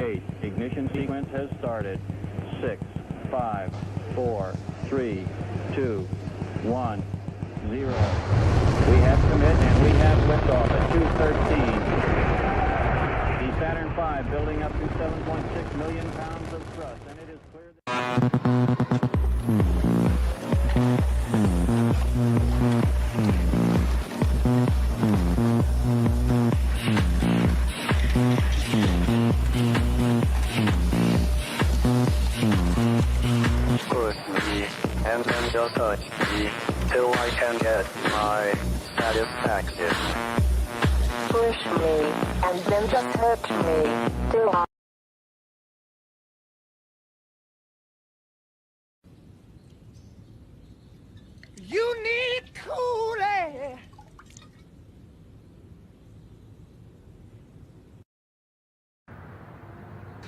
8. Ignition sequence has started. 6, 5, 4, 3, 2, 1, 0. We have commit and we have liftoff at 2:13. The Saturn V building up to 7.6 million pounds of thrust, and it is clear that... Push me and then just touch me till I can get my satisfaction. Push me and then just touch me till I... You need cooling.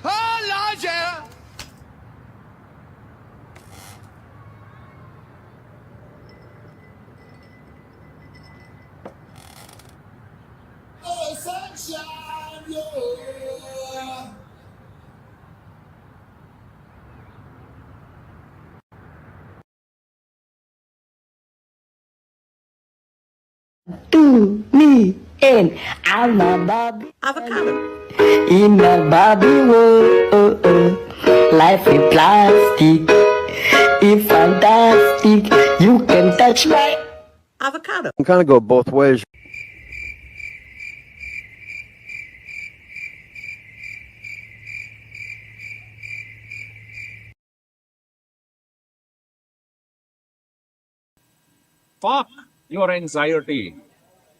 Elijah! Oh, sunshine, yeah. To me and I'm a Bobby. Avocado. In a Bobby world, life is plastic. It's fantastic. You can touch my Avocado. can kind of go both ways. Fuck your anxiety.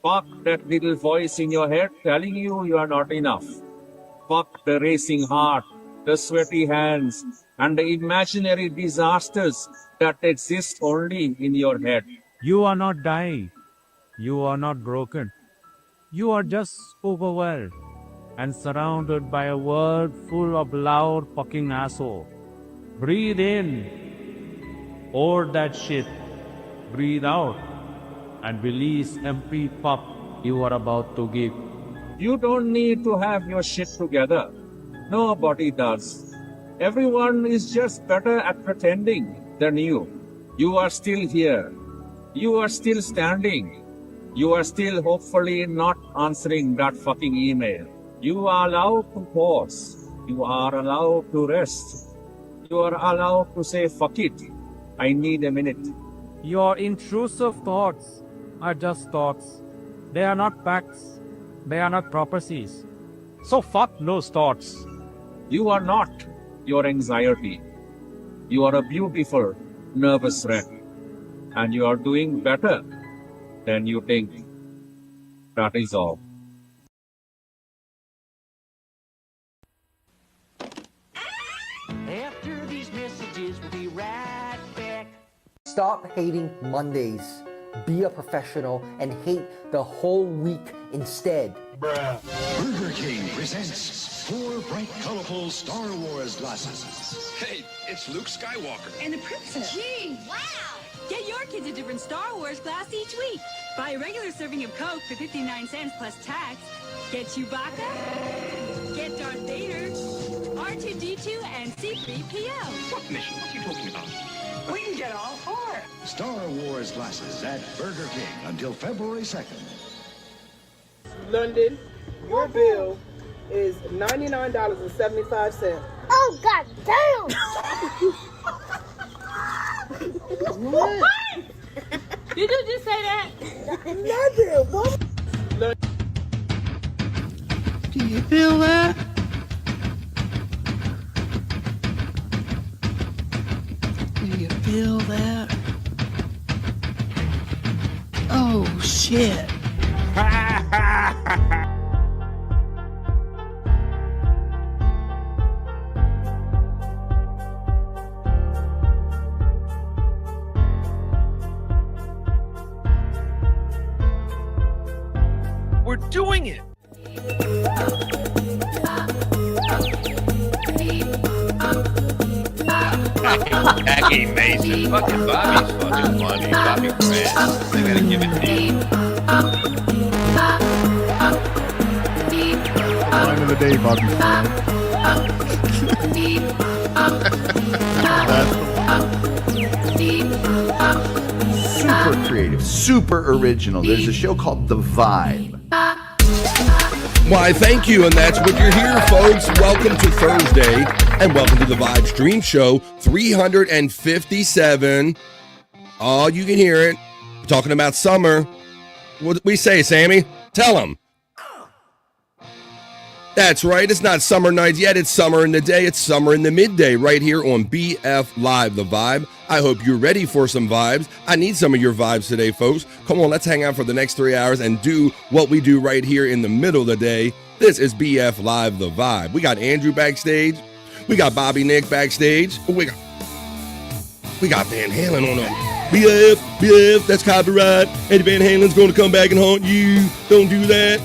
Fuck that little voice in your head telling you are not enough. Fuck the racing heart, the sweaty hands, and the imaginary disasters that exist only in your head. You are not dying. You are not broken. You are just overwhelmed and surrounded by a world full of loud fucking asshole. Breathe in. Hold that shit. Breathe out. And release empty pup you are about to give. You don't need to have your shit together. Nobody does. Everyone is just better at pretending than you. You are still here. You are still standing. You are still hopefully not answering that fucking email. You are allowed to pause. You are allowed to rest. You are allowed to say, fuck it. I need a minute. Your intrusive thoughts are just thoughts. They are not facts. They are not prophecies. So fuck those thoughts. You are not your anxiety. You are a beautiful, nervous wreck. And you are doing better than you think. That is all. After these messages, we'll be right back. Stop hating Mondays. Be a professional and hate the whole week instead. Burger King presents 4 bright, colorful Star Wars glasses. Hey, it's Luke Skywalker. And the princess. Gee, wow! Get your kids a different Star Wars glass each week. Buy a regular serving of Coke for 59 cents plus tax. Get Chewbacca. Get Darth Vader. R2-D2 and C-3PO. What mission? What are you talking about? We can get all 4. Star Wars glasses at Burger King until February 2nd. London, your bill is $99.75. Oh, god damn! What? Did you just say that? Nothing. What? Do you feel that? Do you feel that? Oh, shit. We're doing it! Jackie Mason. Fucking Bobby's fucking funny. Bobby Grant. I gotta give it to you. Line of the day, Bobby. Super creative, super original. There's a show called The Vibe. Why, thank you, and that's what you're here, folks. Welcome to Thursday, and welcome to the Vibe Stream Show 357. Oh, you can hear it. We're talking about summer. What did we say, Sammy? Tell them. That's right. It's not summer nights yet. It's summer in the day. It's summer in the midday right here on BF Live, The Vibe. I hope you're ready for some vibes. I need some of your vibes today, folks. Come on, let's hang out for the next 3 hours and do what we do right here in the middle of the day. This is BF Live, The Vibe. We got Andrew backstage. We got Bobby Nick backstage. We got Van Halen on them. BF, that's copyright. Eddie Van Halen's going to come back and haunt you. Don't do that.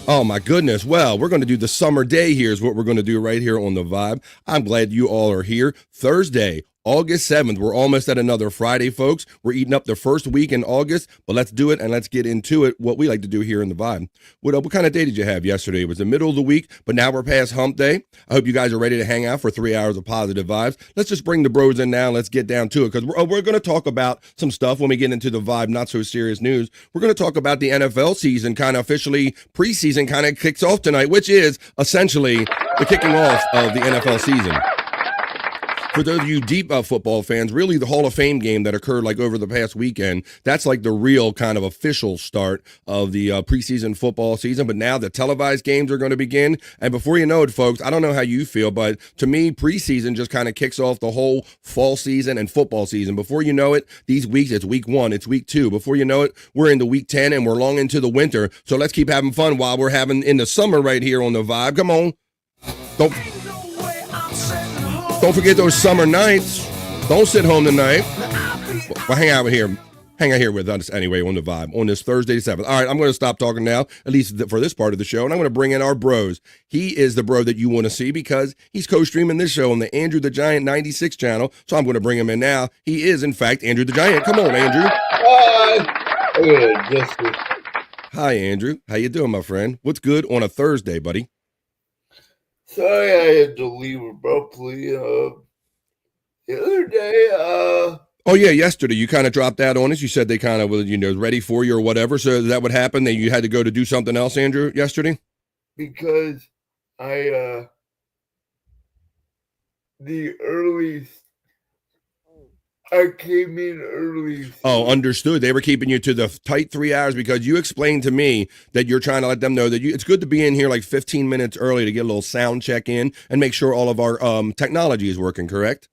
Oh, my goodness. Well, we're going to do the summer day here is what we're going to do right here on The Vibe. I'm glad you all are here. Thursday, August 7th. We're almost at another Friday, folks. We're eating up the first week in August, but let's do it and let's get into it, what we like to do here in The Vibe. What kind of day did you have yesterday? It was the middle of the week, but now we're past hump day. I hope you guys are ready to hang out for 3 hours of positive vibes. Let's just bring the bros in now. Let's get down to it because we're going to talk about some stuff when we get into the Vibe, not so serious news. We're going to talk about the NFL season, kind of officially preseason kind of kicks off tonight, which is essentially the kicking off of the NFL season. For those of you deep football fans, really the Hall of Fame game that occurred like over the past weekend, that's like the real kind of official start of the preseason football season. But now the televised games are going to begin. And before you know it, folks, I don't know how you feel, but to me, preseason just kind of kicks off the whole fall season and football season. Before you know it, these weeks, it's week 1, it's week 2. Before you know it, we're into week 10 and we're long into the winter. So let's keep having fun while we're having in the summer right here on The Vibe. Come on. Don't forget those summer nights. Don't sit home tonight. Well, hang out here with us anyway on The Vibe on this Thursday the 7th. All right, I'm going to stop talking now, at least for this part of the show, and I'm going to bring in our bros. He is the bro that you want to see because he's co-streaming this show on the Andrew the Giant 96 channel, so I'm going to bring him in now. He is, in fact, Andrew the Giant. Come on, Andrew. Hi, Andrew. How you doing, my friend? What's good on a Thursday, buddy? Sorry I had to leave abruptly. The other day, Oh, yeah, yesterday you kind of dropped that on us. You said they kind of were, ready for you or whatever. So that would happen. That you had to go to do something else, Andrew, yesterday? Because I came in early. Oh, understood. They were keeping you to the tight 3 hours because you explained to me that you're trying to let them know that it's good to be in here like 15 minutes early to get a little sound check in and make sure all of our technology is working, correct?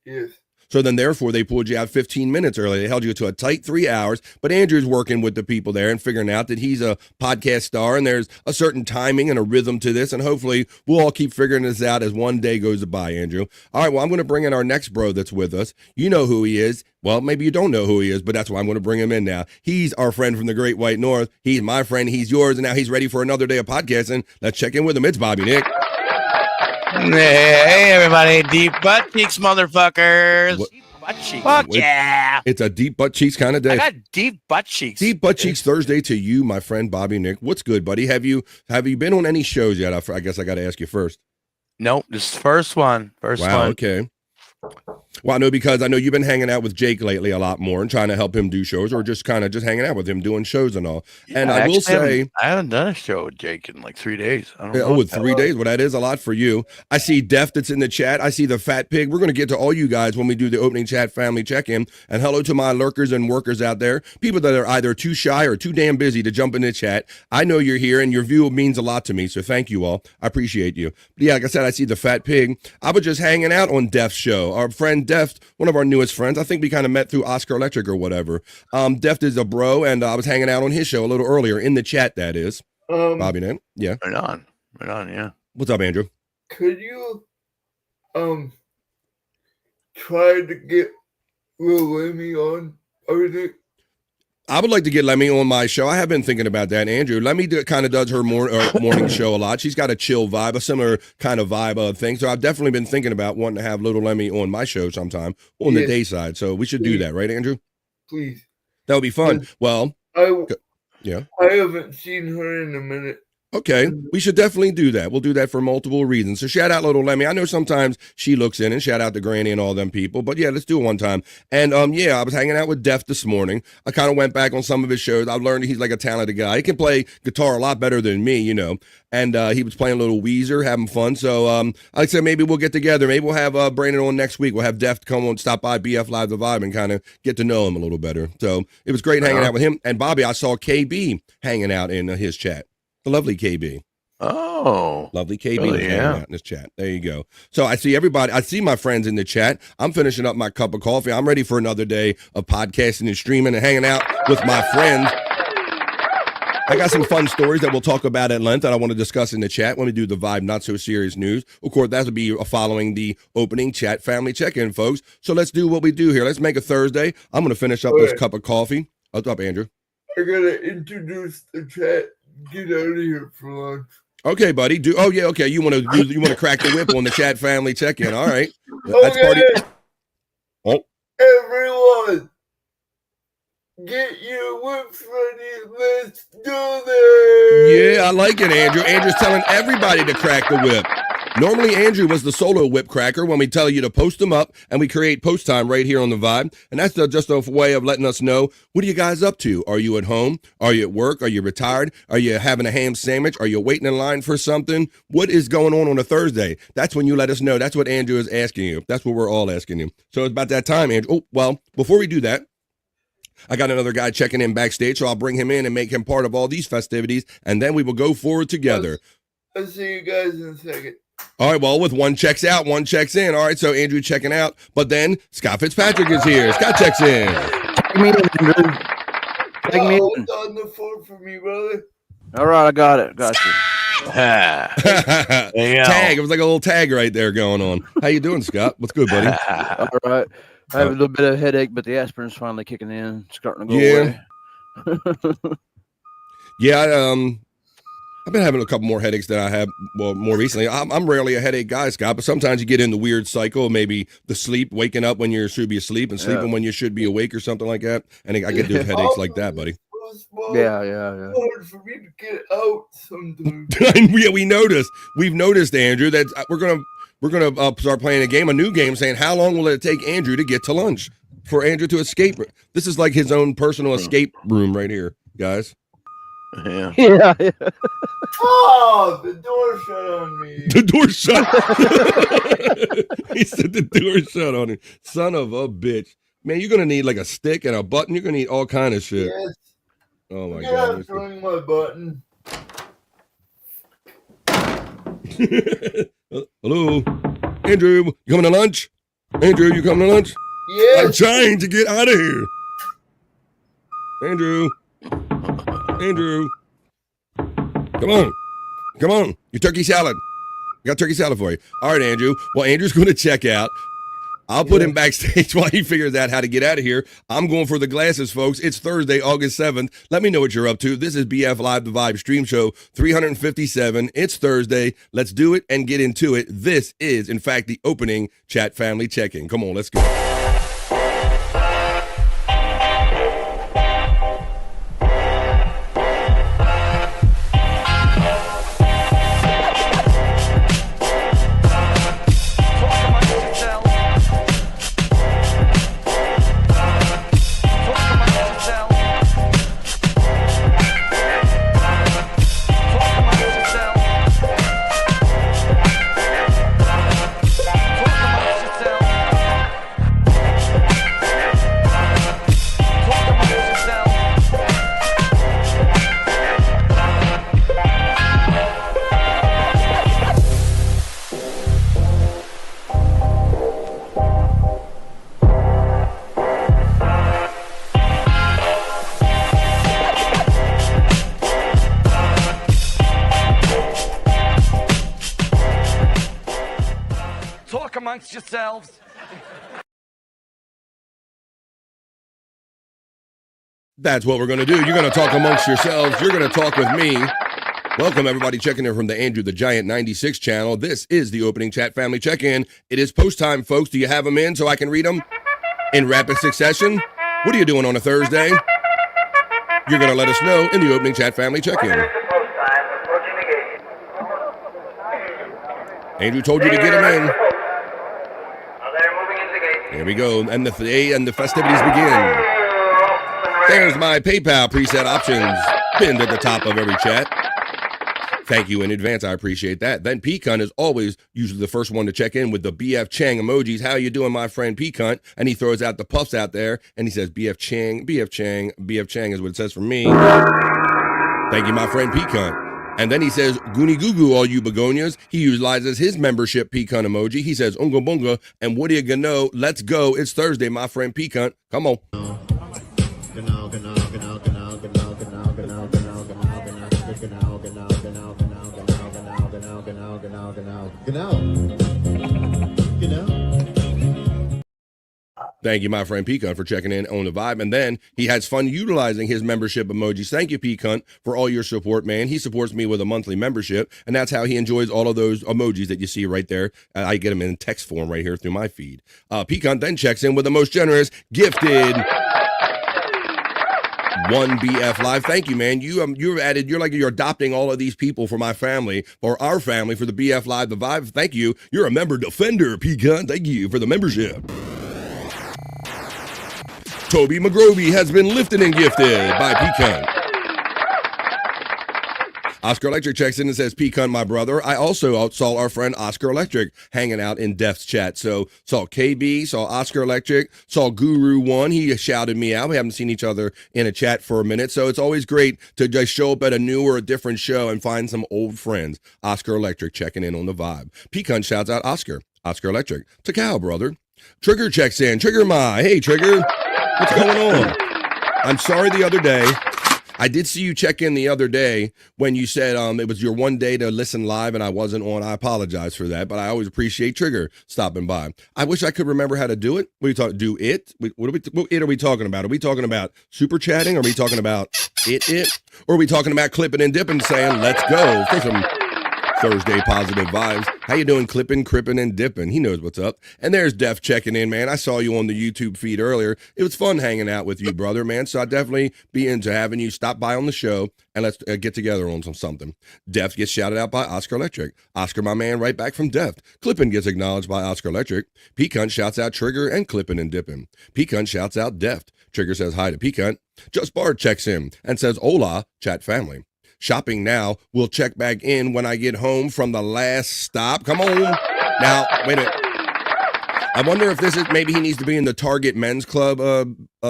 Yes. So then, therefore, they pulled you out 15 minutes early. They held you to a tight 3 hours. But Andrew's working with the people there and figuring out that he's a podcast star and there's a certain timing and a rhythm to this. And hopefully, we'll all keep figuring this out as one day goes by, Andrew. All right, well, I'm going to bring in our next bro that's with us. You know who he is. Well, maybe you don't know who he is, but that's why I'm going to bring him in now. He's our friend from the Great White North. He's my friend. He's yours. And now he's ready for another day of podcasting. Let's check in with him. It's Bobby Nick. Hey, everybody. Deep butt cheeks, motherfuckers. Deep butt cheeks. Fuck yeah. It's a deep butt cheeks kind of day. I got deep butt cheeks. Deep butt cheeks Thursday to you, my friend Bobby Nick. What's good, buddy? Have you been on any shows yet? I guess I got to ask you first. Nope. This is the first one. Wow, okay. Well, I know because I know you've been hanging out with Jake lately a lot more and trying to help him do shows or just kind of just hanging out with him doing shows and all. Yeah, and I will say I haven't done a show with Jake in like 3 days. I don't know. Oh, with 3 days? Well, that is a lot for you. I see Def that's in the chat. I see the Fat Pig. We're going to get to all you guys when we do the opening chat family check-in. And hello to my lurkers and workers out there. People that are either too shy or too damn busy to jump in the chat. I know you're here and your view means a lot to me. So thank you all. I appreciate you. But yeah, like I said, I see the Fat Pig. I was just hanging out on Def's show. Our friend Def, one of our newest friends. I think we kind of met through Oscar Electric or whatever. Deft is a bro, and I was hanging out on his show a little earlier in the chat. That is Bobby Name. Yeah, right on. Yeah. What's up, Andrew? Could you try to get Lil Lemmy on everything? I would like to get Lemmy on my show. I have been thinking about that, Andrew. Lemmy kind of does her morning show a lot. She's got a chill vibe, a similar kind of vibe of things. So I've definitely been thinking about wanting to have Little Lemmy on my show sometime on the day side. So we should do that, right, Andrew? Please. That would be fun. Well, I haven't seen her in a minute. Okay, we should definitely do that. We'll do that for multiple reasons. So shout out little Lemmy. I know sometimes she looks in, and shout out to Granny and all them people. But yeah, let's do it one time. And yeah, I was hanging out with Def this morning. I kind of went back on some of his shows. I learned he's like a talented guy. He can play guitar a lot better than me, you know. And he was playing a little Weezer, having fun. So I said maybe we'll get together. Maybe we'll have Brandon on next week. We'll have Def come on, stop by BF Live the Vibe, and kind of get to know him a little better. So it was great hanging out with him. And Bobby, I saw KB hanging out in his chat. The lovely KB. Oh, lovely KB hanging out in this chat. There you go. So I see everybody. I see my friends in the chat. I'm finishing up my cup of coffee. I'm ready for another day of podcasting and streaming and hanging out with my friends. I got some fun stories that we'll talk about at length that I want to discuss in the chat when we do the Vibe Not So Serious News. Of course, that'll be following the opening chat family check-in, folks. So let's do what we do here. Let's make a Thursday. I'm going to finish up this cup of coffee. What's up, Andrew? I got to introduce the chat. Get out of here for lunch. Okay, buddy. Okay. You want to crack the whip on the chat family check-in. All right. That's Okay. Oh. Everyone, get your whips ready. Let's do this. Yeah, I like it, Andrew. Andrew's telling everybody to crack the whip. Normally, Andrew was the solo whip cracker when we tell you to post them up, and we create post time right here on the Vibe. And that's just a way of letting us know, what are you guys up to? Are you at home? Are you at work? Are you retired? Are you having a ham sandwich? Are you waiting in line for something? What is going on a Thursday? That's when you let us know. That's what Andrew is asking you. That's what we're all asking you. So it's about that time, Andrew. Oh, well, before we do that, I got another guy checking in backstage, so I'll bring him in and make him part of all these festivities, and then we will go forward together. I'll see you guys in a second. All right, well, with one checks out, one checks in. All right, so Andrew checking out, but then Scott Fitzpatrick is here. Scott checks in. Check me in, Andrew. Check me in. Hold on the phone for me, brother. All right, I got it. Got you. Tag. It was like a little tag right there going on. How you doing, Scott? What's good, buddy? All right. I have a little bit of headache, but the aspirin's finally kicking in. It's starting to go away. Yeah, I've been having a couple more headaches than I have, well, more recently. I'm rarely a headache guy, Scott, but sometimes you get in the weird cycle, maybe the sleep, waking up when you should be asleep and sleeping when you should be awake or something like that. And I get those headaches like that, buddy. Yeah. Hard for me to get out sometimes. Yeah, we noticed. We've noticed, Andrew, that we're gonna start playing a new game, saying how long will it take Andrew to get to lunch for Andrew to escape? This is like his own personal escape room right here, guys. Yeah. Oh, the door shut on me. The door shut. He said the door shut on him. Son of a bitch. Man, you're gonna need like a stick and a button. You're gonna need all kind of shit. Yes. Oh my God. God. Throwing my button. Hello, Andrew. You coming to lunch? Andrew, you coming to lunch? Yes. I'm trying to get out of here. Andrew. Come on. Your turkey salad. I got turkey salad for you. All right, Andrew. Well, Andrew's going to check out. I'll put him backstage while he figures out how to get out of here. I'm going for the glasses, folks. It's Thursday, August 7th. Let me know what you're up to. This is BF Live the Vibe Stream Show 357. It's Thursday. Let's do it and get into it. This is, in fact, the opening chat family check-in. Come on, let's go. amongst yourselves. That's what we're going to do. You're going to talk amongst yourselves. You're going to talk with me. Welcome, everybody, checking in from the Andrew the Giant 96 channel. This is the opening chat family check-in. It is post time, folks. Do you have them in so I can read them in rapid succession? What are you doing on a Thursday? You're going to let us know in the opening chat family check-in. Andrew told you to get him in. There we go. And the day and the festivities begin. There's my PayPal preset options pinned at the top of every chat. Thank you in advance. I appreciate that. Then P-Cunt is always usually the first one to check in with the BF Chang emojis. How you doing, my friend P-Cunt? And he throws out the puffs out there, and he says, BF Chang, BF Chang, BF Chang is what it says for me. Thank you, my friend P-Cunt. And then he says, Goonie Goo Goo, all you begonias. He utilizes his membership P-Cunt emoji. He says, Unga Bunga, and what do you gonna know? Let's go. It's Thursday, my friend P-Cunt. Come on. Thank you, my friend P-Cunt, for checking in on the vibe. And then he has fun utilizing his membership emojis. Thank you, P-Cunt, for all your support, man. He supports me with a monthly membership, and that's how he enjoys all of those emojis that you see right there. I get them in text form right here through my feed. P-Cunt then checks in with the most generous, gifted 1BF Live. Thank you, man. You're adopting all of these people for my family, or our family, for the BF Live, the vibe. Thank you. You're a member defender, P-Cunt. Thank you for the membership. Toby McGrovey has been lifted and gifted by P-Cunt. Oscar Electric checks in and says, P-Cunt, my brother. I also saw our friend Oscar Electric hanging out in Def's chat. So saw KB, saw Oscar Electric, saw Guru One. He shouted me out. We haven't seen each other in a chat for a minute. So it's always great to just show up at a new or a different show and find some old friends. Oscar Electric checking in on the vibe. P-Cunt shouts out Oscar Electric. Takao, brother. Trigger checks in. Trigger my. Hey, Trigger. What's going on? I'm sorry the other day. I did see you check in the other day when you said it was your one day to listen live and I wasn't on. I apologize for that, but I always appreciate Trigger stopping by. I wish I could remember how to do it. What are you talking? Do it? What are we talking about? Are we talking about super chatting? Are we talking about it? Or are we talking about clipping and dipping, saying let's go for some Thursday positive vibes? How you doing, clipping, cripping, and dipping? He knows what's up. And there's Def checking in, man. I saw you on the YouTube feed earlier. It was fun hanging out with you, brother, man. So I'd definitely be into having you stop by on the show and let's get together on something. Def gets shouted out by Oscar Electric. Oscar, my man, right back from Def. Clipping gets acknowledged by Oscar Electric. P-Cunt shouts out Trigger and clipping and dipping. P-Cunt shouts out Deft. Trigger says hi to P-Cunt. Just Bard checks in and says, hola, chat family. Shopping now. We'll check back in when I get home from the last stop. Come on. Now, wait a minute. I wonder if this is, maybe he needs to be in the Target Men's Club,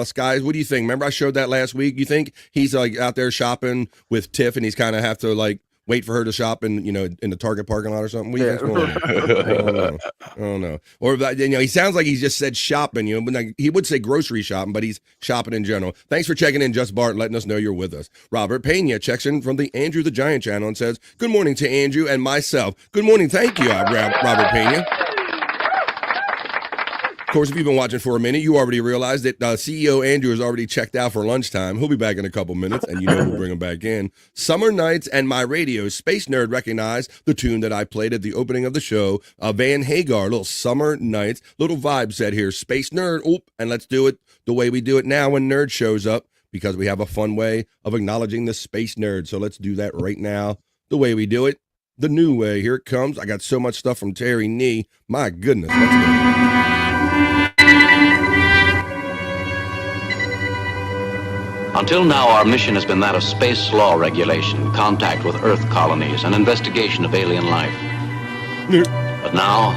Skies. What do you think? Remember I showed that last week? You think he's like out there shopping with Tiff and he's kind of have to like wait for her to shop in, in the Target parking lot or something? What do you think's going on? I don't know. Or, he sounds like he just said shopping, but like, he would say grocery shopping, but he's shopping in general. Thanks for checking in, Just Bart, letting us know you're with us. Robert Pena checks in from the Andrew the Giant channel and says, good morning to Andrew and myself. Good morning. Thank you, Robert Pena. Of course, if you've been watching for a minute, you already realized that CEO Andrew has already checked out for lunchtime. He'll be back in a couple minutes, and we'll bring him back in. Summer Nights and my radio. Space Nerd recognized the tune that I played at the opening of the show. Van Hagar, little Summer Nights, little vibe set here. Space Nerd, and let's do it the way we do it now when Nerd shows up, because we have a fun way of acknowledging the Space Nerd. So let's do that right now, the way we do it, the new way. Here it comes. I got so much stuff from Terry Nee. My goodness, let's go. Until now, our mission has been that of space law regulation, contact with Earth colonies, and investigation of alien life. But now,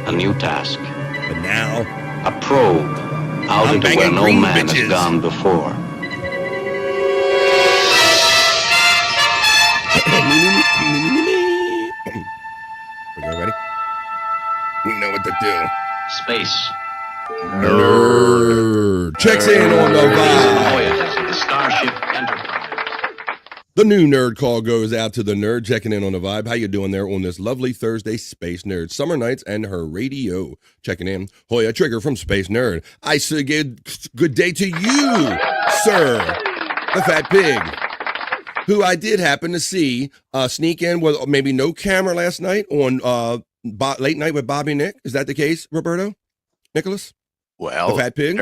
a new task. But now, a probe out into where no man has gone before. Okay, ready? We know what to do. Space. Nerd checks in on the vibe. Voyages of the Starship Enterprise. The new nerd call goes out to the nerd checking in on the vibe. How you doing there on this lovely Thursday, Space Nerd? Summer Nights and her radio checking in. Hoya Trigger from Space Nerd. I say good day to you, sir, the fat pig, who I did happen to see sneak in with maybe no camera last night on Late Night with Bobby Nick. Is that the case, Roberto? Nicholas? Well, the fat pig?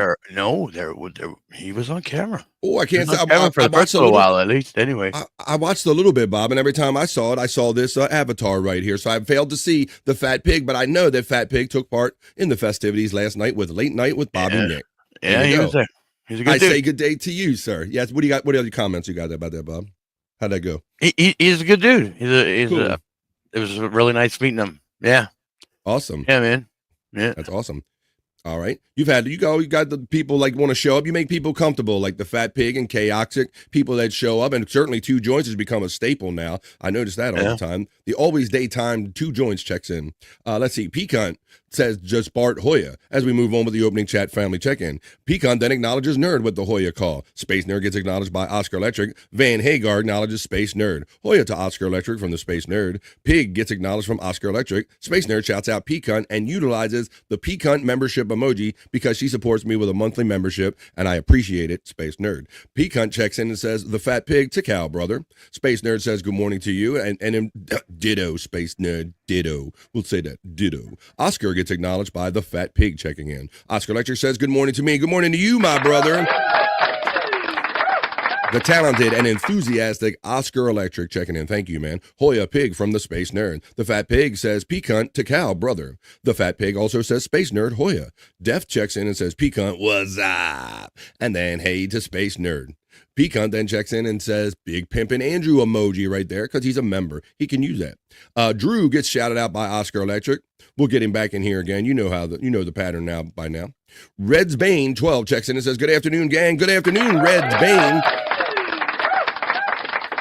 He was on camera. Oh, I can't say. For the first little while, at least. Anyway, I watched a little bit, Bob, and every time I saw it, I saw this avatar right here. So I failed to see the fat pig, but I know that Fat Pig took part in the festivities last night with Late Night with Bob and Nick. Yeah, he was there. He's a good dude. I say good day to you, sir. Yes. What do you got? What other comments you got about that, Bob? How'd that go? He's a good dude. Cool. It was really nice meeting him. Yeah. Awesome. Yeah, man. Yeah. That's awesome. All right. You got the people like want to show up. You make people comfortable, like the Fat Pig and Chaotic, people that show up. And certainly Two Joints has become a staple now. I notice that all the time. The always daytime Two Joints checks in. Let's see. Pecan says just Bart Hoya as we move on with the opening chat family check-in. Pecan then acknowledges Nerd with the Hoya call. Space Nerd gets acknowledged by Oscar Electric. Van Hagar acknowledges Space Nerd. Hoya to Oscar Electric from the Space Nerd. Pig gets acknowledged from Oscar Electric. Space Nerd shouts out Pecan and utilizes the Pecan membership emoji because she supports me with a monthly membership and I appreciate it. Space Nerd. Pecan checks in and says the Fat Pig to Cal, brother. Space Nerd says good morning to you and ditto. Space Nerd ditto. We'll say that ditto. Oscar gets acknowledged by the Fat Pig checking in. Oscar Electric says good morning to me. Good morning to you, my brother. The talented and enthusiastic Oscar Electric checking in. Thank you, man. Hoya Pig from the Space Nerd. The Fat Pig says pecan to cow, brother. The Fat Pig also says Space Nerd Hoya. Def checks in and says pecan, what's up? And then hey to Space Nerd. Pecan then checks in and says big pimpin' Andrew emoji right there because he's a member. He can use that. Drew gets shouted out by Oscar Electric. We'll get him back in here again. You know the pattern now by now. Red's Bane 12 checks in and says good afternoon, gang. Good afternoon, Red's Bane.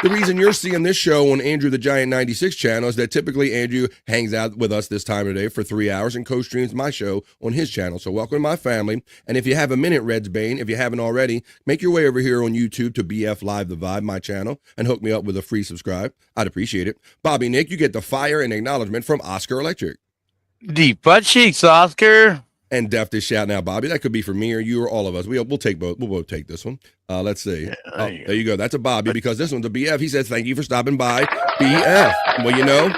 The reason you're seeing this show on Andrew the Giant 96 channel is that typically Andrew hangs out with us this time of day for 3 hours and co-streams my show on his channel. So welcome to my family. And if you have a minute, Red's Bane, if you haven't already, make your way over here on YouTube to BF Live The Vibe, my channel, and hook me up with a free subscribe. I'd appreciate it. Bobby Nick, you get the fire and acknowledgement from Oscar Electric. Deep butt cheeks, Oscar. And Deft is shouting out Bobby. That could be for me or you or all of us. We'll take both. We'll both take this one. Let's see. There you go. That's a Bobby because this one's a BF. He says, thank you for stopping by, BF. Well, you know,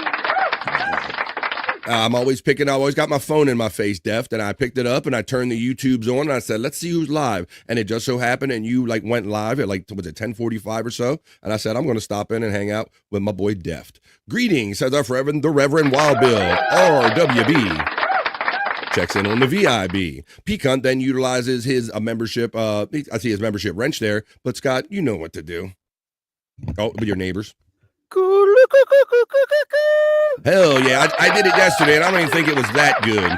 I always got my phone in my face, Deft, and I picked it up and I turned the YouTubes on and I said, let's see who's live. And it just so happened and you went live at was it 10:45 or so? And I said, I'm going to stop in and hang out with my boy Deft. Greetings, says the Reverend Wild Bill, RWB. Checks in on the VIB. Pecan then utilizes his membership. I see his membership wrench there. But Scott, you know what to do. Oh, with your neighbors. Hell yeah. I did it yesterday, and I don't even think it was that good.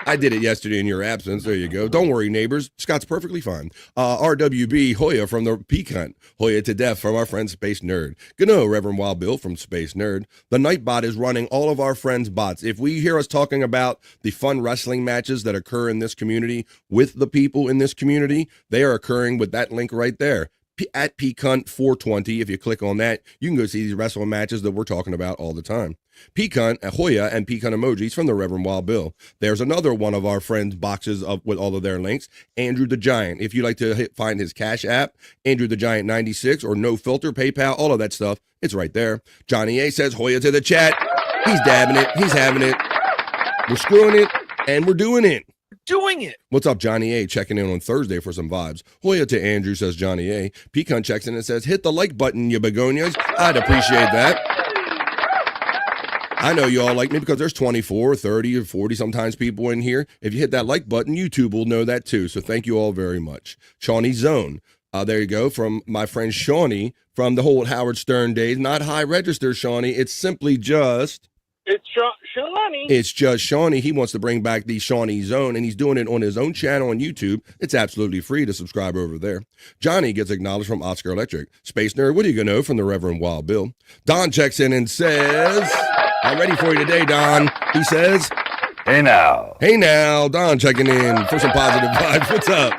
I did it yesterday in your absence. There you go. Don't worry, neighbors. Scott's perfectly fine. RWB Hoya from the Pecan. Hoya to death from our friend Space Nerd. Good know, Reverend Wild Bill from Space Nerd. The Nightbot is running all of our friends' bots. If we hear us talking about the fun wrestling matches that occur in this community with the people in this community, they are occurring with that link right there. At Pecan 420, if you click on that, you can go see these wrestling matches that we're talking about all the time. Pecan, Hoya, and Pecan emojis from the Reverend Wild Bill. There's another one of our friends' boxes with all of their links. Andrew the Giant. If you like to find his Cash App, Andrew the Giant 96 or No Filter, PayPal, all of that stuff, it's right there. Johnny A says Hoya to the chat. He's dabbing it. He's having it. We're screwing it, and we're doing it. Doing it. What's up, Johnny A? Checking in on Thursday for some vibes. Hoya to Andrew, says Johnny A. Pecan checks in and says, hit the like button, you begonias. I'd appreciate that. I know you all like me because there's 24, 30, or 40 sometimes people in here. If you hit that like button, YouTube will know that too. So thank you all very much. Shawnee Zone. There you go, from my friend Shawnee from the whole Howard Stern days. Not high register, Shawnee. It's simply just... It's Shawnee. It's just Shawnee. He wants to bring back the Shawnee Zone, and he's doing it on his own channel on YouTube. It's absolutely free to subscribe over there. Johnny gets acknowledged from Oscar Electric. Space Nerd, what are you going to know from the Reverend Wild Bill? Don checks in and says, I'm ready for you today, Don. He says, hey now. Hey now. Don checking in for some positive vibes. What's up?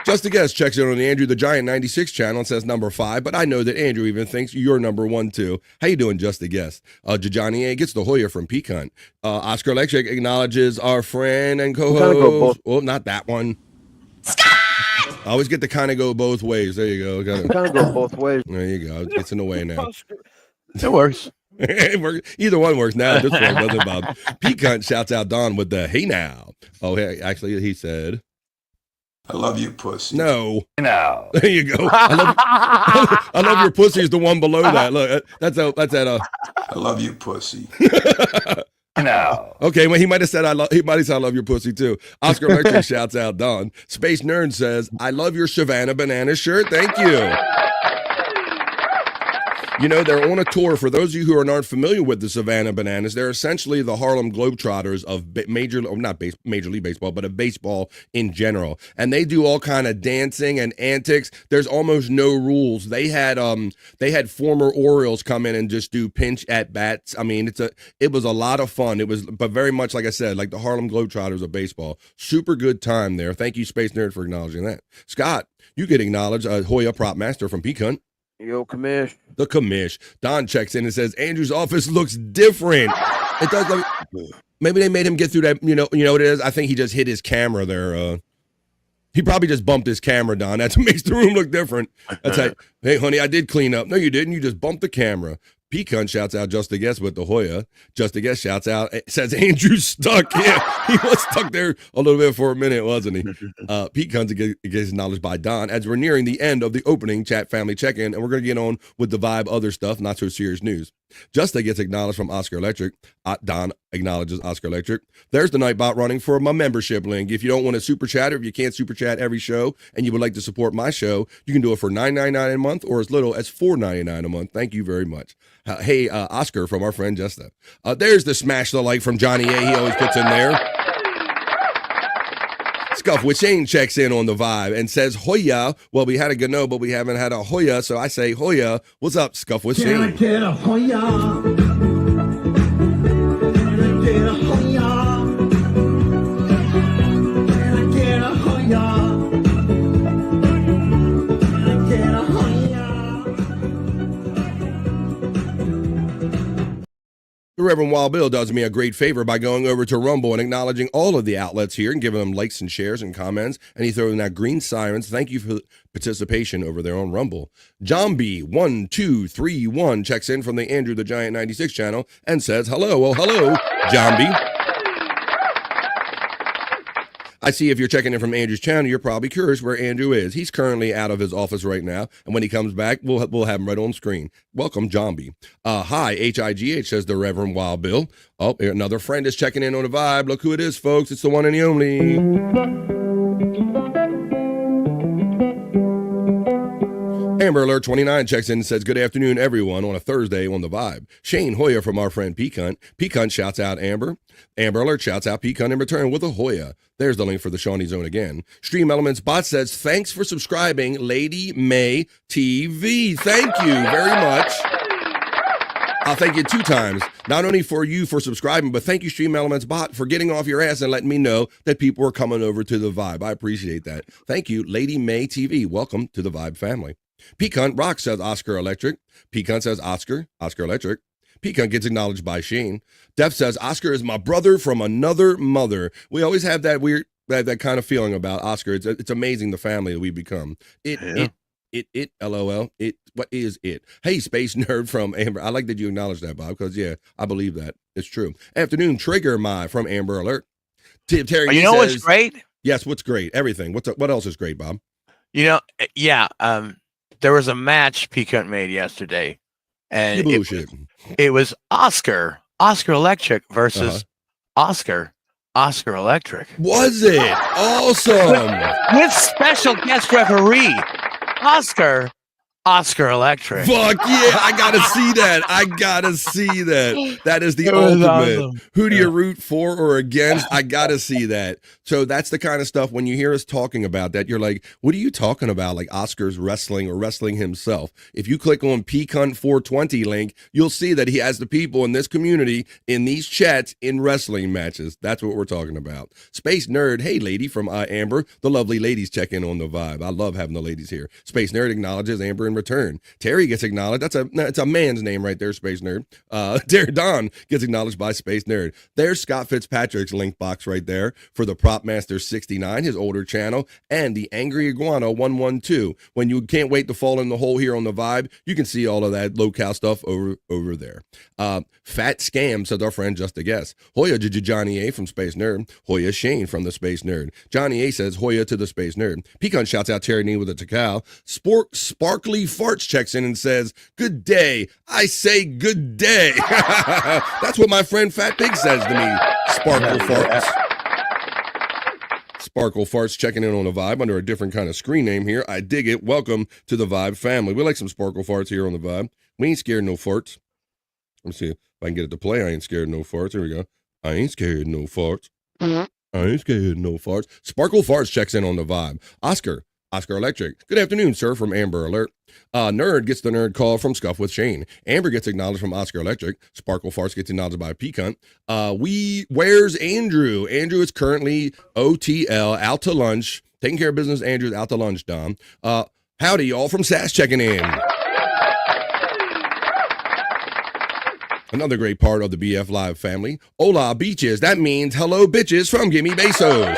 Just a Guest checks in on the Andrew the Giant 96 channel and says number 5, but I know that Andrew even thinks you're number 1 too. How you doing, Just a Guest? Johnny A gets the Hoya from Pecan. Oscar Electric acknowledges our friend and co-host. Oh, not that one. I always get to kind of go both ways. There you go. Kind of go both ways. There you go. It gets in the way now. It works. Either one works now. At this point, doesn't Bob? P-Cunt shouts out Don with the hey now. Oh, hey, actually, he said, I love you, pussy. No. No. There you go. I love your pussy is the one below that. Look, that's at I love you, pussy. No. Okay, well, he might have said I love your pussy too. Oscar Electric shouts out Don. Space Nerd says, I love your Savannah Banana shirt. Thank you. You know, they're on a tour. For those of you who aren't familiar with the Savannah Bananas, they're essentially the Harlem Globetrotters of Major League Baseball, but of baseball in general. And they do all kind of dancing and antics. There's almost no rules. They had former Orioles come in and just do pinch at bats. I mean, it was a lot of fun. It was, but very much like I said, like the Harlem Globetrotters of baseball. Super good time there. Thank you, Space Nerd, for acknowledging that. Scott, you get acknowledged. Hoya Prop Master from P-Cunt. Yo, commish. The commish. Don checks in and says, Andrew's office looks different. It does. Maybe they made him get through that. You know what it is? I think he just hit his camera there. He probably just bumped his camera, Don. That makes the room look different. That's like, hey, honey, I did clean up. No, you didn't. You just bumped the camera. P-Cunt shouts out Just a Guess with the Hoya. Just a Guess shouts out, says Andrew's stuck. Yeah, he was stuck there a little bit for a minute, wasn't he? P-Cunt gets acknowledged by Don as we're nearing the end of the opening chat family check-in, and we're going to get on with the vibe other stuff, not so serious news. Justa gets acknowledged from Oscar Electric. Don acknowledges Oscar Electric. There's the Nightbot running for my membership link. If you don't want to super chat, or if you can't super chat every show and you would like to support my show, you can do it for $9.99 a month or as little as $4.99 a month. Thank you very much. Hey, Oscar from our friend Justa. There's the smash the like from Johnny A. He always puts in there. Scuff with Shane checks in on the vibe and says Hoya. Well, we had a Gano, but we haven't had a Hoya, so I say Hoya. What's up, Scuff with Shane? Can I get a Hoya? Can I get a Hoya? Can I get a Hoya? Can I get a Hoya? The Reverend Wild Bill does me a great favor by going over to Rumble and acknowledging all of the outlets here and giving them likes and shares and comments. And he throws in that green sirens. Thank you for participation over there on Rumble. John B1231 checks in from the Andrew the Giant 96 channel and says, hello. Well, hello, John B. I see if you're checking in from Andrew's channel, you're probably curious where Andrew is. He's currently out of his office right now, and when he comes back, we'll have him right on screen. Welcome, John B. Hi, HIGH, says the Reverend Wild Bill. Oh, another friend is checking in on the vibe. Look who it is, folks. It's the one and the only. Amber Alert 29 checks in and says, good afternoon, everyone, on a Thursday on the vibe. Shane Hoya from our friend P-Cunt. P-Cunt shouts out Amber. Amber Alert shouts out P-Cunt in return with a Hoya. There's the link for the Shawnee Zone again. Stream Elements Bot says, thanks for subscribing, Lady May TV. Thank you very much. I'll thank you 2 times. Not only for you for subscribing, but thank you, Stream Elements Bot, for getting off your ass and letting me know that people are coming over to the vibe. I appreciate that. Thank you, Lady May TV. Welcome to the Vibe family. P-Cunt Rock says Oscar Electric. P-Cunt says Oscar Electric. P-Cunt gets acknowledged by Shane. Def says Oscar is my brother from another mother. We always have that weird, that kind of feeling about Oscar. It's amazing the family that we become. LOL. What is it? Hey, Space Nerd from Amber. I like that you acknowledge that, Bob, because yeah, I believe that. It's true. Afternoon Trigger from Amber Alert. Terry, you know says, what's great? Yes, what's great? Everything. What else is great, Bob? You know, yeah. There was a match P-Cunt made yesterday, and it was Oscar Electric versus Oscar Electric. Was it? Awesome. With special guest referee, Oscar Electric. Fuck yeah, I gotta see that. That is the ultimate. Awesome. Who do you root for or against? I gotta see that. So that's the kind of stuff when you hear us talking about that, you're like, what are you talking about? Like Oscar's wrestling or wrestling himself. If you click on P-Cunt 420 link, you'll see that he has the people in this community in these chats in wrestling matches. That's what we're talking about. Space Nerd, hey lady from Amber, the lovely ladies check in on the vibe. I love having the ladies here. Space Nerd acknowledges Amber in return. Terry gets acknowledged. That's a man's name right there, Space Nerd. Terry Don gets acknowledged by Space Nerd. There's Scott Fitzpatrick's link box right there for the Prop Master 69, his older channel, and the Angry Iguana 112. When you can't wait to fall in the hole here on the Vibe, you can see all of that locale stuff over there. Fat Scam, says our friend Just a Guess. Hoya Johnny A from Space Nerd. Hoya Shane from the Space Nerd. Johnny A says Hoya to the Space Nerd. Pecan shouts out Terry Nee with a Takal. Sparkly Farts checks in and says, good day. I say good day. That's what my friend Fat Pig says to me. Sparkle Farts. Sparkle Farts checking in on the Vibe under a different kind of screen name here. I dig it. Welcome to the Vibe family. We like some Sparkle Farts here on the Vibe. We ain't scared no farts. Let me see if I can get it to play. I ain't scared no farts. Here we go. I ain't scared no farts. I ain't scared no farts. Sparkle Farts checks in on the Vibe. Oscar Electric. Good afternoon, sir, from Amber Alert. Nerd gets the nerd call from Scuff with Shane. Amber gets acknowledged from Oscar Electric. Sparkle Farts gets acknowledged by Pecan. Where's Andrew? Andrew is currently OTL, out to lunch. Taking care of business. Andrew's out to lunch, Dom. Howdy, y'all, from Sass checking in. Another great part of the BF Live family. Hola, beaches. That means hello, bitches from Gimme Besos.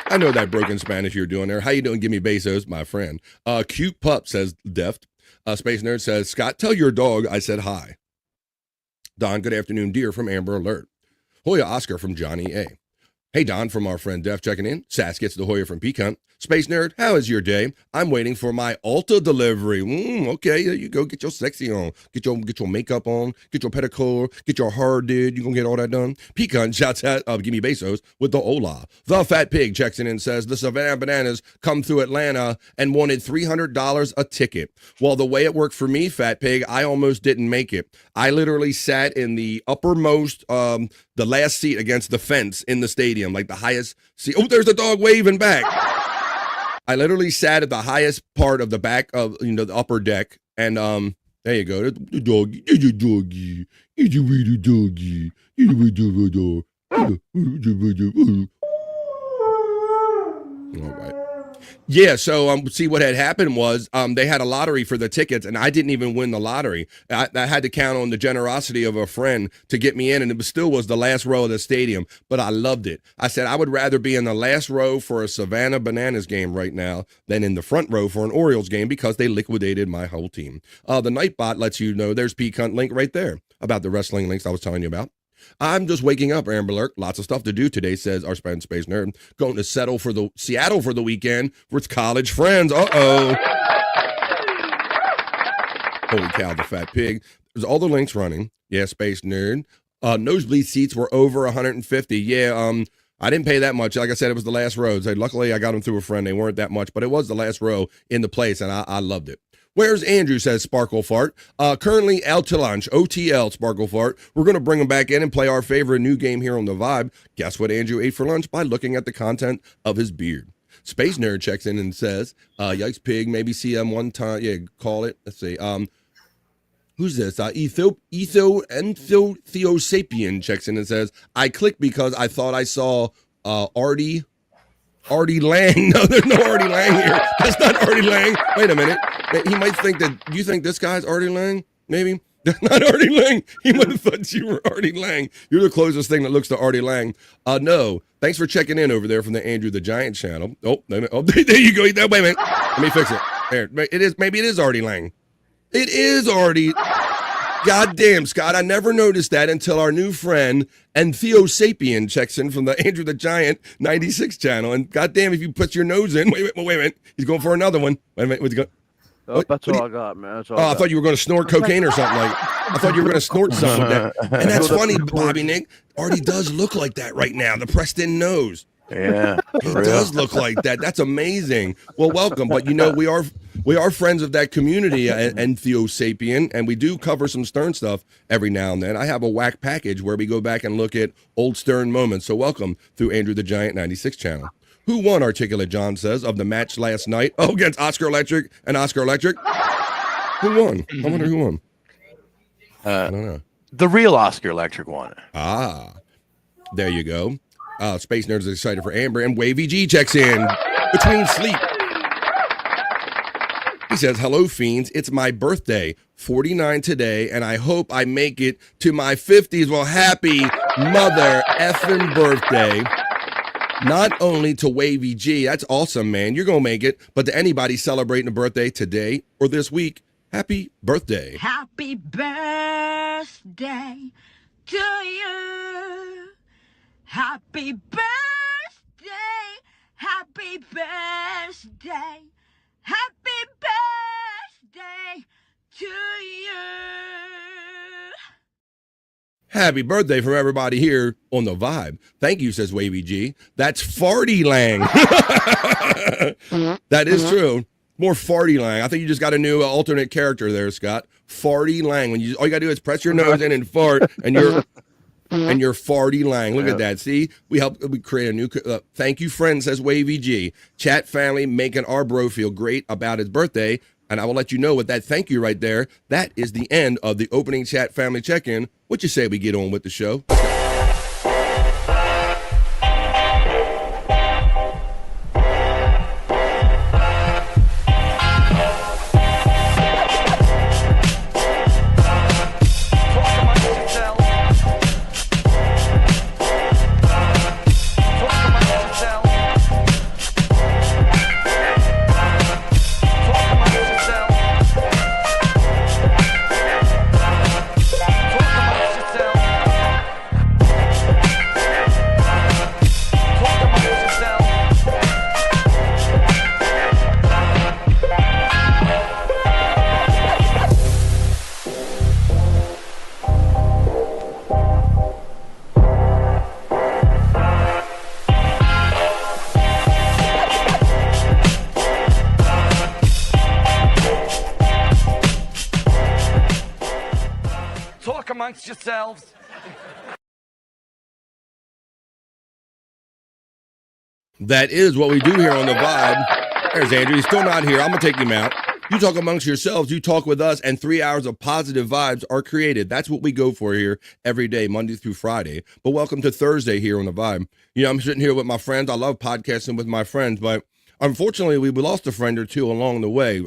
I know that broken Spanish you're doing there. How you doing, Gimme Besos, my friend? Cute pup, says Deft. Space Nerd says, Scott, tell your dog I said hi. Don, good afternoon, dear, from Amber Alert. Hoya Oscar from Johnny A. Hey, Don, from our friend Def checking in. Sass gets the Hoya from Pecan. Space Nerd, how is your day? I'm waiting for my Ulta delivery. Okay, there you go. Get your sexy on. Get your makeup on. Get your pedicure. Get your hair did. You gonna get all that done? Pecan shouts out, Gimme Besos with the hola. The Fat Pig checks in and says, the Savannah Bananas come through Atlanta and wanted $300 a ticket. Well, the way it worked for me, Fat Pig, I almost didn't make it. I literally sat in the uppermost, the last seat against the fence in the stadium, like the highest seat. Oh, there's the dog waving back. I literally sat at the highest part of the back of, the upper deck. And there you go. The doggy. It's a doggy. It's a little doggy. It's a little doggy. All right. Yeah, so see what had happened was they had a lottery for the tickets, and I didn't even win the lottery. I had to count on the generosity of a friend to get me in, and it still was the last row of the stadium, but I loved it. I said I would rather be in the last row for a Savannah Bananas game right now than in the front row for an Orioles game because they liquidated my whole team. The Nightbot lets you know there's Pecan link right there about the wrestling links I was telling you about. I'm just waking up, Amber Alert. Lots of stuff to do today, says our Space Nerd. Going to Seattle for the weekend with college friends. Uh-oh. Holy cow, the Fat Pig. There's all the links running. Yeah, Space Nerd. Nosebleed seats were over 150. Yeah, I didn't pay that much. Like I said, it was the last row. So luckily, I got them through a friend. They weren't that much, but it was the last row in the place, and I loved it. Where's Andrew, says Sparkle Fart. Currently out to lunch, OTL, Sparkle Fart. We're going to bring him back in and play our favorite new game here on the Vibe. Guess what Andrew ate for lunch? By looking at the content of his beard. Space Nerd checks in and says, yikes pig, maybe see him one time. Yeah, call it. Let's see. Who's this? Theosapien checks in and says, I clicked because I thought I saw Artie Lang. No, there's no Artie Lang here. That's not Artie Lang. Wait a minute. He might think that you think this guy's Artie Lang. Maybe that's not Artie Lang. He might have thought you were Artie Lang. You're the closest thing that looks to Artie Lang. No. Thanks for checking in over there from the Andrew the Giant channel. Oh, there you go. Wait a minute. Let me fix it. There. Maybe it is Artie Lang. It is Artie. God damn, Scott, I never noticed that until our new friend and Theosapien checks in from the Andrew the Giant 96 channel. And goddamn, if you put your nose in, wait a minute. He's going for another one. Wait a minute. What's he going? That's all I got, man. That's all I thought you were going to snort cocaine or something like. I thought you were going to snort something. And that's funny, Bobby Nick. Artie does look like that right now. The Preston nose. Yeah, he does look like that. That's amazing. Well, welcome. But we are friends of that community and Theosapien, and we do cover some Stern stuff every now and then. I have a whack package where we go back and look at old Stern moments. So welcome through Andrew the Giant 96 channel. Who won, Articulate John says, of the match last night? Oh, against Oscar Electric and Oscar Electric? Who won? I wonder who won. I don't know. The real Oscar Electric won. Ah, there you go. Space Nerds is excited for Amber, and Wavy G checks in between sleep. says, hello, fiends. It's my birthday, 49 today, and I hope I make it to my 50s. Well, happy mother effing birthday. Not only to Wavy G, that's awesome, man. You're going to make it. But to anybody celebrating a birthday today or this week, happy birthday. Happy birthday to you. Happy birthday. Happy birthday. Happy birthday to you. Happy birthday from everybody here on The Vibe. Thank you, says Wavy G. That's Farty Lang. That is true. More Farty Lang. I think you just got a new alternate character there, Scott. Farty Lang. When all you got to do is press your nose in and fart, and you're Farty Lang. Look at that. See, we create a new. Thank you, friend, says Wavy G. Chat family making our bro feel great about his birthday. And I will let you know with that thank you right there. That is the end of the opening chat family check-in. What you say we get on with the show? Amongst yourselves. That is what we do here on The Vibe. There's Andrew. He's still not here. I'm going to take him out. You talk amongst yourselves, you talk with us, and 3 hours of positive vibes are created. That's what we go for here every day, Monday through Friday. But welcome to Thursday here on The Vibe. You know, I'm sitting here with my friends. I love podcasting with my friends, but unfortunately, we lost a friend or two along the way,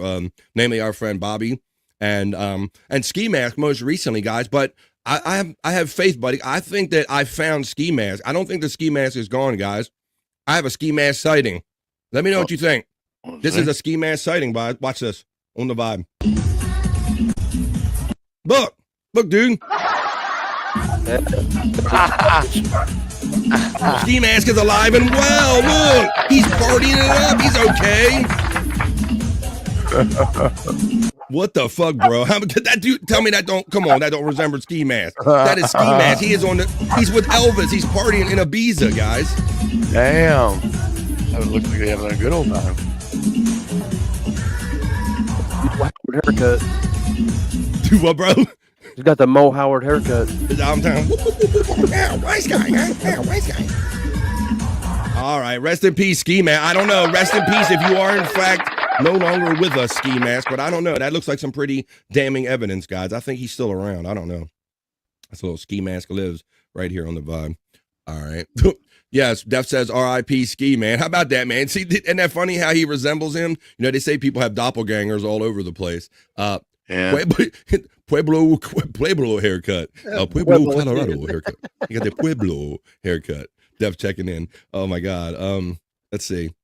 namely our friend Bobby and Ski Mask most recently, guys. But I have faith, buddy. I think that I found Ski Mask. I don't think the Ski Mask is gone, guys. I have a Ski Mask sighting. Let me know what you think. This is a Ski Mask sighting, bud. Watch this on The Vibe. Look, dude. Ski Mask is alive and well. Look, he's partying it up. He's okay. What the fuck, bro? How did that dude tell me that that don't resemble Ski Mask? That is Ski Mask. He's with Elvis. He's partying in Ibiza, guys. Damn. That looks like they're having a good old time. Haircut. Do what, bro? He's got the Mo Howard haircut. Downtown. Wise guy. Wise guy. All right. Rest in peace, Ski Mask. I don't know. Rest in peace if you are, in fact, no longer with us, Ski Mask, but I don't know. That looks like some pretty damning evidence, guys. I think he's still around. I don't know. That's a little Ski Mask lives right here on The Vibe. All right. Yes, Def says R.I.P. Ski, man. How about that, man? See, isn't that funny how he resembles him? You know, they say people have doppelgangers all over the place. Pueblo haircut. Pueblo, Colorado haircut. You got the Pueblo haircut. Def checking in. Oh, my God. Let's see.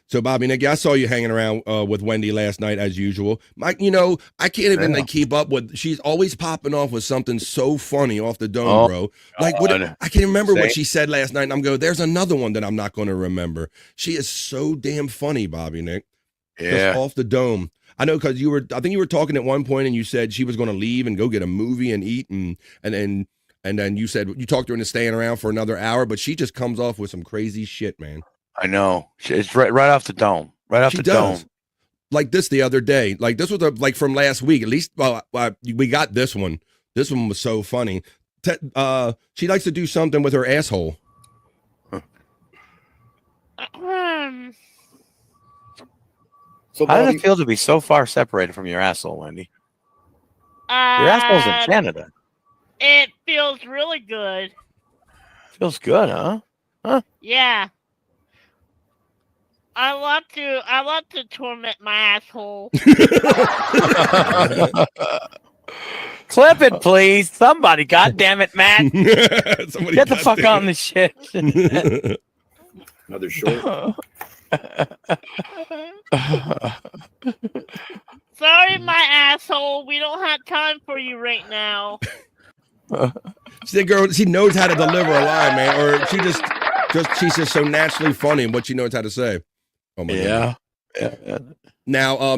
So, Bobby, Nicky, I saw you hanging around with Wendy last night as usual. Mike, you know, I can't even keep up with. She's always popping off with something so funny off the dome, bro. Like, I can't remember what she said last night. And I'm going, there's another one that I'm not going to remember. She is so damn funny, Bobby, Nick. Yeah. Just off the dome. I know because I think you were talking at one point and you said she was going to leave and go get a movie and eat and then you said you talked her into staying around for another hour, but she just comes off with some crazy shit, man. I know. It's right off the dome. Right off the dome. Like this the other day. Like this was like from last week. At least we got this one. This one was so funny. She likes to do something with her asshole. So how does it feel to be so far separated from your asshole, Wendy? Your asshole's in Canada. It feels really good. Feels good, huh? Yeah. I love to torment my asshole. Clip it, please. Somebody, goddamn it, Matt. Somebody Get the fuck goddamn on the shit. Another short. Sorry, my asshole. We don't have time for you right now. See, girl, she knows how to deliver a line, man, or she's just so naturally funny in what she knows how to say. Oh my God. Yeah. Now,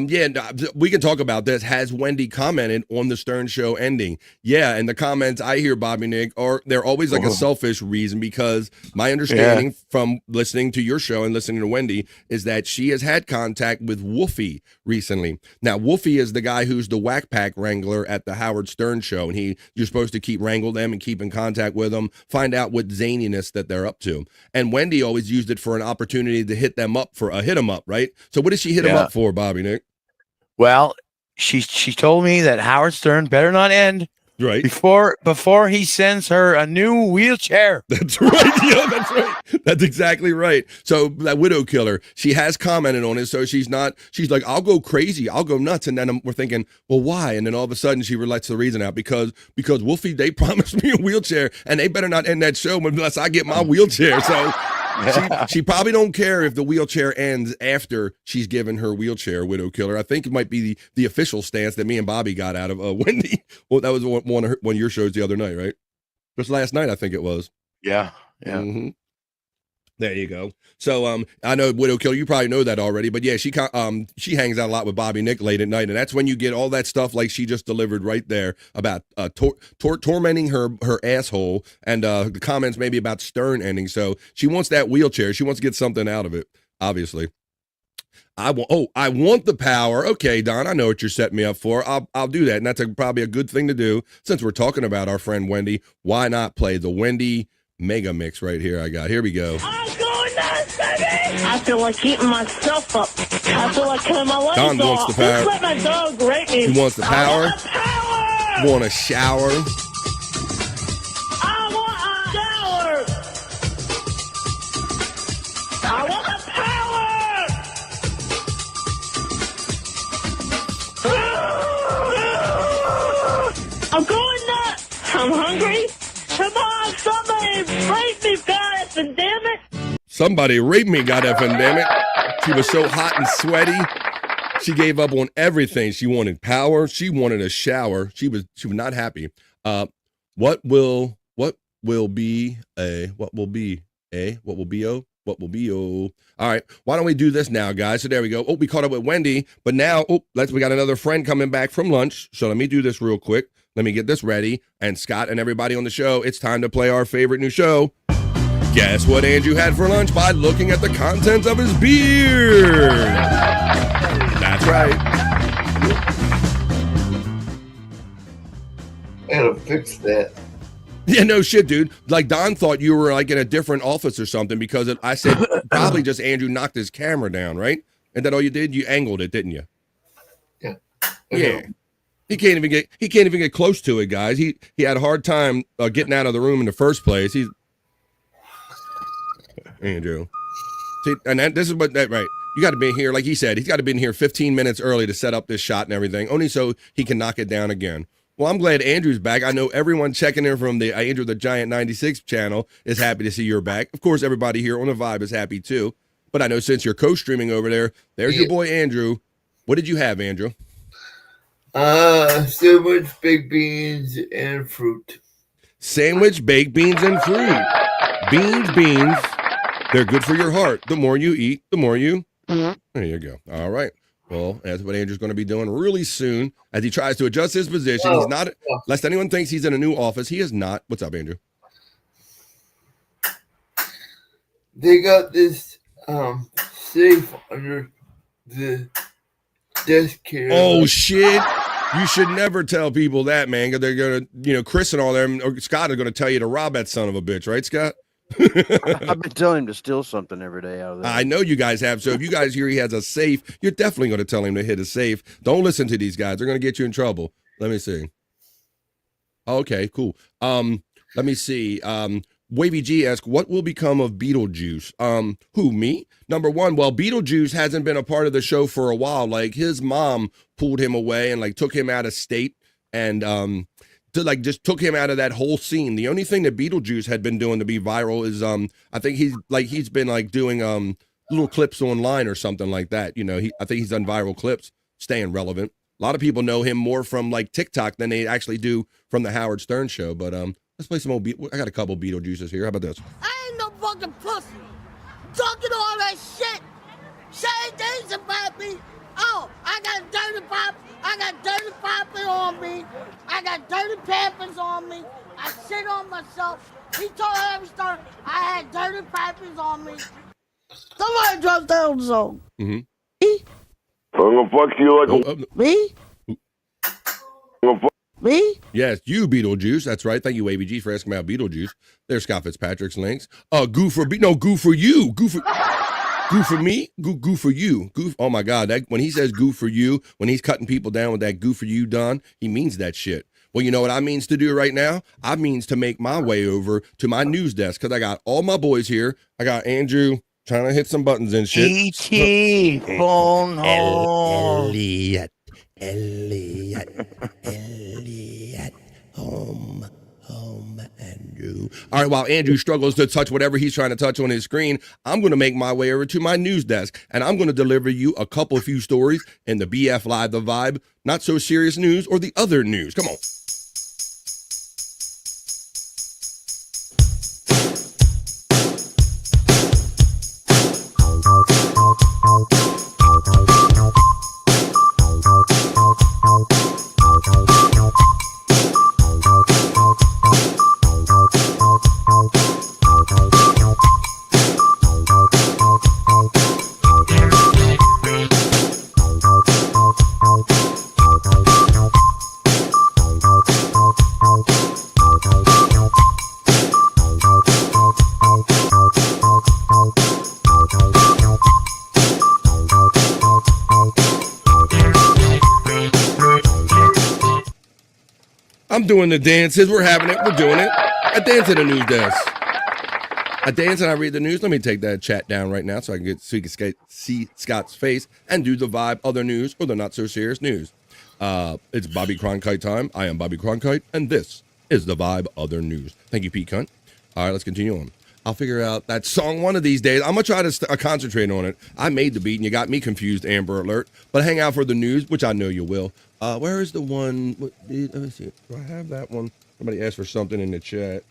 we can talk about this. Has Wendy commented on the Stern Show ending? Yeah, and the comments I hear, Bobby Nick, they're always like a selfish reason, because my understanding from listening to your show and listening to Wendy is that she has had contact with Wolfie recently. Now, Wolfie is the guy who's the whack pack wrangler at the Howard Stern Show, and you're supposed to keep wrangle them and keep in contact with them, find out what zaniness that they're up to. And Wendy always used it for an opportunity to hit them up for a hit 'em up, right? So what does she hit him up for, Bobby Nick? Well, she told me that Howard Stern better not end before he sends her a new wheelchair. That's right. Yeah, that's right. That's exactly right. So that widow killer, she has commented on it. So she's like, I'll go crazy, I'll go nuts. And then we're thinking, well, why? And then all of a sudden she lets the reason out because Wolfie, they promised me a wheelchair, and they better not end that show unless I get my wheelchair. So she probably don't care if the wheelchair ends after she's given her wheelchair, widow killer. I think it might be the official stance that me and Bobby got out of Wendy. Well, that was one of your shows the other night, right? Just last night, I think it was. Yeah. Mm-hmm. There you go. So I know Widow Killer, you probably know that already, but yeah, she hangs out a lot with Bobby Nick late at night, and that's when you get all that stuff like she just delivered right there about tormenting her asshole, and the comments maybe about Stern ending. So she wants that wheelchair. She wants to get something out of it, obviously. I want the power. Okay, Don, I know what you're setting me up for. I'll do that, and that's probably a good thing to do since we're talking about our friend Wendy. Why not play the Wendy Mega Mix right here? Here we go. I'm going nuts, baby! I feel like eating myself up. I feel like cutting my legs Don wants off. the power. Just let my dog rape me. He wants the power. I want the power! Want a shower. I want a shower! I want the power! I'm going nuts! I'm hungry! Come on, somebody rape me, goddammit, damn it! Somebody raped me, goddammit, damn it. She was so hot and sweaty. She gave up on everything. She wanted power. She wanted a shower. She was not happy. What will be? All right, why don't we do this now, guys? So there we go. Oh, we caught up with Wendy, but now we got another friend coming back from lunch. So let me do this real quick. Let me get this ready. And Scott and everybody on the show, it's time to play our favorite new show. Guess what Andrew had for lunch by looking at the contents of his beard. That's right. I gotta fix that. Yeah, no shit, dude. Like Don thought you were like in a different office or something because I said probably just Andrew knocked his camera down, right? And that all you did? You angled it, didn't you? Yeah. Yeah. He can't even get close to it, guys. He had a hard time getting out of the room in the first place. Andrew. See, and this is right. You got to be here, like he said. He's got to be in here 15 minutes early to set up this shot and everything, only so he can knock it down again. Well, I'm glad Andrew's back. I know everyone checking in from the Andrew the Giant 96 channel is happy to see you're back. Of course, everybody here on the Vibe is happy too. But I know since you're co-streaming over there's your boy Andrew. What did you have, Andrew? Sandwich, baked beans, and fruit. Sandwich, baked beans, and fruit. Beans. They're good for your heart. The more you eat, the more you... There you go. All right. Well, that's what Andrew's going to be doing really soon as he tries to adjust his position. He's not, lest anyone thinks he's in a new office, he is not. What's up, Andrew? They got this safe under the desk here. Oh, shit. You should never tell people that, man, because they're going to, Chris and all them, or Scott are going to tell you to rob that son of a bitch, right, Scott? I've been telling him to steal something every day out of there. I know you guys have. So if you guys hear he has a safe, you're definitely going to tell him to hit a safe. Don't listen to these guys. They're going to get you in trouble. Let me see. Okay, cool. Let me see. Wavy G asks, what will become of Beetlejuice? Who, me? Number one, well, Beetlejuice hasn't been a part of the show for a while. Like, his mom pulled him away and, like, took him out of state and, just took him out of that whole scene. The only thing that Beetlejuice had been doing to be viral is, I think he's been, like, doing, little clips online or something like that. You know, I think he's done viral clips, staying relevant. A lot of people know him more from, like, TikTok than they actually do from the Howard Stern show. But, let's play some old I got a couple Beetlejuices here. How about this? I ain't no fucking pussy. Talking all that shit. Saying things about me. Oh, I got dirty pop. I got dirty popping on me. I got dirty pampers on me. I shit on myself. He told Howard Stern I had dirty pampers on me. Somebody drop down the song. Mm-hmm. I'm gonna fuck you like a... Me? Me? Yes, you, Beetlejuice. That's right. Thank you, ABG, for asking about Beetlejuice. There's Scott Fitzpatrick's links. Goo for you. Goo for me. Goo for you. Oh my God. When he says goo for you, when he's cutting people down with that goo for you done, he means that shit. Well, you know what I means to do right now? I means to make my way over to my news desk because I got all my boys here. I got Andrew trying to hit some buttons and shit. E.T. phone home. Elliot, home, Andrew. All right, while Andrew struggles to touch whatever he's trying to touch on his screen, I'm going to make my way over to my news desk, and I'm going to deliver you a few stories in the BF Live, the Vibe, Not So Serious News, or the other news. Come on. I'm doing the dances. We're having it. We're doing it. I dance at a news desk. I dance and I read the news. Let me take that chat down right now so you can see Scott's face and do the Vibe other news or the not so serious news. It's Bobby Cronkite time. I am Bobby Cronkite, and this is the Vibe other news. Thank you, Pete Cunt. All right, let's continue on. I'll figure out that song one of these days. I'm going to try to concentrate on it. I made the beat, and you got me confused, Amber Alert. But hang out for the news, which I know you will. Where is the one? Let me see. Do I have that one? Somebody asked for something in the chat.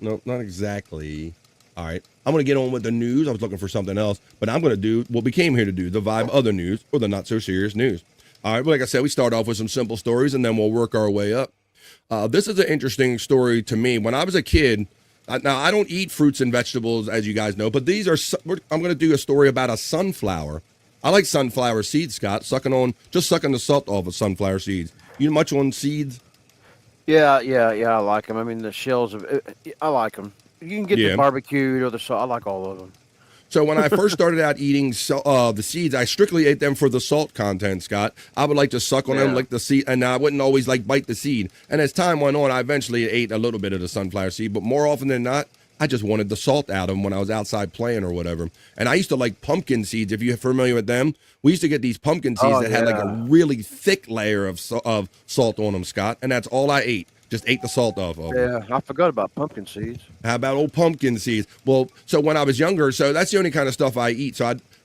Nope, not exactly. All right. I'm going to get on with the news. I was looking for something else. But I'm going to do what we came here to do, the Vibe other news or the not so serious news. All right. Well, like I said, we start off with some simple stories, and then we'll work our way up. This is an interesting story to me. When I was a kid, now I don't eat fruits and vegetables, as you guys know, but I'm going to do a story about a sunflower. I like sunflower seeds, Scott, sucking the salt off of sunflower seeds. You much on seeds? Yeah, I like them. I mean, the shells, I like them. You can get the barbecued or the salt. I like all of them. So when I first started out eating the seeds, I strictly ate them for the salt content, Scott. I would like to suck on them, like the seed, and I wouldn't always bite the seed. And as time went on, I eventually ate a little bit of the sunflower seed, but more often than not, I just wanted the salt out of them when I was outside playing or whatever. And I used to like pumpkin seeds. If you're familiar with them, we used to get these pumpkin seeds that had like a really thick layer of salt on them, Scott. And that's all I ate. Just ate the salt off of them. Yeah, I forgot about pumpkin seeds. How about old pumpkin seeds? Well, so when I was younger, so that's the only kind of stuff I eat.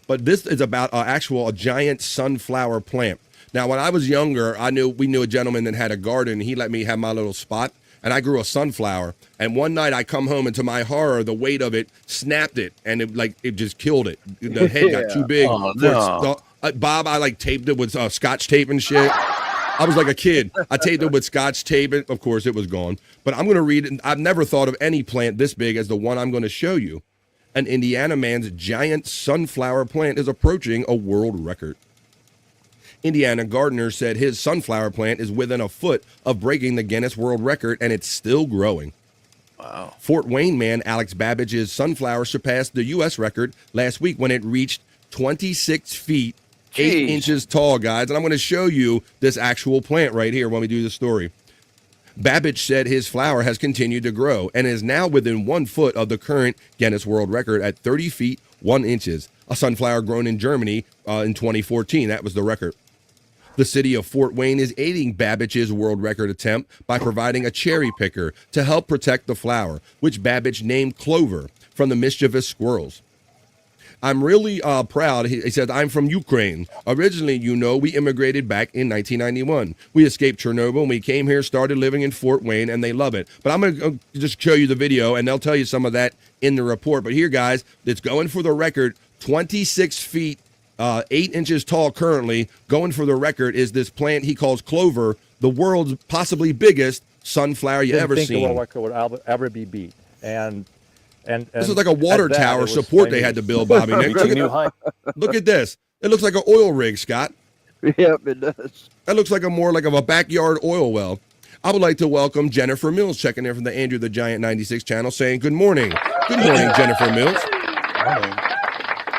But this is about a giant sunflower plant. Now, when I was younger, we knew a gentleman that had a garden. He let me have my little spot. And I grew a sunflower. And one night I come home, and to my horror, the weight of it snapped it, and it just killed it. The head got too big. Oh, no. Bob, I taped it with Scotch tape and shit. I was like a kid. I taped it with Scotch tape. Of course, it was gone. But I'm going to read it. I've never thought of any plant this big as the one I'm going to show you. An Indiana man's giant sunflower plant is approaching a world record. Indiana gardener said his sunflower plant is within a foot of breaking the Guinness World Record, and it's still growing. Wow. Fort Wayne man Alex Babbage's sunflower surpassed the U.S. record last week when it reached 26 feet, 8 inches tall, guys. And I'm going to show you this actual plant right here when we do the story. Babbage said his flower has continued to grow and is now within 1 foot of the current Guinness World Record at 30 feet 1 inches. A sunflower grown in Germany in 2014. That was the record. The city of Fort Wayne is aiding Babbage's world record attempt by providing a cherry picker to help protect the flower, which Babbage named Clover, from the mischievous squirrels. I'm really proud. He said, I'm from Ukraine. Originally, we immigrated back in 1991. We escaped Chernobyl and we came here, started living in Fort Wayne, and they love it. But I'm going to just show you the video, and they'll tell you some of that in the report. But here, guys, it's going for the record, 26 feet 8 inches tall currently. Going for the record is this plant he calls clover, the world's possibly biggest sunflower you ever seen. The world record would ever be beat. And this is like a water tower support they had to build, Bobby. Nick. Look at this. It looks like an oil rig, Scott. Yep, it does. That looks like more like a backyard oil well. I would like to welcome Jennifer Mills checking in from the Andrew the Giant 96 channel saying good morning. Good morning, Jennifer Mills.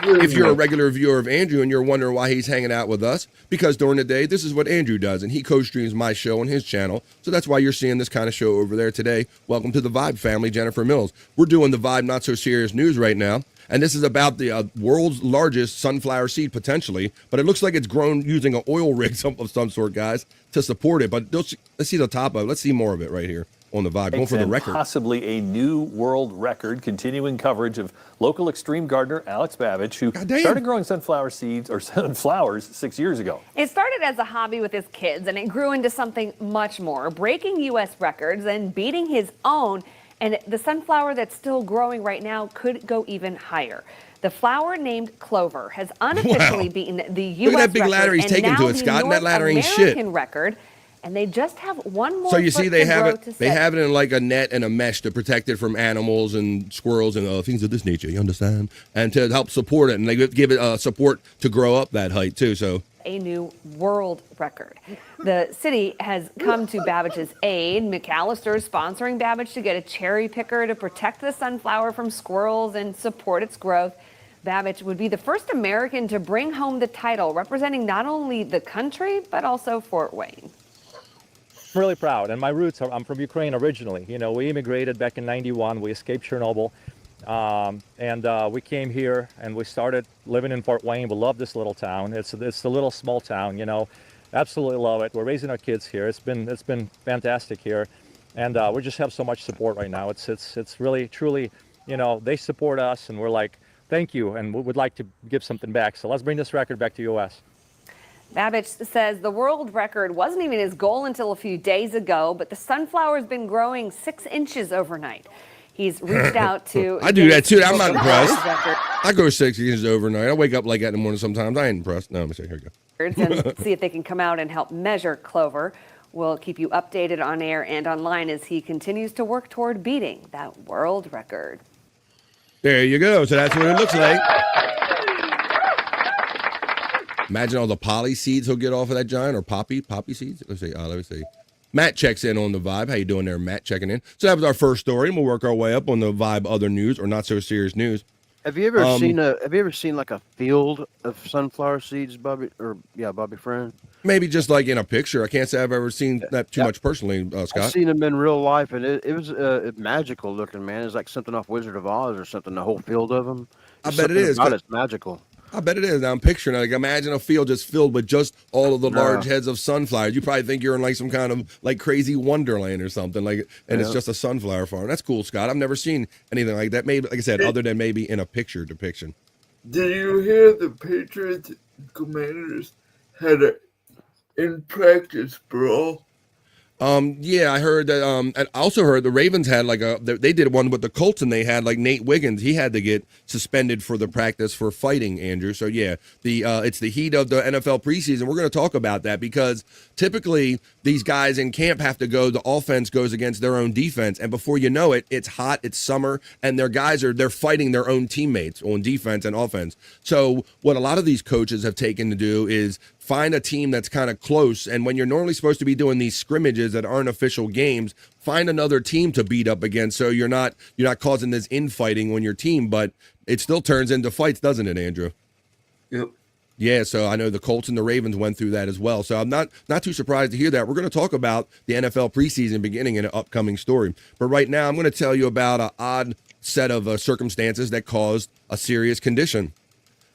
If you're a regular viewer of Andrew and you're wondering why he's hanging out with us, because during the day, this is what Andrew does, and he co-streams my show on his channel, so that's why you're seeing this kind of show over there today. Welcome to the Vibe family, Jennifer Mills. We're doing the Vibe Not So Serious News right now, and this is about the world's largest sunflower seed, potentially, but it looks like it's grown using an oil rig of some sort, guys, to support it, but let's see the top of it. Let's see more of it right here on the Vibe, going for the record. Possibly a new world record, continuing coverage of local extreme gardener Alex Babbage, who started growing sunflower seeds or sunflowers 6 years ago. It started as a hobby with his kids, and it grew into something much more, breaking U.S. records and beating his own. And the sunflower that's still growing right now could go even higher. The flower named Clover has unofficially beaten the U.S. Look at that big ladder he's taking to it, Scott, and that ladder ain't shit. Record. And they just have one more. So you see, they have it. They have it in like a net and a mesh to protect it from animals and squirrels and things of this nature. You understand? And to help support it, and they give it support to grow up that height too. So a new world record. The city has come to Babbage's aid. McAllister is sponsoring Babbage to get a cherry picker to protect the sunflower from squirrels and support its growth. Babbage would be the first American to bring home the title, representing not only the country but also Fort Wayne. I'm really proud, and my roots are, I'm from Ukraine originally. We immigrated back in '91. We escaped Chernobyl, and we came here and we started living in Fort Wayne. We love this little town. It's a little small town, absolutely love it. We're raising our kids here. It's been fantastic here, and we just have so much support right now. It's really truly, they support us, and we're like, thank you, and we would like to give something back. So let's bring this record back to U.S. Babbage says the world record wasn't even his goal until a few days ago, but the sunflower's been growing 6 inches overnight. He's reached out to... I do that too. I'm not impressed. I go 6 inches overnight. I wake up like that in the morning sometimes. I ain't impressed. No, let me see. Here we go. And see if they can come out and help measure Clover. We'll keep you updated on air and online as he continues to work toward beating that world record. There you go. So that's what it looks like. Imagine all the poly seeds he'll get off of that giant, or poppy seeds. Let me see. Matt checks in on the Vibe. How you doing there, Matt? Checking in. So that was our first story, and we'll work our way up on the Vibe other news or not so serious news. Have you ever seen like a field of sunflower seeds, Bobby? Bobby friend? Maybe just like in a picture. I can't say I've ever seen that too much personally, Scott. I've seen them in real life, and it was magical looking, man. It's like something off Wizard of Oz or something. The whole field of them. I bet it is. It's magical. I bet it is. Now I'm picturing it. Like, imagine a field just filled with just all of the large heads of sunflowers. You probably think you're in like some kind of like crazy wonderland or something. It's just a sunflower farm. That's cool, Scott. I've never seen anything like that. Maybe, like I said, other than maybe in a picture depiction. Did you hear the Patriots Commanders had a in practice brawl? Yeah, I heard that. I also heard the Ravens had they did one with the Colts, and they had like Nate Wiggins. He had to get suspended for the practice for fighting, Andrew. So yeah, it's the heat of the NFL preseason. We're going to talk about that because typically these guys in camp have to go. The offense goes against their own defense, and before you know it, it's hot, it's summer, and they're fighting their own teammates on defense and offense. So what a lot of these coaches have taken to do is find a team that's kind of close, and when you're normally supposed to be doing these scrimmages that aren't official games, find another team to beat up against so you're not causing this infighting on your team, but it still turns into fights, doesn't it, Andrew? Yep. Yeah, so I know the Colts and the Ravens went through that as well. So I'm not too surprised to hear that. We're going to talk about the NFL preseason beginning in an upcoming story. But right now, I'm going to tell you about an odd set of circumstances that caused a serious condition.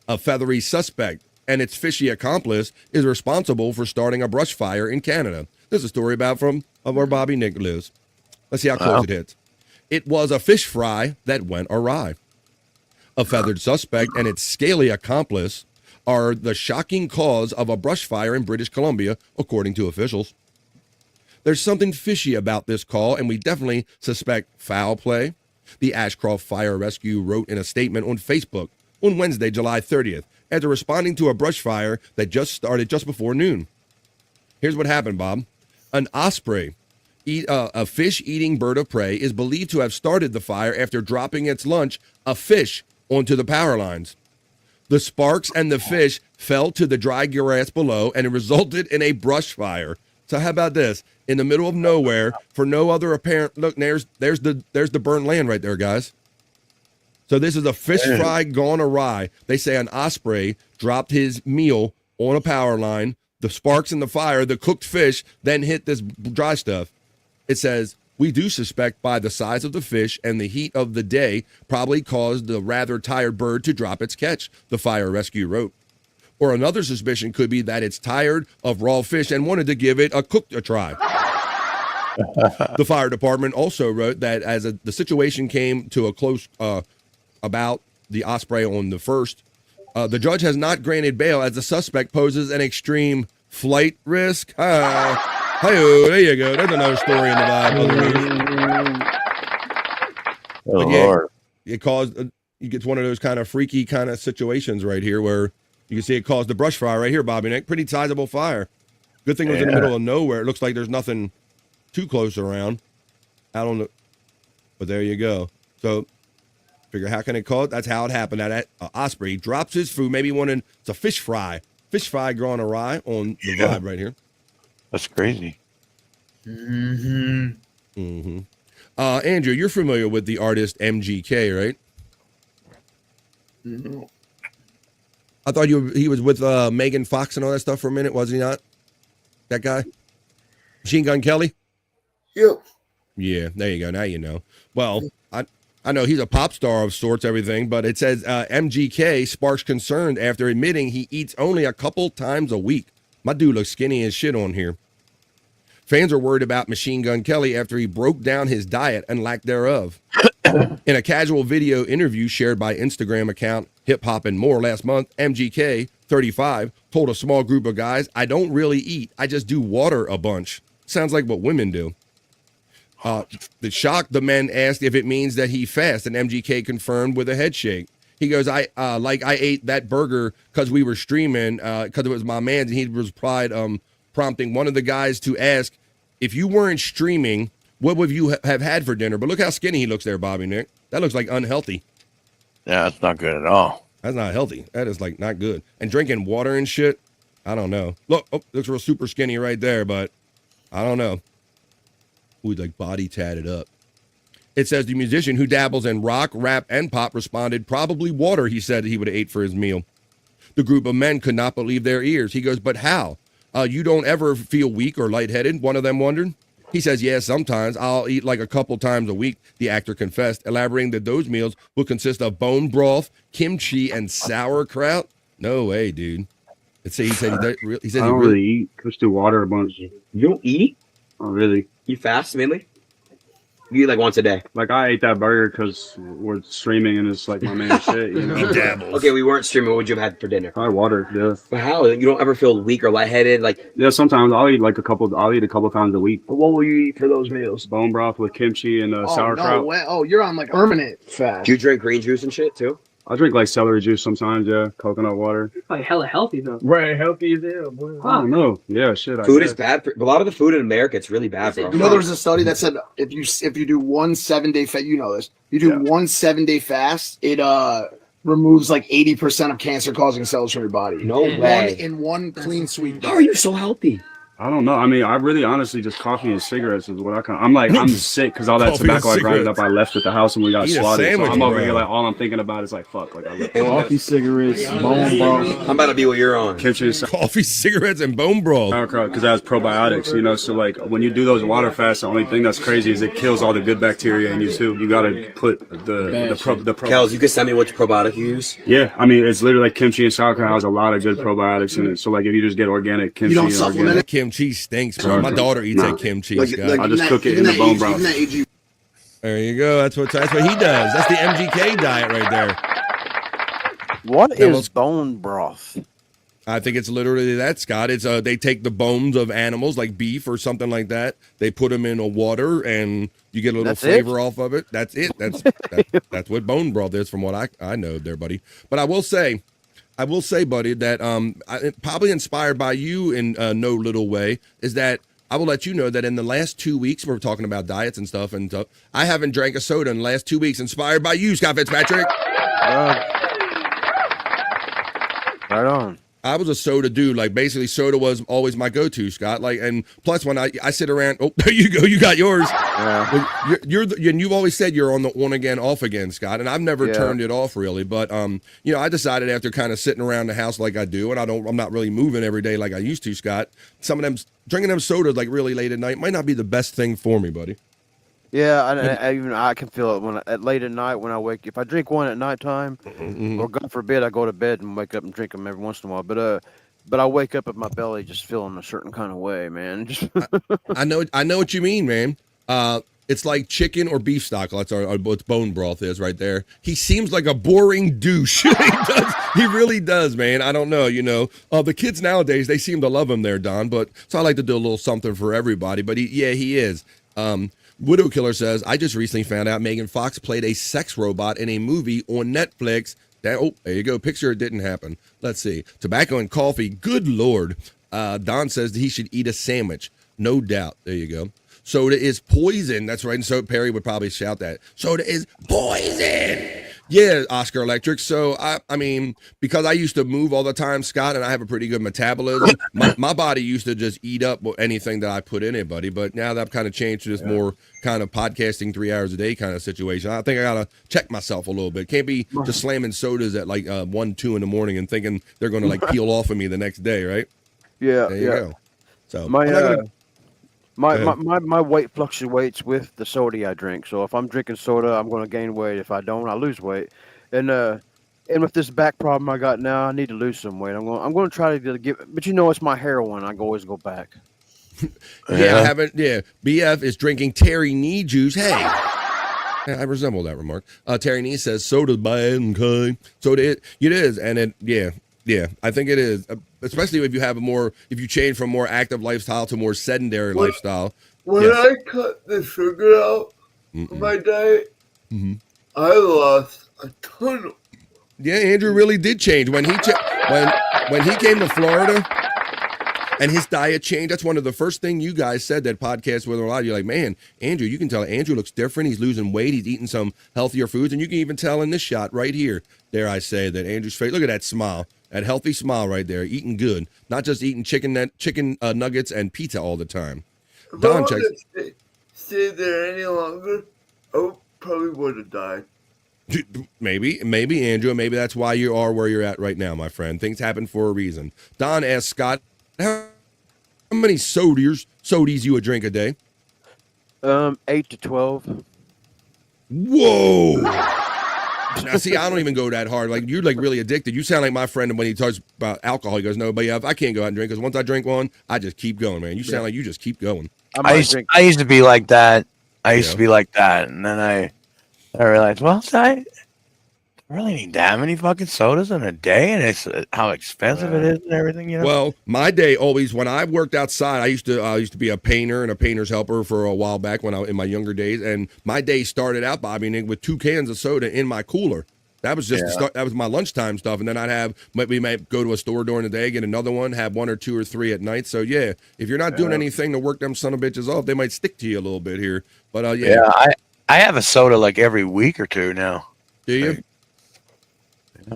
A feathery suspect and its fishy accomplice is responsible for starting a brush fire in Canada. This is a story about from where Bobby Nick lives. Let's see how close it hits. It was a fish fry that went awry. A feathered suspect and its scaly accomplice are the shocking cause of a brush fire in British Columbia, according to officials. There's something fishy about this call, and we definitely suspect foul play, the Ashcroft Fire Rescue wrote in a statement on Facebook on Wednesday, July 30th, after responding to a brush fire that just started just before noon. Here's what happened, Bob. An osprey, a fish-eating bird of prey, is believed to have started the fire after dropping its lunch, a fish, onto the power lines. The sparks and the fish fell to the dry grass below, and it resulted in a brush fire. So how about this? In the middle of nowhere, for no other apparent... Look, there's the burnt land right there, guys. So this is a fish fry gone awry. They say an osprey dropped his meal on a power line. The sparks in the fire, the cooked fish, then hit this dry stuff. It says... We do suspect by the size of the fish and the heat of the day probably caused the rather tired bird to drop its catch, the fire rescue wrote. Or another suspicion could be that it's tired of raw fish and wanted to give it a try. The fire department also wrote that as the situation came to a close about the osprey on the first, the judge has not granted bail as the suspect poses an extreme flight risk. Hi-oh, there you go. There's another story in the Bible. Oh, yeah, Lord. It caused, you get one of those kind of freaky kind of situations right here where you can see it caused the brush fire right here, Bobby Nick. Pretty sizable fire. Good thing it was in the middle of nowhere. It looks like there's nothing too close around. I don't know. But there you go. So figure how can it cause? That's how it happened. That osprey drops his food. Maybe it's a fish fry. Fish fry gone awry on the vibe right here. That's crazy. Andrew, you're familiar with the artist MGK, right? No. I thought he was with Megan Fox and all that stuff for a minute, was he not? That guy? Machine Gun Kelly? Yep. Yeah, there you go. Now you know. Well, I know he's a pop star of sorts, everything, but it says MGK sparks concern after admitting he eats only a couple times a week. My dude looks skinny as shit on here. Fans are worried about Machine Gun Kelly after he broke down his diet and lack thereof. In a casual video interview shared by Instagram account Hip Hop and More last month, MGK, 35, told a small group of guys, "I don't really eat. I just do water a bunch." Sounds like what women do. The shock, the men asked if it means that he fasts, and MGK confirmed with a head shake. He goes, I ate that burger because we were streaming, because it was my man's, and he replied, prompting one of the guys to ask, if you weren't streaming, what would you have had for dinner? But look how skinny he looks there, Bobby Nick. That looks like unhealthy. Yeah, that's not good at all. That's not healthy. That is like not good. And drinking water and shit, I don't know. Look, looks real super skinny right there, but I don't know. Ooh, like body tatted up. It says the musician who dabbles in rock, rap, and pop responded, probably water, he said he would have ate for his meal. The group of men could not believe their ears. He goes, but how? You don't ever feel weak or lightheaded? One of them wondered. He says, yeah, sometimes. I'll eat like a couple times a week, the actor confessed, elaborating that those meals will consist of bone broth, kimchi, and sauerkraut. No way, dude. He said I don't really eat. Just do water a bunch. You don't eat? Oh, really? You fast mainly? You eat like once a day. Like I ate that burger because we're streaming and it's like my main shit. You know? He dabbles. Okay, we weren't streaming. What would you have had for dinner? Probably water. Yeah. But how? You don't ever feel weak or lightheaded? Like yeah, sometimes I'll eat a couple times a week. But what will you eat for those meals? Bone broth with kimchi and sauerkraut. No way. Oh, you're on like permanent fast. Do you drink green juice and shit too? I drink like celery juice sometimes. Yeah, coconut water. Like hella healthy though. Right, healthy as hell. Boy. I don't know. Yeah, shit. Food is bad for a lot of the food in America. It's really bad for us. You know, there was a study that said if you do 1 7-day fast, you know this. You do 1 7-day fast, it removes like 80% of cancer causing cells from your body. No way. In one clean sweep. How are you so healthy? I don't know. I mean, I really honestly just coffee and cigarettes is what I'm sick because all that Coffee tobacco and I grinded up, I left at the house when we got Eat a slaughtered. So sandwich, I'm over bro. here like all I'm thinking about is like fuck. Like I left Coffee, cigarettes, bone broth. I'm about to be what you're on. Coffee, cigarettes, and bone broth. Because that has probiotics, you know. So like when you do those water fasts, the only thing that's crazy is it kills all the good bacteria in you too. You gotta put the Kels, you can send me which probiotic you use. Yeah, I mean it's literally like kimchi and sauerkraut has a lot of good probiotics in it. So like if you just get organic kimchi, You don't and supplement organic, it? Kimchi stinks, bro. My daughter eats that kimchi. Scott. I just cook it in the bone broth. There you go. That's what he does. That's the MGK diet right there. What is bone broth? I think it's literally that, Scott. It's they take the bones of animals like beef or something like that. They put them in a water and you get a little flavor off of it. That's it. That's what bone broth is from what I know there, buddy. But I will say, buddy, that probably inspired by you in no little way is that I will let you know that in the last 2 weeks, we're talking about diets and stuff, I haven't drank a soda in the last 2 weeks, inspired by you, Scott Fitzpatrick. Right on. I was a soda dude. Like basically, soda was always my go-to, Scott. Like, and plus when I sit around, oh, there you go, you got yours. Yeah. And you've always said you're on the on again, off again, Scott. And I've never turned it off really. But I decided after kind of sitting around the house like I do, and I'm not really moving every day like I used to, Scott. Some of them drinking them sodas like really late at night might not be the best thing for me, buddy. Yeah, I can feel it late at night when I wake. If I drink one at nighttime, or God forbid, I go to bed and wake up and drink them every once in a while. But I wake up with my belly just feeling a certain kind of way, man. I know what you mean, man. It's like chicken or beef stock. That's what bone broth is right there. He seems like a boring douche. He really does, man. I don't know, the kids nowadays, they seem to love him there, Don. But so I like to do a little something for everybody. But he is. Widow Killer says, I just recently found out Megan Fox played a sex robot in a movie on Netflix. There you go. Picture it didn't happen. Let's see. Tobacco and coffee. Good Lord. Don says he should eat a sandwich. No doubt. There you go. Soda is poison. That's right. And so Perry would probably shout that. Soda is poison. Yeah, Oscar Electric. So, I mean, because I used to move all the time, Scott, and I have a pretty good metabolism, my body used to just eat up anything that I put in it, buddy. But now that I've kind of changed to this more kind of podcasting 3 hours a day kind of situation, I think I got to check myself a little bit. Can't be just slamming sodas at like 1, 2 in the morning and thinking they're going to like peel off of me the next day, right? Yeah. There you go. So, my weight fluctuates with the soda I drink. So if I'm drinking soda, I'm going to gain weight. If I don't, I lose weight. And with this back problem I got now, I need to lose some weight. I'm going to try to get, but it's my heroin. I always go back. BF is drinking Terry knee juice. Hey. I resemble that remark. Terry Nee says soda's bad, okay? Soda it is, and I think it is. Especially if you change from more active lifestyle to more sedentary lifestyle. When I cut the sugar out of my diet, I lost a ton. Yeah, Andrew really did change when he came to Florida. And his diet changed. That's one of the first thing you guys said that podcast with a lot. You're like, man, Andrew, you can tell Andrew looks different. He's losing weight. He's eating some healthier foods. And you can even tell in this shot right here, dare I say, that Andrew's face. Look at that smile, that healthy smile right there, eating good. Not just eating chicken nuggets and pizza all the time. Don checks. Stay there any longer, I probably would have died. Maybe, Andrew. Maybe that's why you are where you're at right now, my friend. Things happen for a reason. Don asks Scott, how many sodies you would drink a day? 8 to 12. Whoa! Now, see, I don't even go that hard. Like, you're like really addicted. You sound like my friend when he talks about alcohol. He goes, "No, but yeah, I can't go out and drink because once I drink one, I just keep going, man." You sound like you just keep going. I used to be like that. And then I realized, well, I really need that many fucking sodas in a day, and it's how expensive it is and everything, Well, my day always, when I worked outside, I used to be a painter and a painter's helper for a while back in my younger days, and my day started out by with 2 cans of soda in my cooler. That was just the start. That was my lunchtime stuff, and then we might go to a store during the day, get another one, have 1 or 2 or 3 at night. So yeah, if you're not doing anything to work them son of bitches off, they might stick to you a little bit here. But I have a soda like every week or two now. Do you?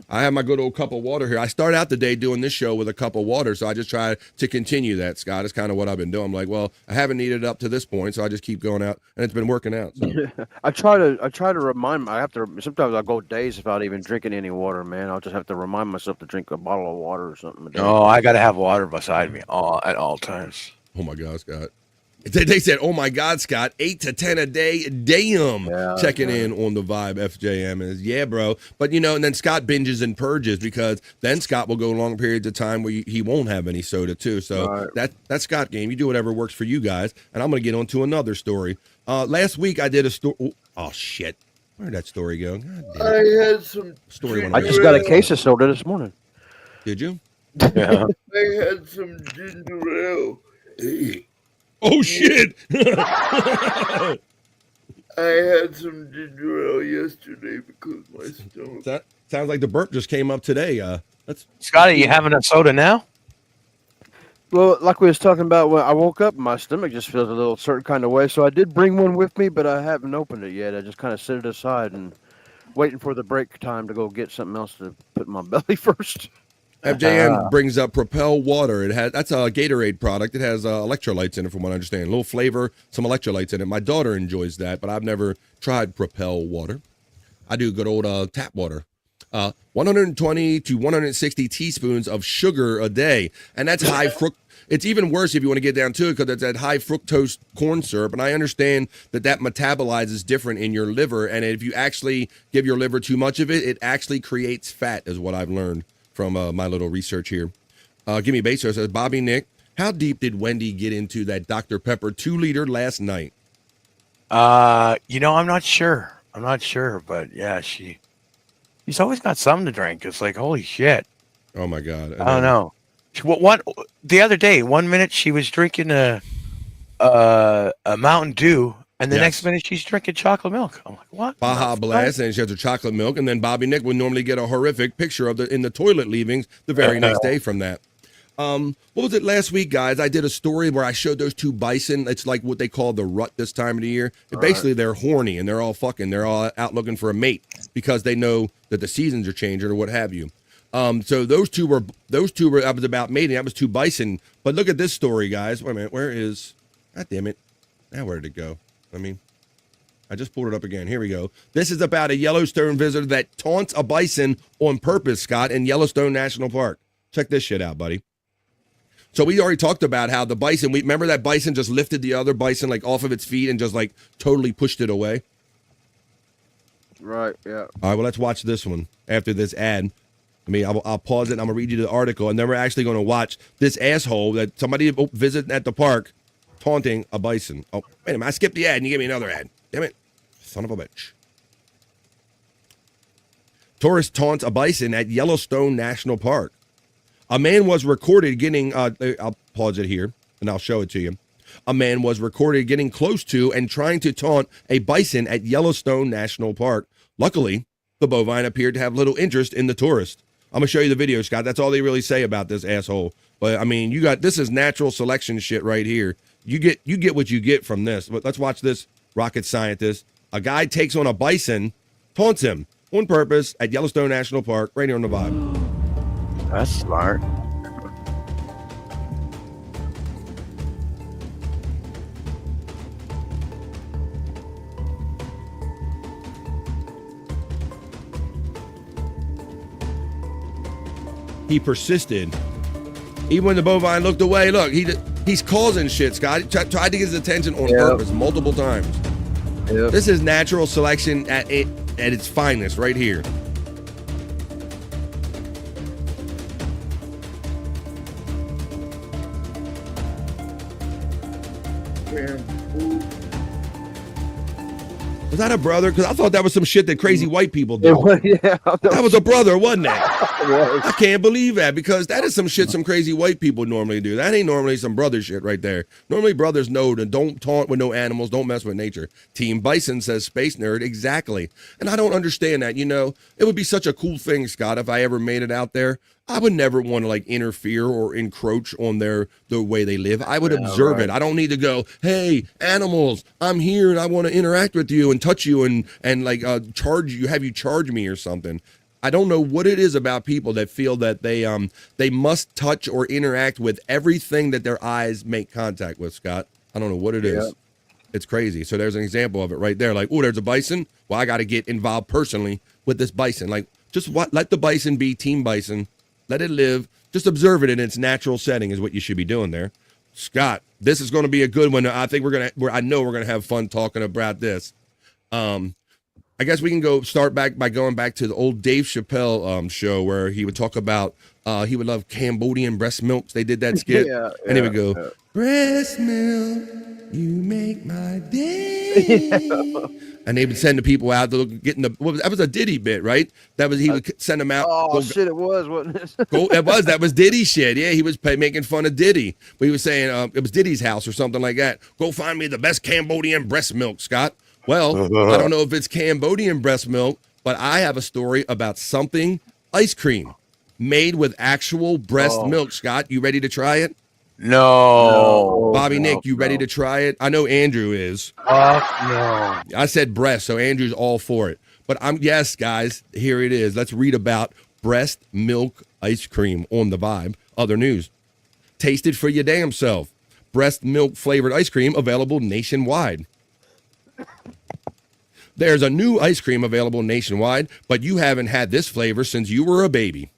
I have my good old cup of water here. I start out the day doing this show with a cup of water, so I just try to continue that, Scott. It's kind of what I've been doing. I'm like, well, I haven't needed it up to this point, so I just keep going out, and it's been working out. So. I try to remind. I have to. Sometimes I go days without even drinking any water, man. I'll just have to remind myself to drink a bottle of water or something a day. Oh, I got to have water beside me at all times. Oh my God, Scott. They said, oh my God, Scott, 8 to 10 a day. Damn. Checking in on the vibe, FJM is, yeah, bro. But, and then Scott binges and purges because then Scott will go long periods of time where he won't have any soda, too. So that's Scott game. You do whatever works for you guys. And I'm going to get on to another story. Last week, I did a story. Oh, shit. Where'd that story go? God damn it. I had some story. I just got a case of soda this morning. Did you? Yeah. I had some ginger ale. Oh, shit. I had some ginger ale yesterday because my stomach. That sounds like the burp just came up today. Scotty, you having a soda now? Well, like we was talking about, when I woke up, my stomach just feels a little certain kind of way. So I did bring one with me, but I haven't opened it yet. I just kind of set it aside and waiting for the break time to go get something else to put in my belly first. FJM brings up Propel water. That's a Gatorade product. It has electrolytes in it, from what I understand. A little flavor, some electrolytes in it. My daughter enjoys that, but I've never tried Propel water. I do good old tap water. 120 to 160 teaspoons of sugar a day, and that's high fructose. It's even worse if you want to get down to it because it's that high fructose corn syrup, and I understand that metabolizes different in your liver, and if you actually give your liver too much of it, it actually creates fat, is what I've learned from my little research here. Give me a base. So it says, Bobby Nick, how deep did Wendy get into that Dr. Pepper 2-liter last night? I'm not sure. But yeah, she's always got something to drink. It's like, holy shit. Oh my God. I don't know. The other day, 1 minute she was drinking a Mountain Dew, and the next minute she's drinking chocolate milk. I'm like, what? Baja Blast, and she has her chocolate milk, and then Bobby Nick would normally get a horrific picture of in the toilet leavings the very next day from that. What was it last week, guys? I did a story where I showed those two bison. It's like what they call the rut this time of the year. Basically, they're horny and they're all fucking. They're all out looking for a mate because they know that the seasons are changing or what have you. So those two were. I was about mating. That was two bison. But look at this story, guys. Wait a minute. Where is? God damn it! Now where did it go? I just pulled it up again. Here we go. This is about a Yellowstone visitor that taunts a bison on purpose, Scott, in Yellowstone National Park. Check this shit out, buddy. So we already talked about how the bison, remember that bison just lifted the other bison like off of its feet and just like totally pushed it away? Right, yeah. All right, well, let's watch this one after this ad. I'll pause it and I'm going to read you the article, and then we're actually going to watch this asshole that somebody visited at the park taunting a bison. Oh, wait a minute, I skipped the ad and you gave me another ad. Damn it. Son of a bitch. Tourist taunts a bison at Yellowstone National Park. A man was recorded getting, I'll pause it here and I'll show it to you. A man was recorded getting close to and trying to taunt a bison at Yellowstone National Park. Luckily, the bovine appeared to have little interest in the tourist. I'm going to show you the video, Scott. That's all they really say about this asshole. But, this is natural selection shit right here. You get what you get from this. But let's watch this rocket scientist. A guy takes on a bison, taunts him on purpose at Yellowstone National Park, right here on the Vibe. That's smart. He persisted. Even when the bovine looked away, look, he's causing shit, Scott. He tried to get his attention on purpose multiple times. Yep. This is natural selection at its finest right here. Was that a brother? Because I thought that was some shit that crazy white people do. Yeah, that was a brother, wasn't it? I can't believe that, because that is some shit some crazy white people normally do. That ain't normally some brother shit right there. Normally brothers know to don't taunt with no animals, don't mess with nature. Team Bison says Space Nerd. Exactly. And I don't understand that. It would be such a cool thing, Scott, if I ever made it out there. I would never want to interfere or encroach on the way they live. I would observe it. I don't need to go, hey, animals, I'm here and I want to interact with you and touch you and charge you, have you charge me or something. I don't know what it is about people that feel that they must touch or interact with everything that their eyes make contact with, Scott. I don't know what it is. It's crazy. So there's an example of it right there. Like, oh, there's a bison. Well, I got to get involved personally with this bison. Like, just let the bison be team bison. Let it live. Just observe it in its natural setting is what you should be doing there. Scott, this is going to be a good one. I think I know we're going to have fun talking about this. I guess we can start back by going back to the old Dave Chappelle show where he would talk about he would love Cambodian breast milk. They did that skit. And he would go, breast milk, you make my day. And they would send the people out to get in that was a Diddy bit, right? That was, he would send them out. Shit, it was, wasn't it? That was Diddy shit. Yeah, he was making fun of Diddy. But he was saying it was Diddy's house or something like that. Go find me the best Cambodian breast milk, Scott. Well, I don't know if it's Cambodian breast milk, but I have a story about something ice cream made with actual breast milk. Scott, you ready to try it? No. Bobby, Nick, you ready to try it? I know Andrew is. No. I said breast, so Andrew's all for it. But yes, guys, here it is. Let's read about breast milk ice cream on the Vibe. Other news. Taste it for your damn self. Breast milk flavored ice cream available nationwide. There's a new ice cream available nationwide, but you haven't had this flavor since you were a baby.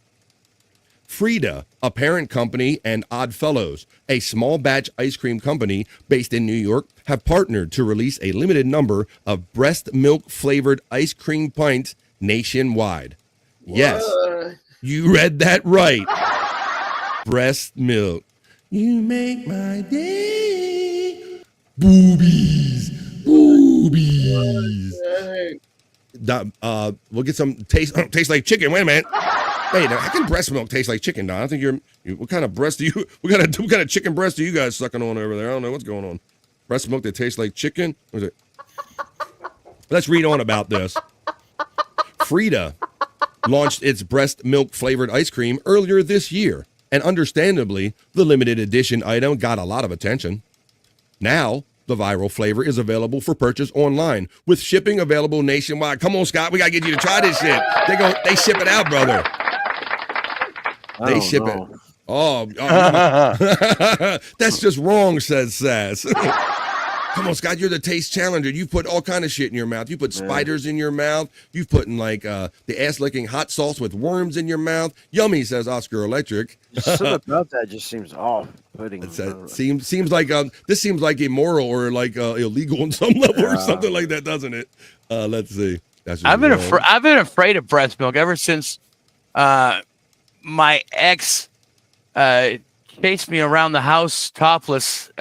Frida, a parent company, and Oddfellows, a small batch ice cream company based in New York, have partnered to release a limited number of breast milk flavored ice cream pints nationwide. Yes, you read that right. Breast milk. You make my day. Boobies. Boobies. We'll get some taste like chicken. Wait a minute. Hey, now, how can breast milk taste like chicken, Don? I think what kind of breast what kind of chicken breast are you guys sucking on over there? I don't know what's going on. Breast milk that tastes like chicken? What is it? Let's read on about this. Frida launched its breast milk flavored ice cream earlier this year, and understandably, the limited edition item got a lot of attention. Now, the viral flavor is available for purchase online, with shipping available nationwide. Come on, Scott, we gotta get you to try this shit. They ship it out, brother. They ship it. Oh, that's just wrong, says Sass. Come on, Scott, you're the taste challenger. You put all kind of shit in your mouth. You put spiders in your mouth. You've put in the ass-licking hot sauce with worms in your mouth. Yummy, says Oscar Electric. Something about that just seems off-putting. Seems like this seems like immoral or like illegal on some level or something like that, doesn't it? Let's see. I've been afraid of breast milk ever since my ex chased me around the house topless.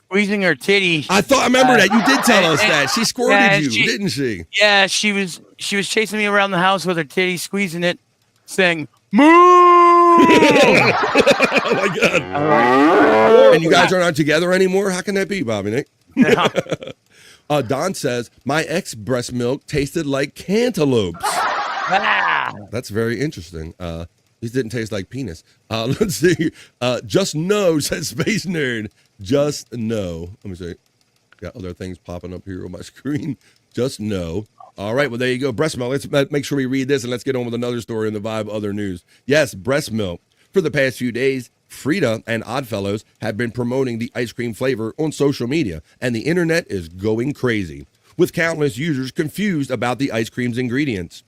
Squeezing her titty. I remember that. You did tell us that. She squirted you, didn't she? Yeah, she was chasing me around the house with her titty, squeezing it, saying, "Moo!" Oh my God. And you guys are not together anymore? How can that be, Bobby Nick? No. Don says, my ex breast milk tasted like cantaloupes. That's very interesting. These didn't taste like penis. Let's see. Just no, says Space Nerd. Just no. Let me see. Got other things popping up here on my screen. Just no. All right, well, there you go. Breast milk. Let's make sure we read this and let's get on with another story in the Vibe Other News. Yes, breast milk. For the past few days, Frida and Oddfellows have been promoting the ice cream flavor on social media, and the internet is going crazy, with countless users confused about the ice cream's ingredients.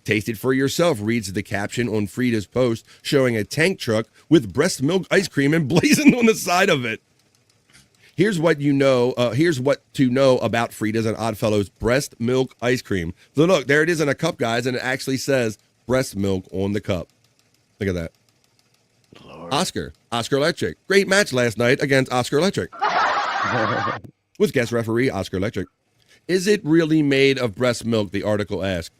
Taste it for yourself, reads the caption on Frida's post, showing a tank truck with breast milk ice cream emblazoned on the side of it. Here's what to know about Frida's and Oddfellows breast milk ice cream. So look, there it is in a cup, guys, and it actually says breast milk on the cup. Look at that. Lord. Oscar Electric. Great match last night against Oscar Electric. With guest referee Oscar Electric. Is it really made of breast milk, the article asked.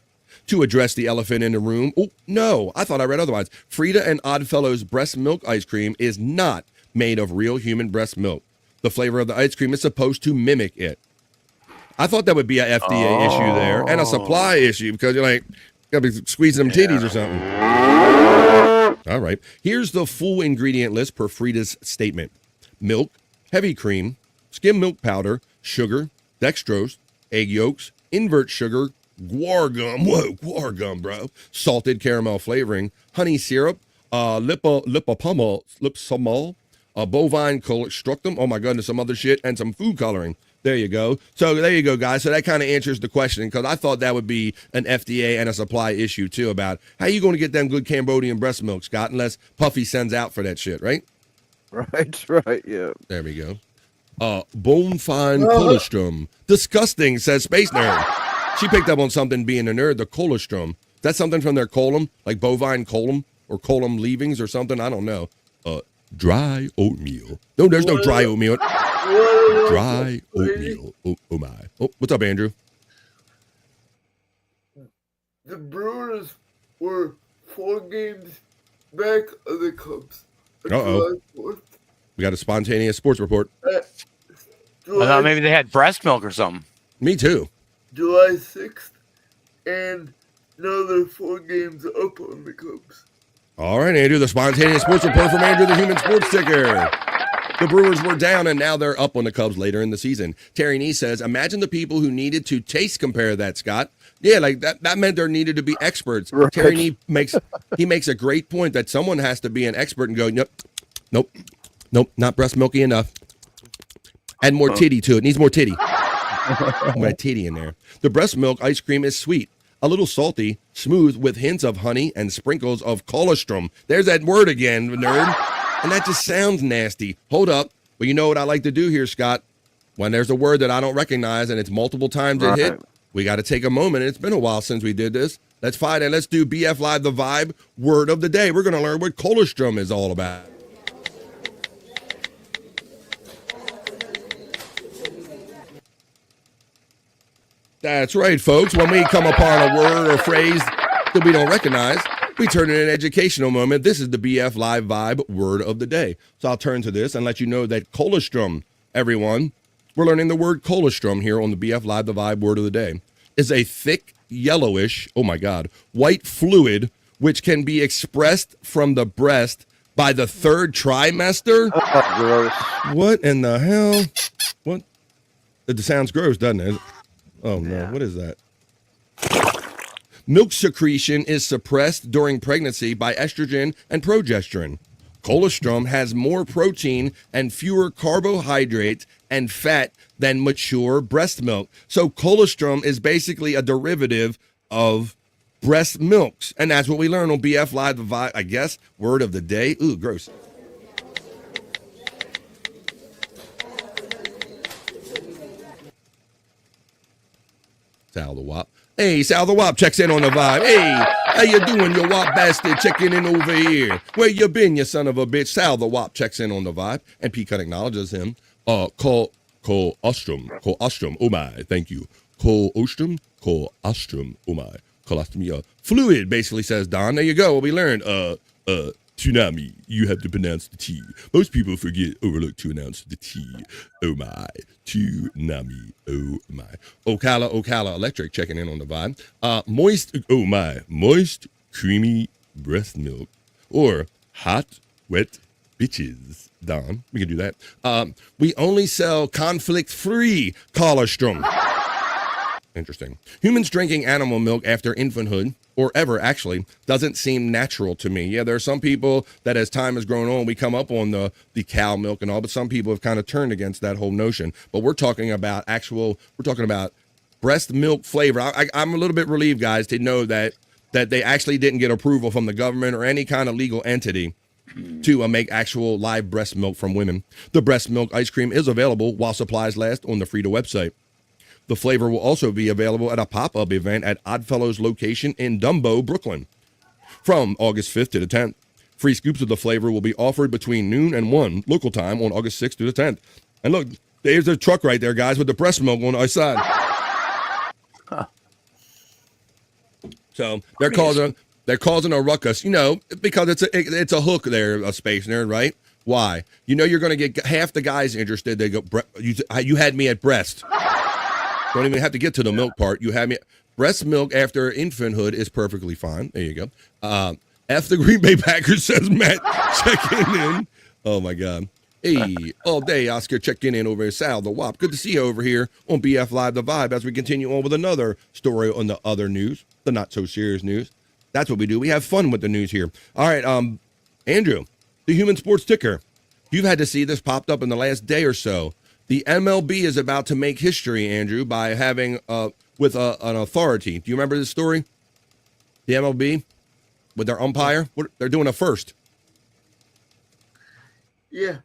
To address the elephant in the room, oh, no, I thought I read otherwise. Frida and Oddfellows breast milk ice cream is not made of real human breast milk. The flavor of the ice cream is supposed to mimic it. I thought that would be an FDA issue there and a supply issue because you're like, gotta be squeezing them titties or something. All right. Here's the full ingredient list per Frida's statement. Milk, heavy cream, skim milk powder, sugar, dextrose, egg yolks, invert sugar, guar gum. Whoa, guar gum, bro. Salted caramel flavoring, honey syrup, lipopomol, bovine colostrum. Oh my goodness, some other shit, and some food coloring. There you go. So there you go, guys. So that kind of answers the question, because I thought that would be an FDA and a supply issue too, about how you going to get them good Cambodian breast milk, Scott, unless Puffy sends out for that shit, right? Right, yeah. There we go. Bone fine colostrum. Disgusting, says Space Nerd. She picked up on something being a nerd, the colostrum. That's something from their column, like bovine column or column leavings or something. I don't know. Dry oatmeal. No, there's no dry oatmeal. Dry oatmeal. Oh my. Oh, what's up, Andrew? The Brewers were 4 games back of the Cubs. Uh-oh. We got a spontaneous sports report. I thought maybe they had breast milk or something. Me too. July 6th, and now they're 4 games up on the Cubs. All right, Andrew, the spontaneous sports report from Andrew, the human sports ticker. The Brewers were down, and now they're up on the Cubs later in the season. Terry Nee says, imagine the people who needed to taste compare that, Scott. Yeah, like that meant there needed to be experts. Right. Terry Nee makes a great point that someone has to be an expert and go, nope, not breast milky enough. Add more titty to it. Needs more titty. My titty in there. The breast milk ice cream is sweet, a little salty, smooth with hints of honey and sprinkles of colostrum. There's that word again, nerd. And that just sounds nasty. Hold up. Well, you know what I like to do here, Scott? When there's a word that I don't recognize and it's multiple times it hit, we got to take a moment. It's been a while since we did this. Let's find it. Let's do BF Live the Vibe word of the day. We're going to learn what colostrum is all about. That's right, folks. When we come upon a word or phrase that we don't recognize, we turn it into an educational moment. This is the BF Live Vibe word of the day. So I'll turn to this and let you know that colostrum, everyone, we're learning the word colostrum here on the BF Live the Vibe word of the day, is a thick, yellowish, oh my God, white fluid which can be expressed from the breast by the 3rd trimester. Oh, gross. What in the hell? What? It sounds gross, doesn't it? Oh no, what is that? Milk secretion is suppressed during pregnancy by estrogen and progesterone. Colostrum has more protein and fewer carbohydrates and fat than mature breast milk. So colostrum is basically a derivative of breast milks. And that's what we learn on BF Live, the Vibe, I guess, word of the day. Ooh, gross. Sal the Wop. Hey, Sal the Wop checks in on the Vibe. Hey, how you doing, you Wop bastard, checking in over here? Where you been, you son of a bitch? Sal the Wop checks in on the Vibe, and P-Cut acknowledges him. Colostrum, oh my, thank you. Colostrum, oh my. Colostrum, fluid, basically says Don. There you go, we learned. Tsunami, you have to pronounce the T. Most people overlook to announce the T. Oh my. Tsunami, oh my. Ocala Electric checking in on the Vibe. Moist, creamy breast milk. Or hot, wet bitches. Don, we can do that. We only sell conflict-free colostrum. Interesting. Humans drinking animal milk after infanthood, or ever actually, doesn't seem natural to me. Yeah, there are some people that as time has grown on, we come up on the cow milk and all, but some people have kind of turned against that whole notion. But we're talking about breast milk flavor. I'm a little bit relieved, guys, to know that they actually didn't get approval from the government or any kind of legal entity to make actual live breast milk from women. The breast milk ice cream is available while supplies last on the Frida website. The flavor will also be available at a pop-up event at Oddfellows location in Dumbo, Brooklyn. From August 5th to the 10th, free scoops of the flavor will be offered between noon and 1 local time on August 6th to the 10th. And look, there's a truck right there, guys, with the breast milk on the side. Huh. So they're causing a ruckus, because it's a hook there, a Space Nerd, right? Why? You're going to get half the guys interested. They go, you had me at breast. Don't even have to get to the milk part. You have me. Breast milk after infanthood is perfectly fine. There you go. F the Green Bay Packers, says Matt, checking in. Oh, my God. Hey, all day, Oscar checking in over at Sal the Wop. Good to see you over here on BF Live The Vibe as we continue on with another story on the other news, the not so serious news. That's what we do. We have fun with the news here. All right, Andrew, the Human Sports Ticker. You've had to see this popped up in the last day or so. The MLB is about to make history, Andrew, by having with an authority. Do you remember this story? The MLB with their umpire. They're doing a first. Yeah.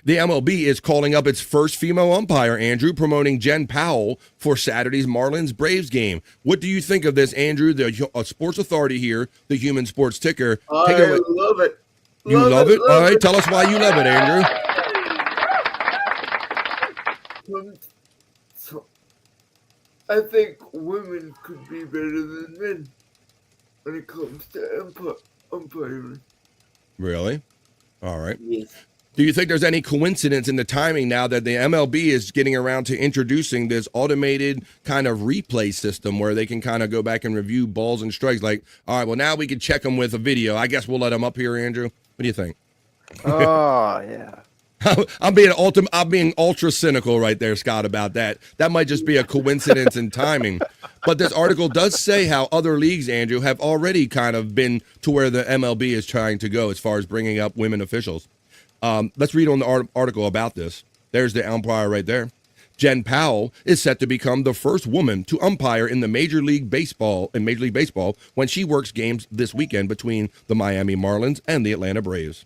The MLB is calling up its first female umpire, Andrew, promoting Jen Powell for Saturday's Marlins-Braves game. What do you think of this, Andrew, the sports authority here, the Human Sports Ticker? I love it. You love it? All right, tell us why you love it, Andrew. I think women could be better than men when it comes to umpiring. Really? All right. Yes. Do you think there's any coincidence in the timing now that the MLB is getting around to introducing this automated kind of replay system where they can kind of go back and review balls and strikes? Like, all right, well, now we can check them with a video. I guess we'll let them up here, Andrew. What do you think? Oh, yeah. I'm being ultra cynical right there, Scott, about that. That might just be a coincidence in timing. But this article does say how other leagues, Andrew, have already kind of been to where the MLB is trying to go as far as bringing up women officials. Let's read on the article about this. There's the umpire right there. Jen Powell is set to become the first woman to umpire in Major League Baseball when she works games this weekend between the Miami Marlins and the Atlanta Braves.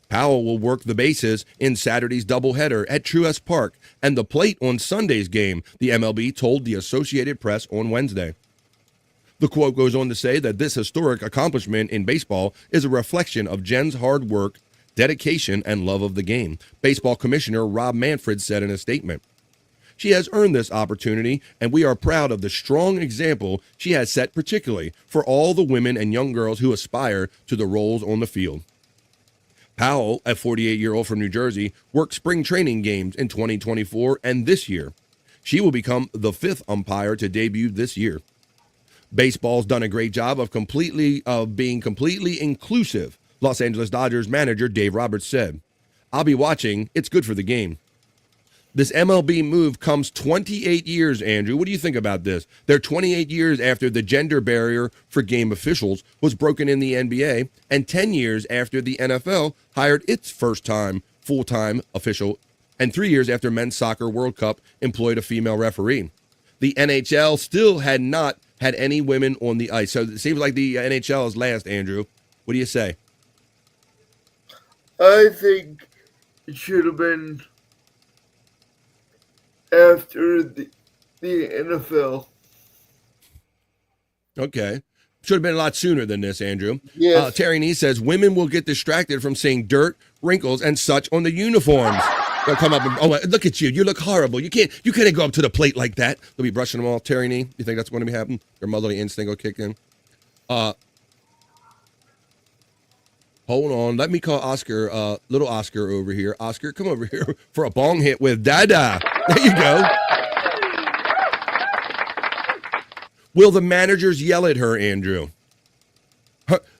Powell will work the bases in Saturday's doubleheader at Truist Park and the plate on Sunday's game, the MLB told the Associated Press on Wednesday. The quote goes on to say that this historic accomplishment in baseball is a reflection of Jen's hard work, dedication, and love of the game, Baseball Commissioner Rob Manfred said in a statement. She has earned this opportunity, and we are proud of the strong example she has set, particularly for all the women and young girls who aspire to the roles on the field. Powell, a 48-year-old from New Jersey, worked spring training games in 2024 and this year. She will become the fifth umpire to debut this year. Baseball's done a great job of being completely inclusive, Los Angeles Dodgers manager Dave Roberts said. I'll be watching. It's good for the game. This MLB move comes 28 years, Andrew. What do you think about this? They're 28 years after the gender barrier for game officials was broken in the NBA, and 10 years after the NFL hired its first-time full-time official, and 3 years after Men's Soccer World Cup employed a female referee. The NHL still had not had any women on the ice, so it seems like the NHL is last, Andrew. What do you say? I think it should have been after the NFL. Okay. Should have been a lot sooner than this, Andrew. Yes. Terry Nee says women will get distracted from seeing dirt, wrinkles, and such on the uniforms. They'll come up and, oh, look at you. You look horrible. You can't go up to the plate like that. They'll be brushing them all. Terry Nee, you think that's going to be happening? Your motherly instinct will kick in? Hold on. Let me call Oscar, little Oscar over here. Oscar, come over here for a bong hit with Dada. There you go. Will the managers yell at her, Andrew?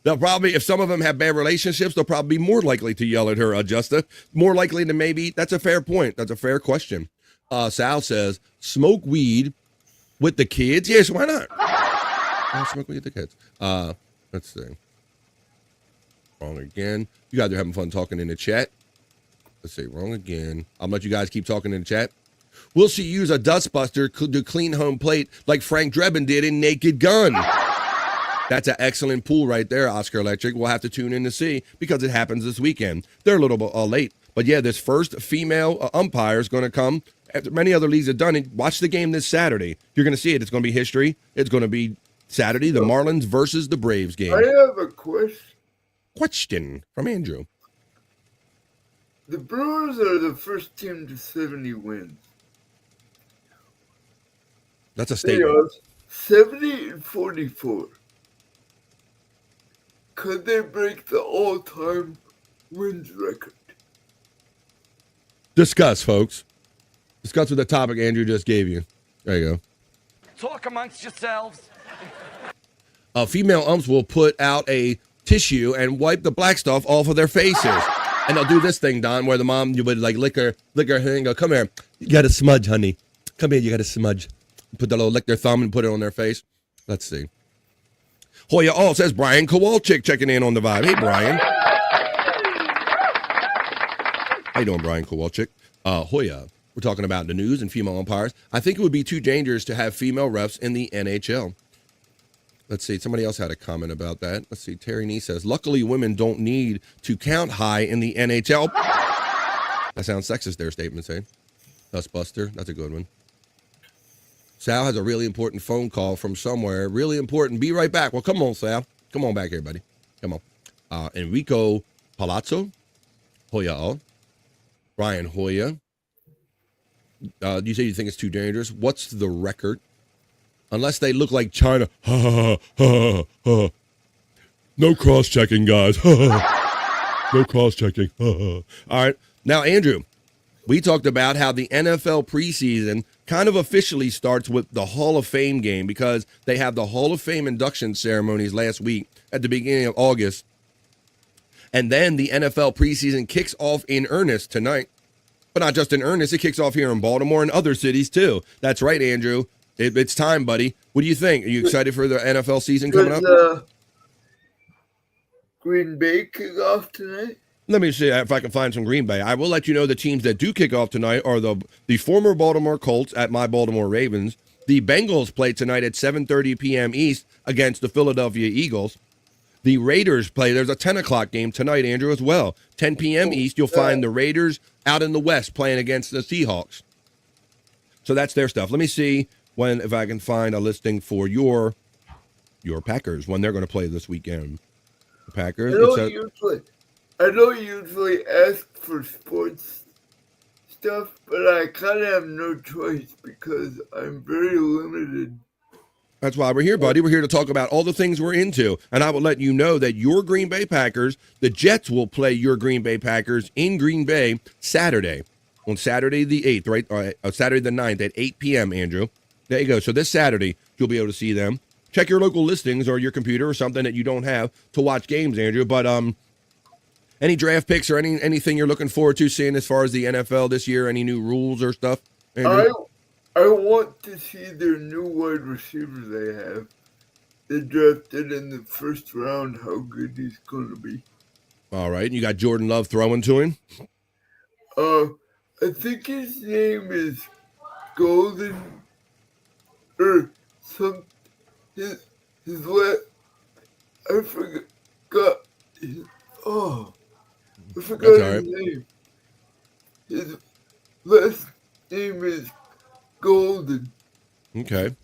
They'll probably, if some of them have bad relationships, they'll probably be more likely to yell at her, Justa. More likely to maybe, that's a fair point. That's a fair question. Sal says, smoke weed with the kids? Yes, why not? Smoke weed with the kids. Let's see. Wrong again. You guys are having fun talking in the chat. Let's see, wrong again. I'll let you guys keep talking in the chat. Will she use a dustbuster to clean home plate like Frank Drebin did in Naked Gun? That's an excellent pool right there, Oscar Electric. We'll have to tune in to see because it happens this weekend. They're a little bit late. But yeah, this first female umpire is going to come after many other leagues have done it. Watch the game this Saturday. You're going to see it. It's going to be history. It's going to be Saturday, the Marlins versus the Braves game. I have a question from Andrew. The Brewers are the first team to 70 wins. That's a They statement. are 70 and 44. Could they break the all-time wins record? Discuss, folks. Discuss with the topic Andrew just gave you. There you go. Talk amongst yourselves. Female umps will put out a tissue and wipe the black stuff off of their faces. And they'll do this thing, Don, where the mom, you would like lick her hand and go, come here. You got a smudge, honey. Come here, you got a smudge. Put the little, lick their thumb and put it on their face. Let's see. Hoya, says Brian Kowalczyk checking in on the vibe. Hey, Brian. How you doing, Brian Kowalczyk? Hoya, we're talking about the news and female umpires. I think it would be too dangerous to have female refs in the NHL. Let's see. Somebody else had a comment about that. Let's see. Terry Nee says, luckily women don't need to count high in the NHL. That sounds sexist there, statement saying. Dustbuster. That's a good one. Sal has a really important phone call from somewhere. Really important. Be right back. Well, come on, Sal. Come on back here, buddy. Come on. Enrico Palazzo. Hoya. Brian Hoya. You say you think it's too dangerous. What's the record? Unless they look like China. No cross-checking, guys. No cross-checking. All right. Now, Andrew, we talked about how the NFL preseason kind of officially starts with the Hall of Fame game because they have the Hall of Fame induction ceremonies last week at the beginning of August. And then the NFL preseason kicks off in earnest tonight. But not just in earnest. It kicks off here in Baltimore and other cities, too. That's right, Andrew. It's time, buddy. What do you think? Are you excited for the NFL season coming up? Green Bay kick off tonight? Let me see if I can find some Green Bay. I will let you know the teams that do kick off tonight are the former Baltimore Colts at my Baltimore Ravens. The Bengals play tonight at 7:30 p.m. East against the Philadelphia Eagles. The Raiders play. There's a 10 o'clock game tonight, Andrew, as well. 10 p.m. East, you'll find the Raiders out in the West playing against the Seahawks. So that's their stuff. Let me see if I can find a listing for your Packers, when they're going to play this weekend. The Packers. I don't usually ask for sports stuff, but I kind of have no choice because I'm very limited. That's why we're here, buddy. We're here to talk about all the things we're into. And I will let you know that your Green Bay Packers, the Jets will play your Green Bay Packers in Green Bay Saturday. On Saturday the 8th, right? Saturday the 9th at 8 p.m., Andrew. There you go. So this Saturday, you'll be able to see them. Check your local listings or your computer or something that you don't have to watch games, Andrew. But any draft picks or anything you're looking forward to seeing as far as the NFL this year? Any new rules or stuff, Andrew? I want to see their new wide receiver they have. They drafted in the first round, how good he's going to be. All right. You got Jordan Love throwing to him? I think his name is Golden or some his I forgot his, I forgot his name. His last name is Golden. Okay.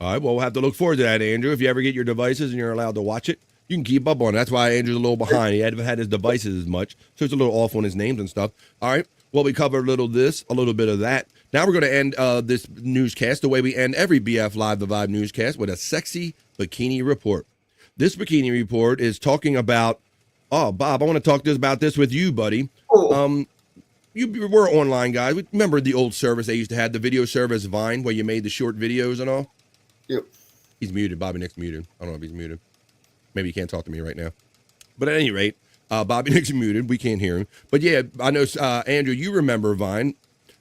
All right. Well, we'll have to look forward to that, Andrew. If you ever get your devices and you're allowed to watch it, you can keep up on it. That's why Andrew's a little behind. He hadn't had his devices as much, so it's a little off on his names and stuff. All right. Well, we covered a little this, a little bit of that. Now we're going to end this newscast the way we end every BF Live The Vibe newscast, with a sexy bikini report. This bikini report is talking about, Bob, I want to talk about this with you, buddy. You were online, guys. Remember the old service they used to have, the video service Vine, where you made the short videos and all? Yep. He's muted. Bobby Nick's muted. I don't know if he's muted. Maybe he can't talk to me right now. But at any rate, Bobby Nick's muted. We can't hear him. But yeah, I know, Andrew, you remember Vine.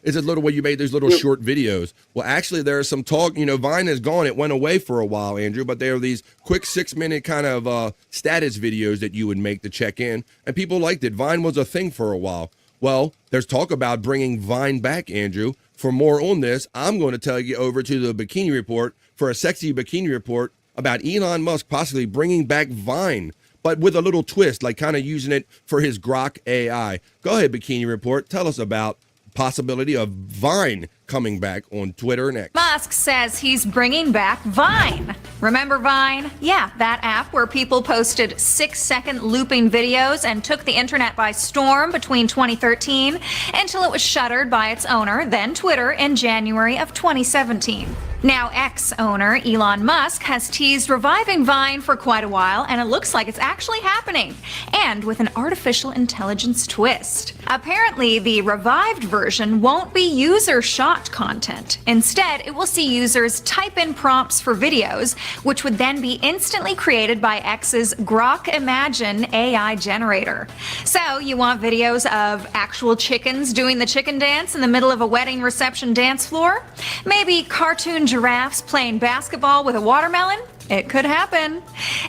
It's a little way you made those little short videos. Well, actually, there's some talk. You know, Vine is gone. It went away for a while, Andrew. But there are these quick 6-minute kind of status videos that you would make to check in. And people liked it. Vine was a thing for a while. Well, there's talk about bringing Vine back, Andrew. For more on this, I'm going to tell you over to the Bikini Report for a sexy bikini report about Elon Musk possibly bringing back Vine, but with a little twist, like kind of using it for his Grok AI. Go ahead, Bikini Report. Tell us about possibility of Vine coming back on Twitter and X. Musk says he's bringing back Vine. Remember Vine? Yeah, that app where people posted 6-second looping videos and took the internet by storm between 2013 until it was shuttered by its owner, then Twitter, in January of 2017. Now, X owner Elon Musk has teased reviving Vine for quite a while, and it looks like it's actually happening, and with an artificial intelligence twist. Apparently, the revived version won't be user-shot content. Instead, it will see users type in prompts for videos, which would then be instantly created by X's Grok Imagine AI generator. So, you want videos of actual chickens doing the chicken dance in the middle of a wedding reception dance floor? Maybe cartoon giraffes playing basketball with a watermelon? It could happen.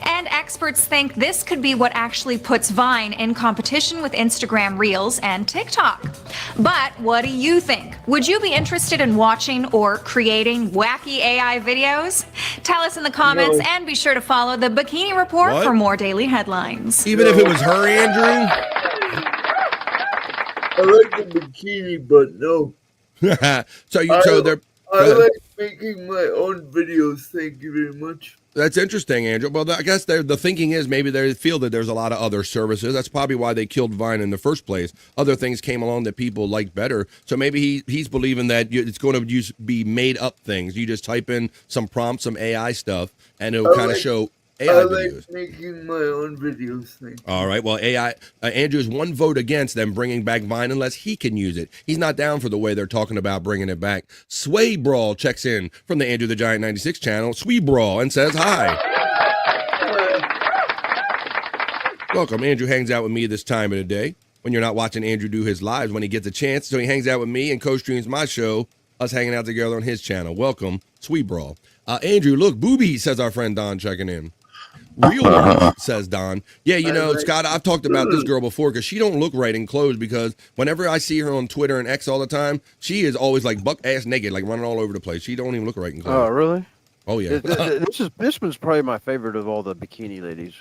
And experts think this could be what actually puts Vine in competition with Instagram Reels and TikTok. But what do you think? Would you be interested in watching or creating wacky AI videos? Tell us in the comments and be sure to follow the Bikini Report for more daily headlines. Even if it was her, Andrew? I like the bikini, but no. I like making my own videos. Thank you very much. That's interesting, Andrew. Well, I guess the thinking is maybe they feel that there's a lot of other services. That's probably why they killed Vine in the first place. Other things came along that people liked better. So maybe he's believing that it's going to be made up things. You just type in some prompts, some AI stuff, and it'll kind of show AI videos. Making my own videos. Thank you. All right. Well, Andrew's one vote against them bringing back Vine unless he can use it. He's not down for the way they're talking about bringing it back. Sway Brawl checks in from the Andrew the Giant 96 channel, Swee Brawl, and says hi. Welcome. Andrew hangs out with me this time of the day when you're not watching Andrew do his lives when he gets a chance. So he hangs out with me and co-streams my show, us hanging out together on his channel. Welcome, Swee Brawl. Andrew, look, booby, says our friend Don checking in. Real booby, says Don. Yeah, you know, Scott, I've talked about this girl before because she don't look right in clothes because whenever I see her on Twitter and X all the time, she is always like buck-ass naked, like running all over the place. She don't even look right in clothes. Oh, really? Oh, yeah. This one's probably my favorite of all the bikini ladies.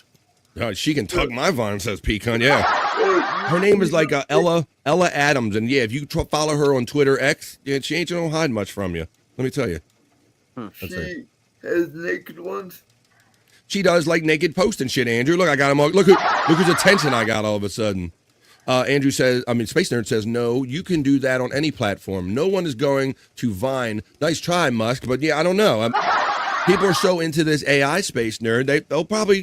She can tug my Vine, says Pecan, yeah. Her name is like Ella Adams, and yeah, if you follow her on Twitter X, yeah, she ain't gonna hide much from you. Let me tell you. She has naked ones. She does like naked post and shit, Andrew. Look, I got him all. Look whose attention I got all of a sudden. Andrew says, Space Nerd says, no, you can do that on any platform. No one is going to Vine. Nice try, Musk, but yeah, I don't know. People are so into this AI, Space Nerd. They'll probably,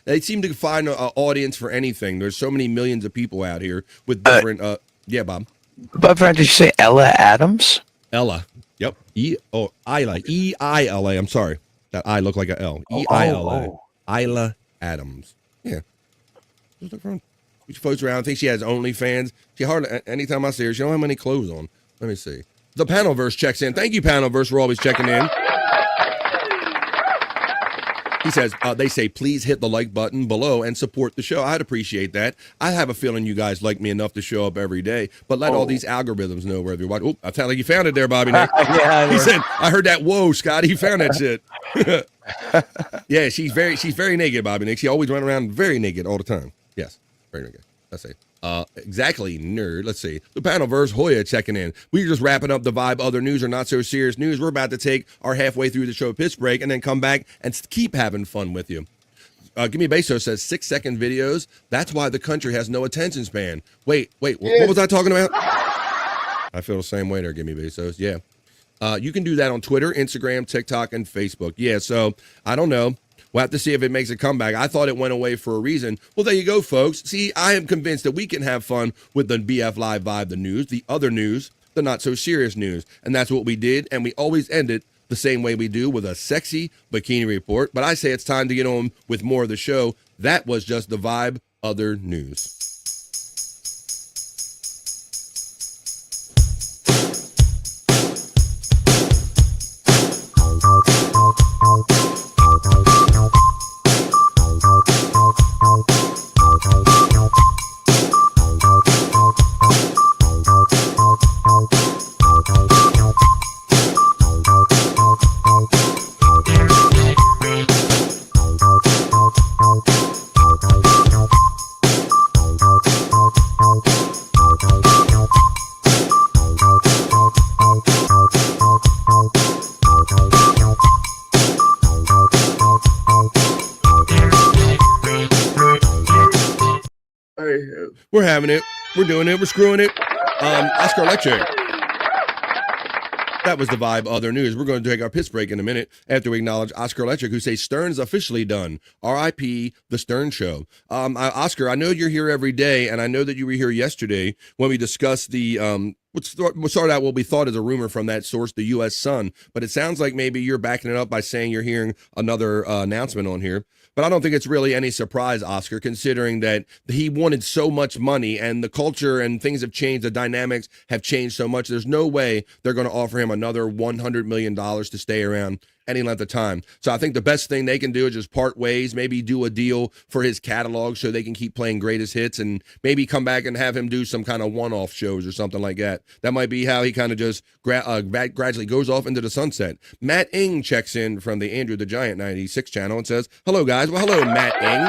they seem to find an audience for anything. There's so many millions of people out here with different, yeah, Bob. But did you say Ella Adams? Ella. Yep. E-I-L-A. I'm sorry. That I look like a L. E-I-L-A. Isla Adams. Yeah. She floats around. I think she has OnlyFans. She hardly, anytime I see her, she don't have many clothes on. Let me see. The Panelverse checks in. Thank you, Panelverse, for always checking in. He says, they say, please hit the like button below and support the show. I'd appreciate that. I have a feeling you guys like me enough to show up every day, but let all these algorithms know wherever you're watching. Oh, I sound like you found it there, Bobby Nick. Yeah, he said, I heard that. Whoa, Scott, he found that shit. Yeah, she's very naked, Bobby Nick. She always run around very naked all the time. Yes, very naked. Let's see. Exactly, nerd. Let's see. The Panelverse, Hoya checking in. We're just wrapping up the vibe. Other news or not so serious news. We're about to take our halfway through the show piss break and then come back and keep having fun with you. Gimme Beso says 6-second videos. That's why the country has no attention span. Wait. What was I talking about? I feel the same way there, Gimme Besos. Yeah. You can do that on Twitter, Instagram, TikTok, and Facebook. Yeah, so I don't know. We'll have to see if it makes a comeback. I thought it went away for a reason. Well, there you go, folks. See, I am convinced that we can have fun with the BF Live Vibe, the news, the other news, the not-so-serious news. And that's what we did, and we always end it the same way we do, with a sexy Bikini Report. But I say it's time to get on with more of the show. That was just the Vibe Other News. We're having it. We're doing it. We're screwing it. Oscar Electric. That was the vibe. Other news. We're going to take our piss break in a minute after we acknowledge Oscar Electric, who says Stern's officially done. R.I.P. The Stern Show. Oscar, I know you're here every day, and I know that you were here yesterday when we discussed the what started out what we thought is a rumor from that source, the U.S. Sun. But it sounds like maybe you're backing it up by saying you're hearing another announcement on here. But I don't think it's really any surprise, Oscar, considering that he wanted so much money and the culture and things have changed. The dynamics have changed so much. There's no way they're going to offer him another $100 million to stay around any length of time. So I think the best thing they can do is just part ways, maybe do a deal for his catalog so they can keep playing greatest hits and maybe come back and have him do some kind of one-off shows or something like that. That might be how he kind of just gradually goes off into the sunset. Matt Ing checks in from the Andrew the Giant 96 channel and says, hello, guys. Well, hello, Matt Ing.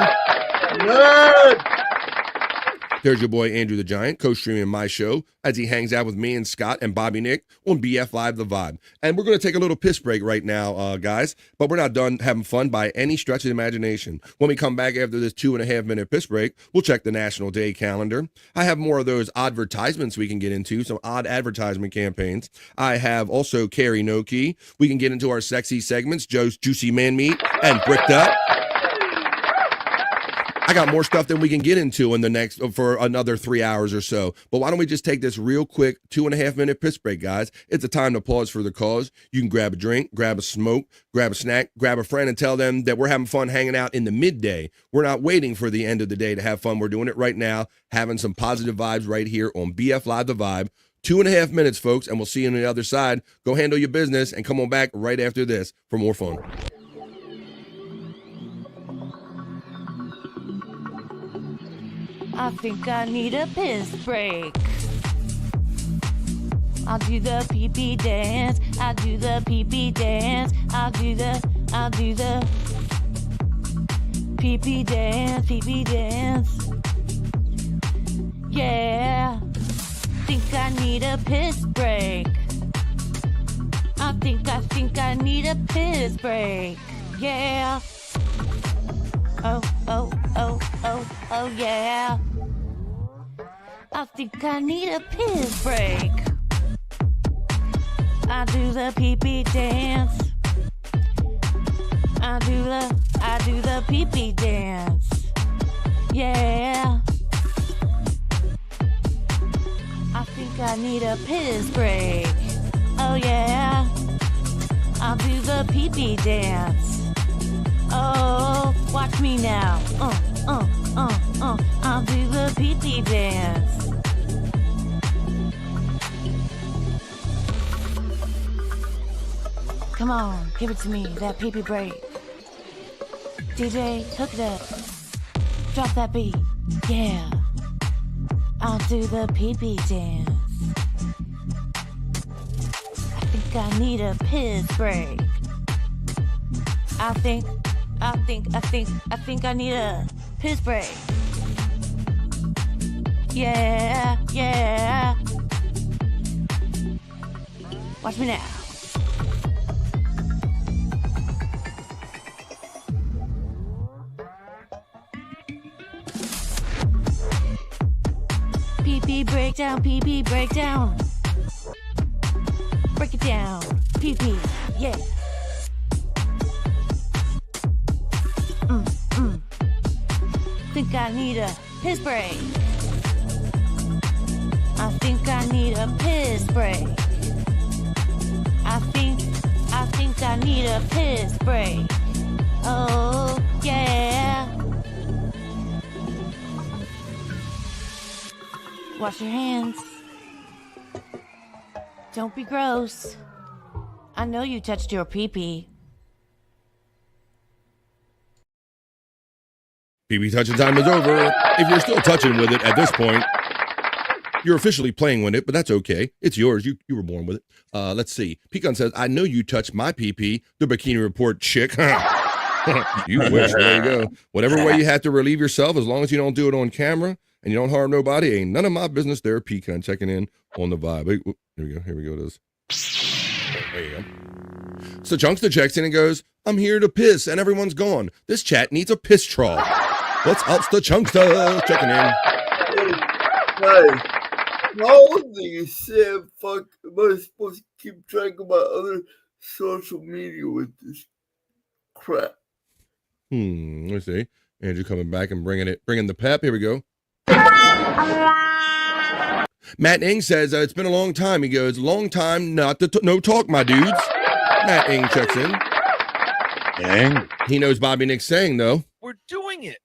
There's your boy, Andrew the Giant, co-streaming my show as he hangs out with me and Scott and Bobby Nick on BF Live The Vibe. And we're going to take a little piss break right now, guys, but we're not done having fun by any stretch of the imagination. When we come back after this 2.5-minute piss break, we'll check the National Day calendar. I have more of those advertisements we can get into, some odd advertisement campaigns. I have also Carrie No Key. We can get into our sexy segments, Joe's Juicy Man Meat and Bricked Up. I got more stuff than we can get into in the next for another 3 hours or so. But why don't we just take this real quick 2.5-minute piss break, guys? It's a time to pause for the cause. You can grab a drink, grab a smoke, grab a snack, grab a friend and tell them that we're having fun hanging out in the midday. We're not waiting for the end of the day to have fun. We're doing it right now, having some positive vibes right here on BF Live The Vibe. 2.5 minutes, folks, and we'll see you on the other side. Go handle your business and come on back right after this for more fun. I think I need a piss break. I'll do the pee-pee dance. I'll do the pee-pee dance. I'll do the pee-pee dance, pee-pee dance. Yeah. Think I need a piss break. I think I need a piss break. Yeah. Oh, yeah. I think I need a piss break. I do the pee-pee dance. I do the pee-pee dance. Yeah. I think I need a piss break. Oh yeah. I'll do the pee-pee dance. Oh, watch me now. I'll do the pee-pee dance. Come on, give it to me, that pee-pee break. DJ, hook it up. Drop that beat. Yeah. I'll do the pee-pee dance. I think I need a piss break. I think I need a piss break. Yeah. Watch me now. Pee-pee breakdown, pee-pee breakdown. Break it down, pee-pee, yeah. Think I need a piss break. I think I need a piss break. I think I need a piss break. Oh, yeah. Wash your hands. Don't be gross. I know you touched your pee-pee. PB touching time is over. If you're still touching with it at this point, you're officially playing with it, but that's okay. It's yours. You were born with it. Let's see. Pecan says, I know you touched my PP, the Bikini Report chick. You wish. There you go. Whatever way you have to relieve yourself, as long as you don't do it on camera and you don't harm nobody, ain't none of my business there. Pecan checking in on the vibe. Here we go. Here we go. It is. There you go. So Chunkster checks in and goes, I'm here to piss and everyone's gone. This chat needs a piss troll. Let's ups the Chunkster checking in. Hey, how old do you say fuck am I supposed to keep track of my other social media with this crap. Let's see. Andrew coming back and bringing the pep. Here we go. Matt Ing says, it's been a long time. He goes, long time not to no talk, my dudes. Matt Ing checks in. Dang. He knows Bobby Nick's saying, though. We're doing it.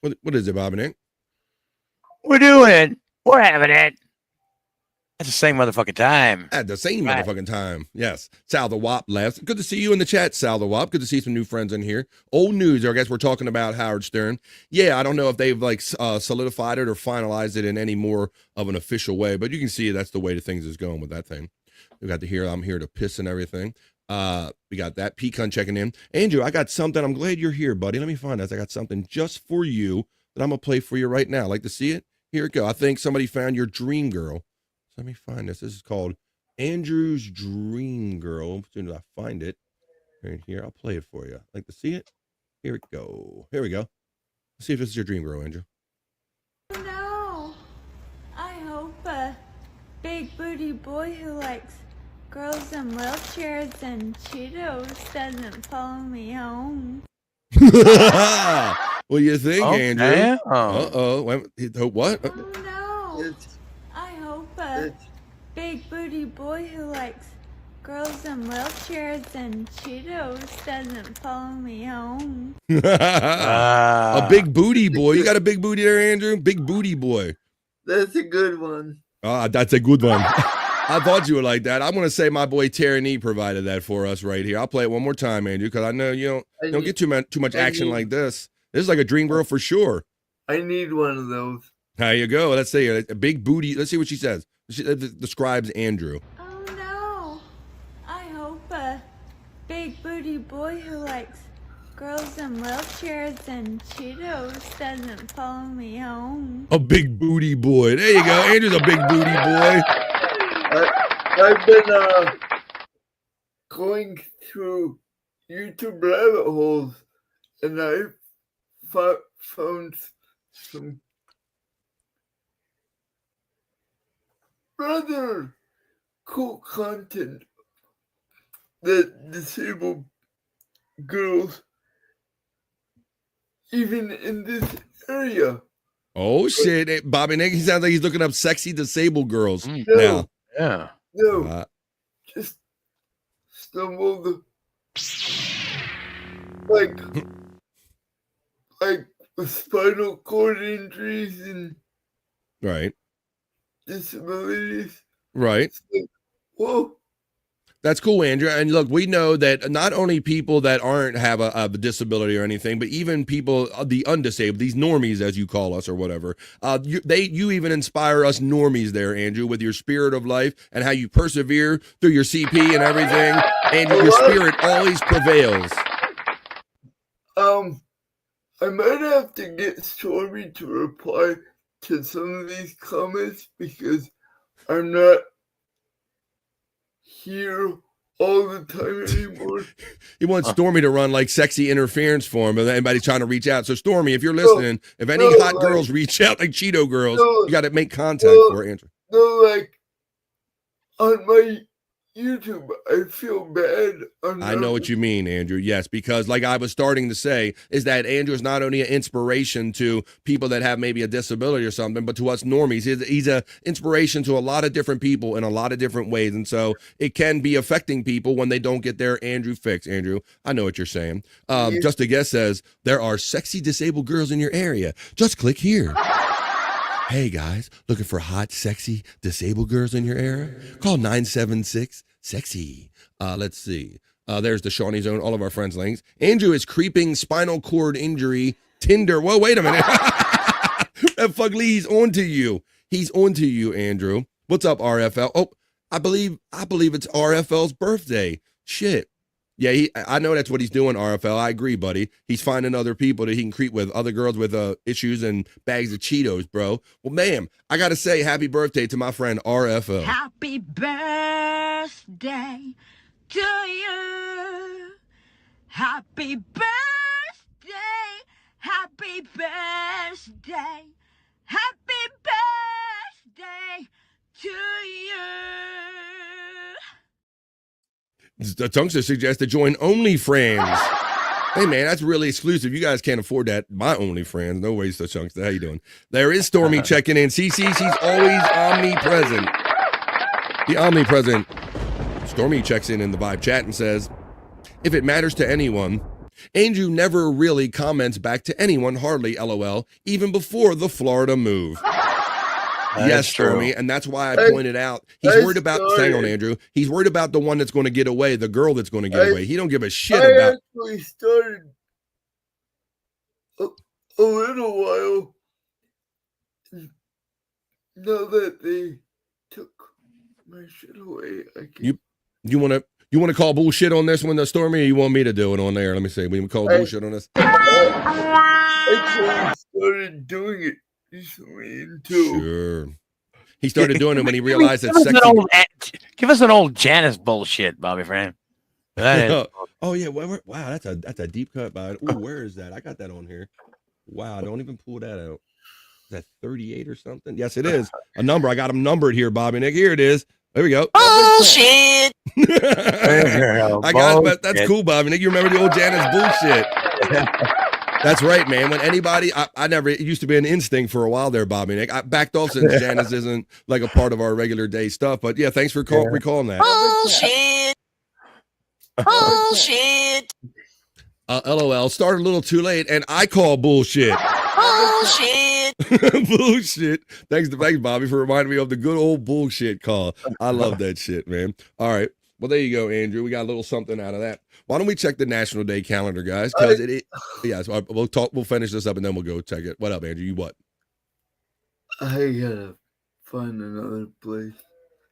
What is it, Bobby Nick? We're doing it. We're having it. At the same motherfucking time. At the same motherfucking time. Yes. Sal the Wop left. Good to see you in the chat, Sal the Wop. Good to see some new friends in here. Old news, I guess we're talking about Howard Stern. Yeah, I don't know if they've solidified it or finalized it in any more of an official way, but you can see that's the way the things is going with that thing. We got to hear I'm here to piss and everything. We got that Pecan checking in. Andrew, I got something. I'm glad you're here, buddy. Let me find out. I got something just for you that I'm going to play for you right now. Like to see it? Here it go. I think somebody found your dream girl. Let me find this. This is called Andrew's Dream Girl. As soon as I find it, right here, I'll play it for you. Like to see it? Here we go. Here we go. Let's see if this is your dream girl, Andrew. No. I hope a big booty boy who likes girls in wheelchairs and Cheetos doesn't follow me home. What do you think, Andrew? Damn. Uh-oh. What? No. I hope a big booty boy who likes girls in wheelchairs and Cheetos doesn't follow me home. A big booty boy. You got a big booty there, Andrew? Big booty boy. That's a good one. That's a good one. I thought you were like that. I'm going to say my boy Tyranny provided that for us right here. I'll play it one more time, Andrew, because I know you don't get too much action like this. This is like a dream girl for sure. I need one of those. There you go. Let's see. A big booty. Let's see what she says. She describes Andrew. Oh no. I hope a big booty boy who likes girls in wheelchairs and Cheetos doesn't follow me home. A big booty boy. There you go. Andrew's a big booty boy. I've been going through YouTube rabbit holes, and I found some rather cool content that disabled girls, even in this area. Oh shit, hey, Bobby Nick, he sounds like he's looking up sexy disabled girls now. Yeah. No, just stumbled like with spinal cord injuries and right disabilities. Right. Like, whoa. That's cool, Andrew. And look, we know that not only people that have a disability or anything, but even people, the undisabled, these normies, as you call us or whatever, you even inspire us normies there, Andrew, with your spirit of life and how you persevere through your CP and everything. Andrew, your spirit always prevails. I might have to get Stormy to reply to some of these comments because I'm not here all the time anymore. He wants Stormy to run like sexy interference for him, and anybody's trying to reach out. So Stormy, if you're listening, if any hot girls reach out like Cheeto girls, you got to make contact for Andrew. No, like on my YouTube, I feel bad. I know what you mean, Andrew. Yes, because like I was starting to say, is that Andrew is not only an inspiration to people that have maybe a disability or something, but to us normies. He's an inspiration to a lot of different people in a lot of different ways. And so it can be affecting people when they don't get their Andrew fix. Andrew, I know what you're saying. Just a guest says, there are sexy disabled girls in your area. Just click here. Hey guys, looking for hot, sexy, disabled girls in your area? Call 976-SEXY. Let's see. There's the Shawnee Zone, all of our friends' links. Andrew is creeping spinal cord injury. Tinder. Whoa, wait a minute. That fuck Lee, he's on to you. He's on to you, Andrew. What's up, RFL? Oh, I believe it's RFL's birthday. Shit. Yeah, I know that's what he's doing, RFL. I agree, buddy. He's finding other people that he can creep with, other girls with issues and bags of Cheetos, bro. Well, ma'am, I got to say happy birthday to my friend RFL. Happy birthday to you. Happy birthday. Happy birthday. Happy birthday to you. The Tunkster suggests to join OnlyFriends. Hey, man, that's really exclusive. You guys can't afford that. My OnlyFriends. No way, the Tunkster. How you doing? There is Stormy checking in. CC, she's always omnipresent. The omnipresent Stormy checks in the Vibe chat and says, if it matters to anyone, Andrew never really comments back to anyone, hardly, LOL, even before the Florida move. Yes, Stormy, and that's why I pointed out he's worried about. Hang on, Andrew. He's worried about the one that's going to get away, the girl that's going to get away. He don't give a shit about. I actually started a little while. Now that they took my shit away, I can. You want to call bullshit on this one, Stormy, or you want me to do it on there? Let me see. We can call bullshit on this. I actually started doing it recently too. Sure. He started doing it when he realized that sexy. Give us an old Janice bullshit, Bobby Fran. Oh yeah, wow, that's a deep cut by it. Ooh, where is that? I got that on here. Wow, don't even pull that out. Is that 38 or something? Yes, it is. A number. I got them numbered here, Bobby Nick. Here it is. There we go. Bullshit. I got it, but that's cool, Bobby Nick. You remember the old Janice bullshit? That's right, man. When anybody, I never, it used to be an instinct for a while there, Bobby Nick. I backed off since Janice isn't like a part of our regular day stuff. But yeah, thanks for recalling that. Bullshit. Bullshit. LOL, started a little too late, and I call bullshit. Bullshit. Bullshit. Thanks, Bobby, for reminding me of the good old bullshit call. I love that shit, man. All right. Well, there you go, Andrew. We got a little something out of that. Why don't we check the National Day calendar, guys? Because so we'll finish this up and then we'll go check it. What up, Andrew? You what? I gotta find another place.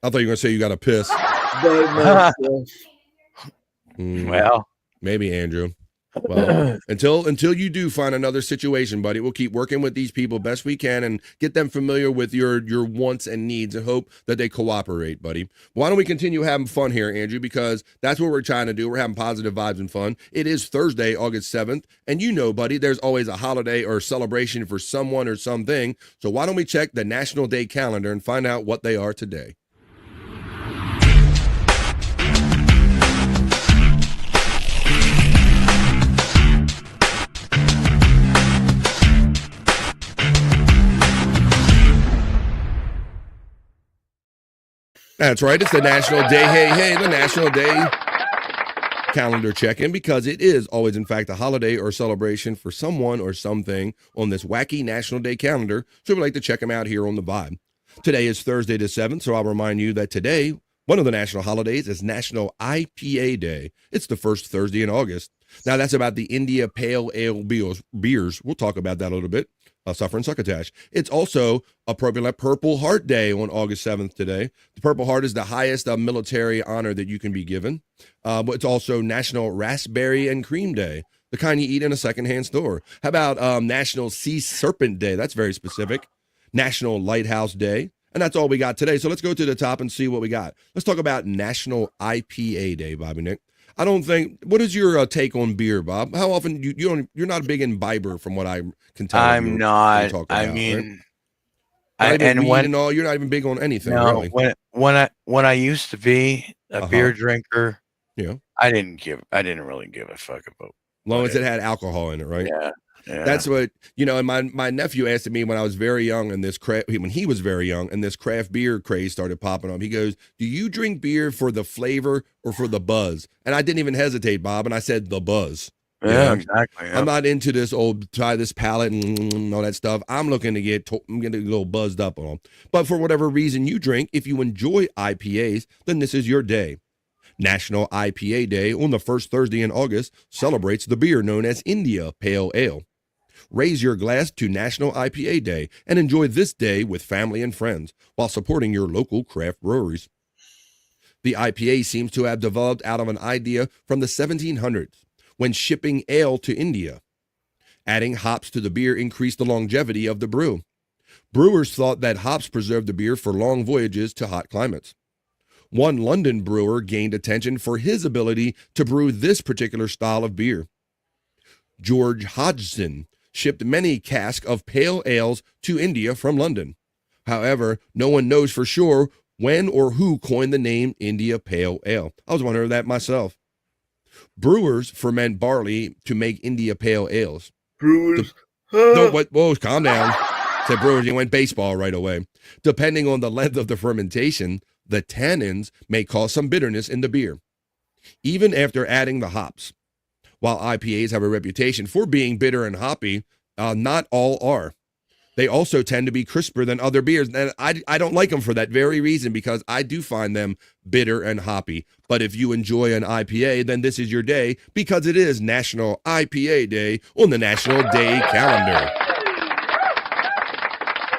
I thought you were gonna say you gotta piss. Well, maybe, Andrew. Well, until you do find another situation, buddy, we'll keep working with these people best we can and get them familiar with your wants and needs and hope that they cooperate, buddy. Why don't we continue having fun here, Andrew? Because that's what we're trying to do. We're having positive vibes and fun. It is Thursday, August 7th. And you know, buddy, there's always a holiday or celebration for someone or something. So why don't we check the National Day calendar and find out what they are today? That's right. It's the National Day. Hey, the National Day calendar check-in, because it is always, in fact, a holiday or celebration for someone or something on this wacky National Day calendar. So we'd like to check them out here on The Vibe. Today is Thursday the 7th, so I'll remind you that today, one of the national holidays is National IPA Day. It's the first Thursday in August. Now, that's about the India Pale Ale beers. We'll talk about that a little bit. Suffer and Succotash. It's also appropriate Purple Heart Day on August 7th today. The Purple Heart is the highest military honor that you can be given. But it's also National Raspberry and Cream Day, the kind you eat in a secondhand store. How about National Sea Serpent Day? That's very specific. National Lighthouse Day. And that's all we got today. So let's go to the top and see what we got. Let's talk about National IPA Day, Bobby Nick. I don't think. What is your take on beer, Bob? How often you're not a big imbiber, from what I can tell. I'm not. I mean, and when and all, you're not even big on anything. No, really. when I used to be a beer drinker, yeah, I didn't really give a fuck about. As long as it had alcohol in it, right? Yeah. That's what, and my nephew asked me when I was very young, and when he was very young, and this craft beer craze started popping up. He goes, "Do you drink beer for the flavor or for the buzz?" And I didn't even hesitate, Bob, and I said the buzz. Yeah, exactly. Yeah. I'm not into this try this palate and all that stuff. I'm looking to get a little buzzed up on them. But for whatever reason you drink, if you enjoy IPAs, then this is your day. National IPA Day on the first Thursday in August celebrates the beer known as India Pale Ale. Raise your glass to National IPA Day and enjoy this day with family and friends while supporting your local craft breweries. The IPA seems to have developed out of an idea from the 1700s when shipping ale to India. Adding hops to the beer increased the longevity of the brew. Brewers thought that hops preserved the beer for long voyages to hot climates. One London brewer gained attention for his ability to brew this particular style of beer. George Hodgson shipped many casks of pale ales to India from London. However, no one knows for sure When or who coined the name India Pale Ale? I was wondering that myself. Brewers ferment barley to make India Pale Ales. Brewers. No, what? Whoa, calm down. Said brewers, you went baseball right away. Depending on the length of the fermentation, the tannins may cause some bitterness in the beer, even after adding the hops. While IPAs have a reputation for being bitter and hoppy, not all are. They also tend to be crisper than other beers. And I don't like them for that very reason, because I do find them bitter and hoppy. But if you enjoy an IPA, then this is your day, because it is National IPA Day on the National Day calendar.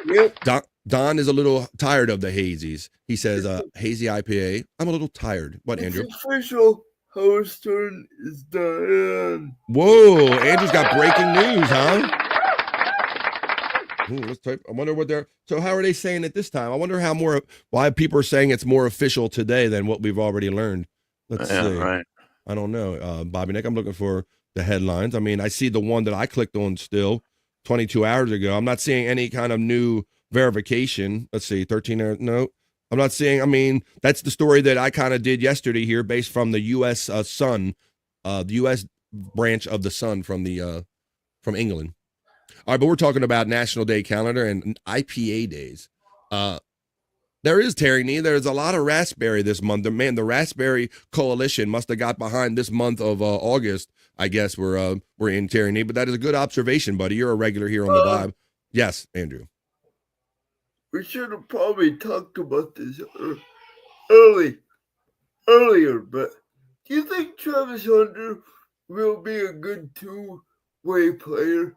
Yep. Don is a little tired of the hazies. He says, hazy IPA. I'm a little tired. What, Andrew? It's official. Howard's turn is done. Whoa, Andrew's got breaking news, huh? Ooh, let's type. I wonder what they're. So how are they saying it this time? I wonder why people are saying it's more official today than what we've already learned. Let's see. Right. I don't know, Bobby Nick. I'm looking for the headlines. I mean, I see the one that I clicked on still 22 hours ago. I'm not seeing any kind of new verification. Let's see, 13 hours. No, I'm not seeing. I mean, that's the story that I kind of did yesterday here, based from the U.S. Sun, the U.S. branch of the Sun from England. All right, but we're talking about National Day calendar and IPA days. There is Terry. There's a lot of raspberry this month. Man, the Raspberry Coalition must have got behind this month of August. I guess we're in Terry. But that is a good observation, buddy. You're a regular here on the Vibe. Yes, Andrew. We should have probably talked about this earlier, but do you think Travis Hunter will be a good two-way player?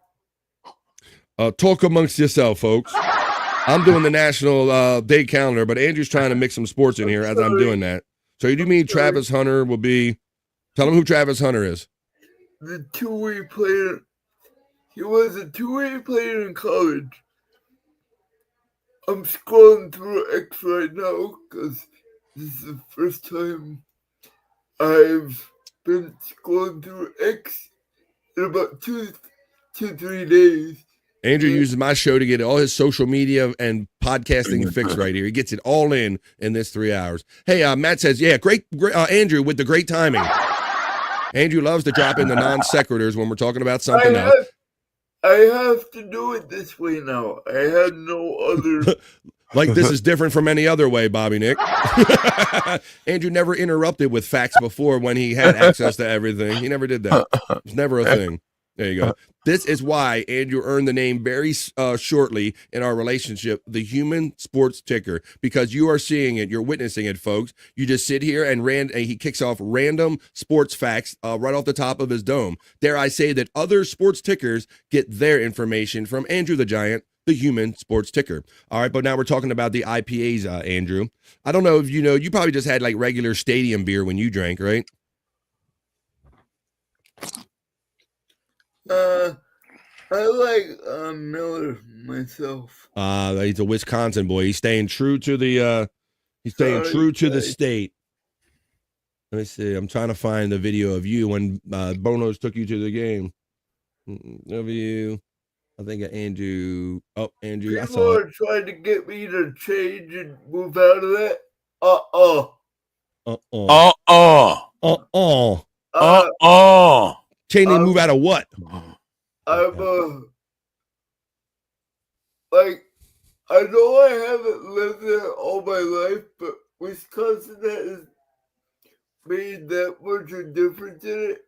Talk amongst yourself, folks. I'm doing the National Day calendar, but Andrew's trying to mix some sports in here as I'm doing that. So you do mean Travis Hunter will be... Tell him who Travis Hunter is. The two-way player. He was a two-way player in college. I'm scrolling through X right now because this is the first time I've been scrolling through X in about 2-3 days. Andrew uses my show to get all his social media and podcasting fix right here. He gets it all in this 3 hours. Hey, Matt says, yeah, great Andrew with the great timing. Andrew loves to drop in the non sequiturs when we're talking about something else. I have to do it this way now. I had no other. Like this is different from any other way, Bobby Nick. Andrew never interrupted with facts before when he had access to everything. He never did that. It's never a thing. There you go. This is why Andrew earned the name very shortly in our relationship, the Human Sports Ticker, because you are seeing it, you're witnessing it, folks. You just sit here and he kicks off random sports facts right off the top of his dome. Dare I say that other sports tickers get their information from Andrew the Giant, the Human Sports Ticker. All right, but now we're talking about the IPAs, Andrew. I don't know if you know, you probably just had like regular stadium beer when you drank, right? I like Miller myself. He's a Wisconsin boy. He's staying true to the state. Let me see. I'm trying to find the video of you when Bonos took you to the game. Of you. I think Andrew. Oh, Andrew. I saw it. People are trying to get me to change and move out of that. Change and move out of what? I'm like, I know I haven't lived there all my life, but Wisconsin has made that much a difference in it.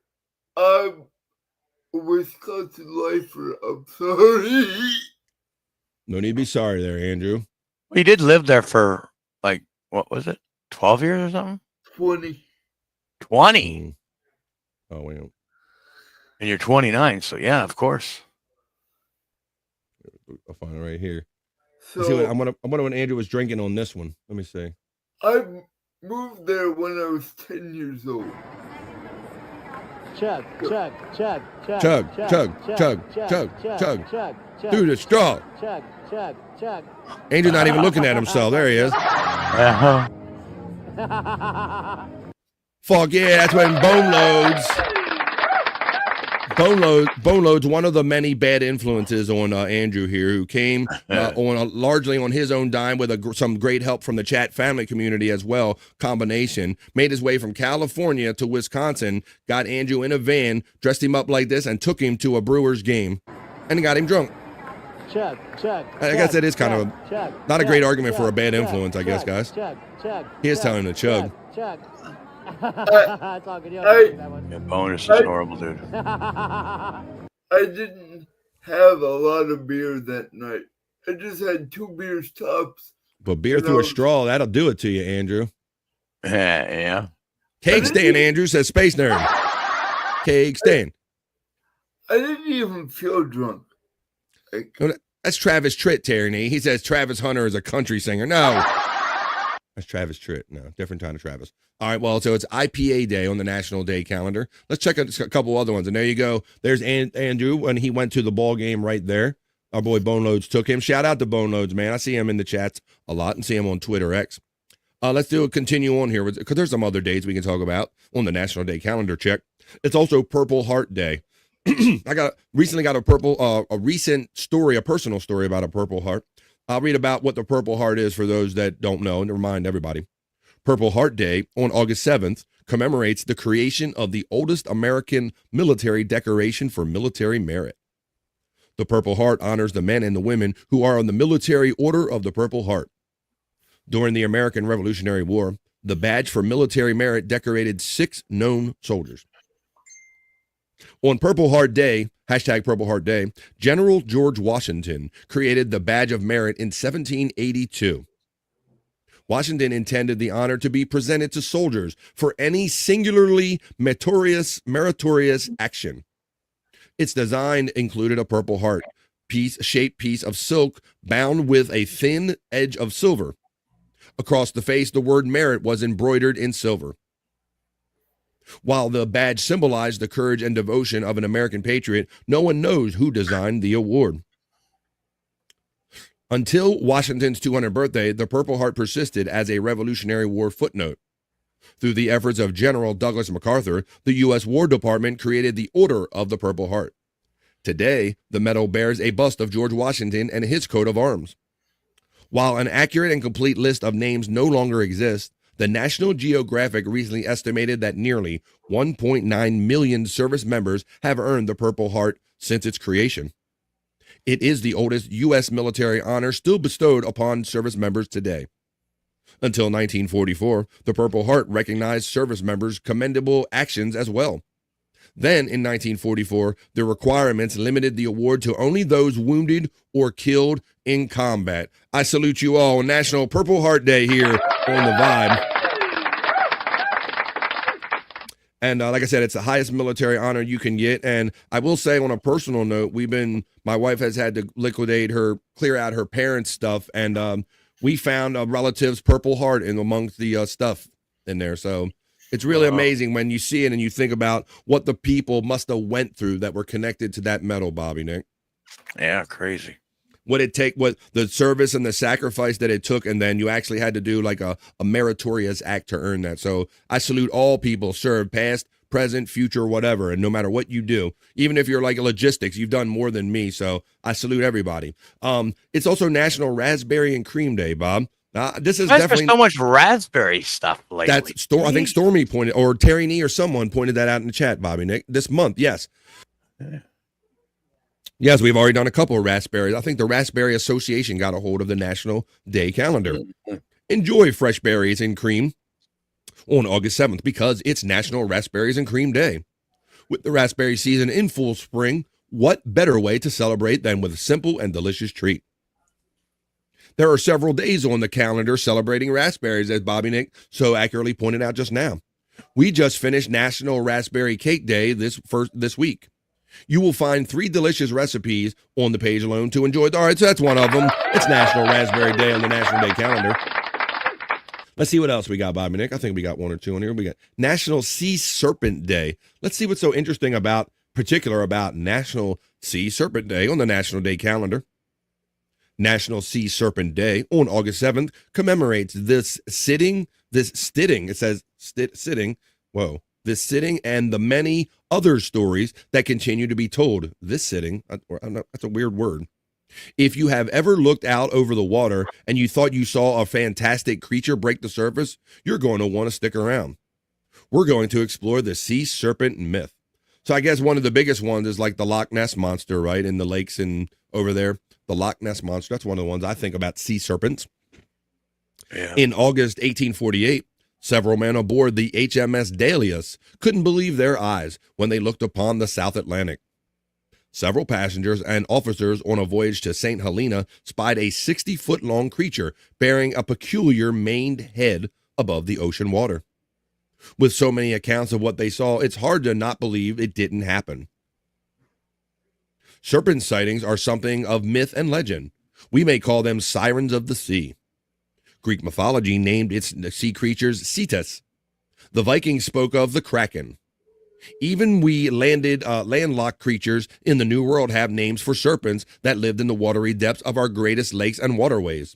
I'm a Wisconsin lifer. I'm sorry. No need to be sorry there, Andrew. Well, you did live there for, like, what was it? 12 years or something? 20. 20? Oh, wait. And you're 29, so yeah, of course. I'll find it right here. So, see what, I wonder when Andrew was drinking on this one. Let me see. I moved there when I was 10 years old. Chug. Through the straw. Chug. Andrew's not even looking at himself. There he is. Fuck yeah, that's when bone loads. Bone Load's one of the many bad influences on Andrew here, who came largely on his own dime with some great help from the chat family community as well. Combination. Made his way from California to Wisconsin, got Andrew in a van, dressed him up like this, and took him to a Brewers game, and got him drunk. Check. I guess that is kind of not a great argument for a bad influence, I guess, guys. He is telling him to chug. That's all good. Yeah, bonus is horrible, dude. I didn't have a lot of beer that night. I just had 2 beers tops. But beer through a straw, that'll do it to you, Andrew. Yeah. Cake stand, Andrew, says Space Nerd. Cake stand. I didn't even feel drunk. That's Travis Tritt, Terry. He says Travis Hunter is a country singer. No. That's Travis Tritt. No, different kind of Travis. All right, well, so it's IPA Day on the National Day calendar. Let's check out a couple other ones. And there you go. There's Andrew when he went to the ball game right there. Our boy Bone Loads took him. Shout out to Bone Loads, man. I see him in the chats a lot and see him on Twitter X. Let's continue on here because there's some other days we can talk about on the National Day calendar. Check. It's also Purple Heart Day. I recently got a recent story, a personal story about a Purple Heart. I'll read about what the Purple Heart is for those that don't know and to remind everybody. Purple Heart Day on August 7th commemorates the creation of the oldest American military decoration for military merit. The Purple Heart honors the men and the women who are on the Military Order of the Purple Heart. During the American Revolutionary War, the badge for military merit decorated 6 known soldiers. On Purple Heart Day, hashtag Purple Heart Day, General George Washington created the Badge of Merit in 1782. Washington intended the honor to be presented to soldiers for any singularly meritorious action. Its design included a Purple Heart shaped piece of silk bound with a thin edge of silver. Across the face, the word merit was embroidered in silver. While the badge symbolized the courage and devotion of an American patriot, no one knows who designed the award. Until Washington's 200th birthday, the Purple Heart persisted as a Revolutionary War footnote. Through the efforts of General Douglas MacArthur, the U.S. War Department created the Order of the Purple Heart. Today, the medal bears a bust of George Washington and his coat of arms. While an accurate and complete list of names no longer exists, the National Geographic recently estimated that nearly 1.9 million service members have earned the Purple Heart since its creation. It is the oldest U.S. military honor still bestowed upon service members today. Until 1944, the Purple Heart recognized service members' commendable actions as well. Then, in 1944, the requirements limited the award to only those wounded or killed in combat. I salute you all on National Purple Heart Day here on The Vibe. And like I said, it's the highest military honor you can get. And I will say on a personal note, my wife has had to clear out her parents' stuff. And we found a relative's Purple Heart amongst the stuff in there. So it's really amazing when you see it and you think about what the people must have went through that were connected to that medal, Bobby Nick. Yeah, crazy. What the service and the sacrifice that it took, and then you actually had to do like a meritorious act to earn that. So I salute all people served, past, present, future, whatever, and no matter what you do, even if you're like logistics, you've done more than me. So I salute everybody. It's also National Raspberry and Cream Day, Bob. This is definitely so much raspberry stuff lately. I think Stormy pointed, or Terry Nee or someone pointed that out in the chat, Bobby Nick, this month. Yes. Yes, we've already done a couple of raspberries. I think the Raspberry Association got a hold of the National Day calendar. Enjoy fresh berries and cream on August 7th because it's National Raspberries and Cream Day. With the raspberry season in full spring, what better way to celebrate than with a simple and delicious treat? There are several days on the calendar celebrating raspberries, as Bobby Nick so accurately pointed out just now. We just finished National Raspberry Cake Day this week. You will find 3 delicious recipes on the page alone to enjoy. All right, so that's one of them. It's National Raspberry Day on the National Day calendar. Let's see what else we got, Bobby Nick. I think we got 1 or 2 on here. We got National Sea Serpent Day. Let's see what's so interesting about National Sea Serpent Day on the National Day calendar. National Sea Serpent Day on August 7th commemorates this sitting. It says sitting. Whoa. this sitting, and the many other stories that continue to be told. This sitting, that's a weird word. If you have ever looked out over the water and you thought you saw a fantastic creature break the surface, you're going to want to stick around. We're going to explore the sea serpent myth. So I guess one of the biggest ones is like the Loch Ness monster, right? In the lakes and over there. The Loch Ness monster, that's one of the ones I think about, sea serpents. Yeah. In August 1848, several men aboard the HMS Dalius couldn't believe their eyes when they looked upon the South Atlantic. Several passengers and officers on a voyage to St. Helena spied a 60-foot-long creature bearing a peculiar maned head above the ocean water. With so many accounts of what they saw, it's hard to not believe it didn't happen. Serpent sightings are something of myth and legend. We may call them sirens of the sea. Greek mythology named its sea creatures Cetus. The Vikings spoke of the Kraken. Even we landlocked creatures in the New World have names for serpents that lived in the watery depths of our greatest lakes and waterways.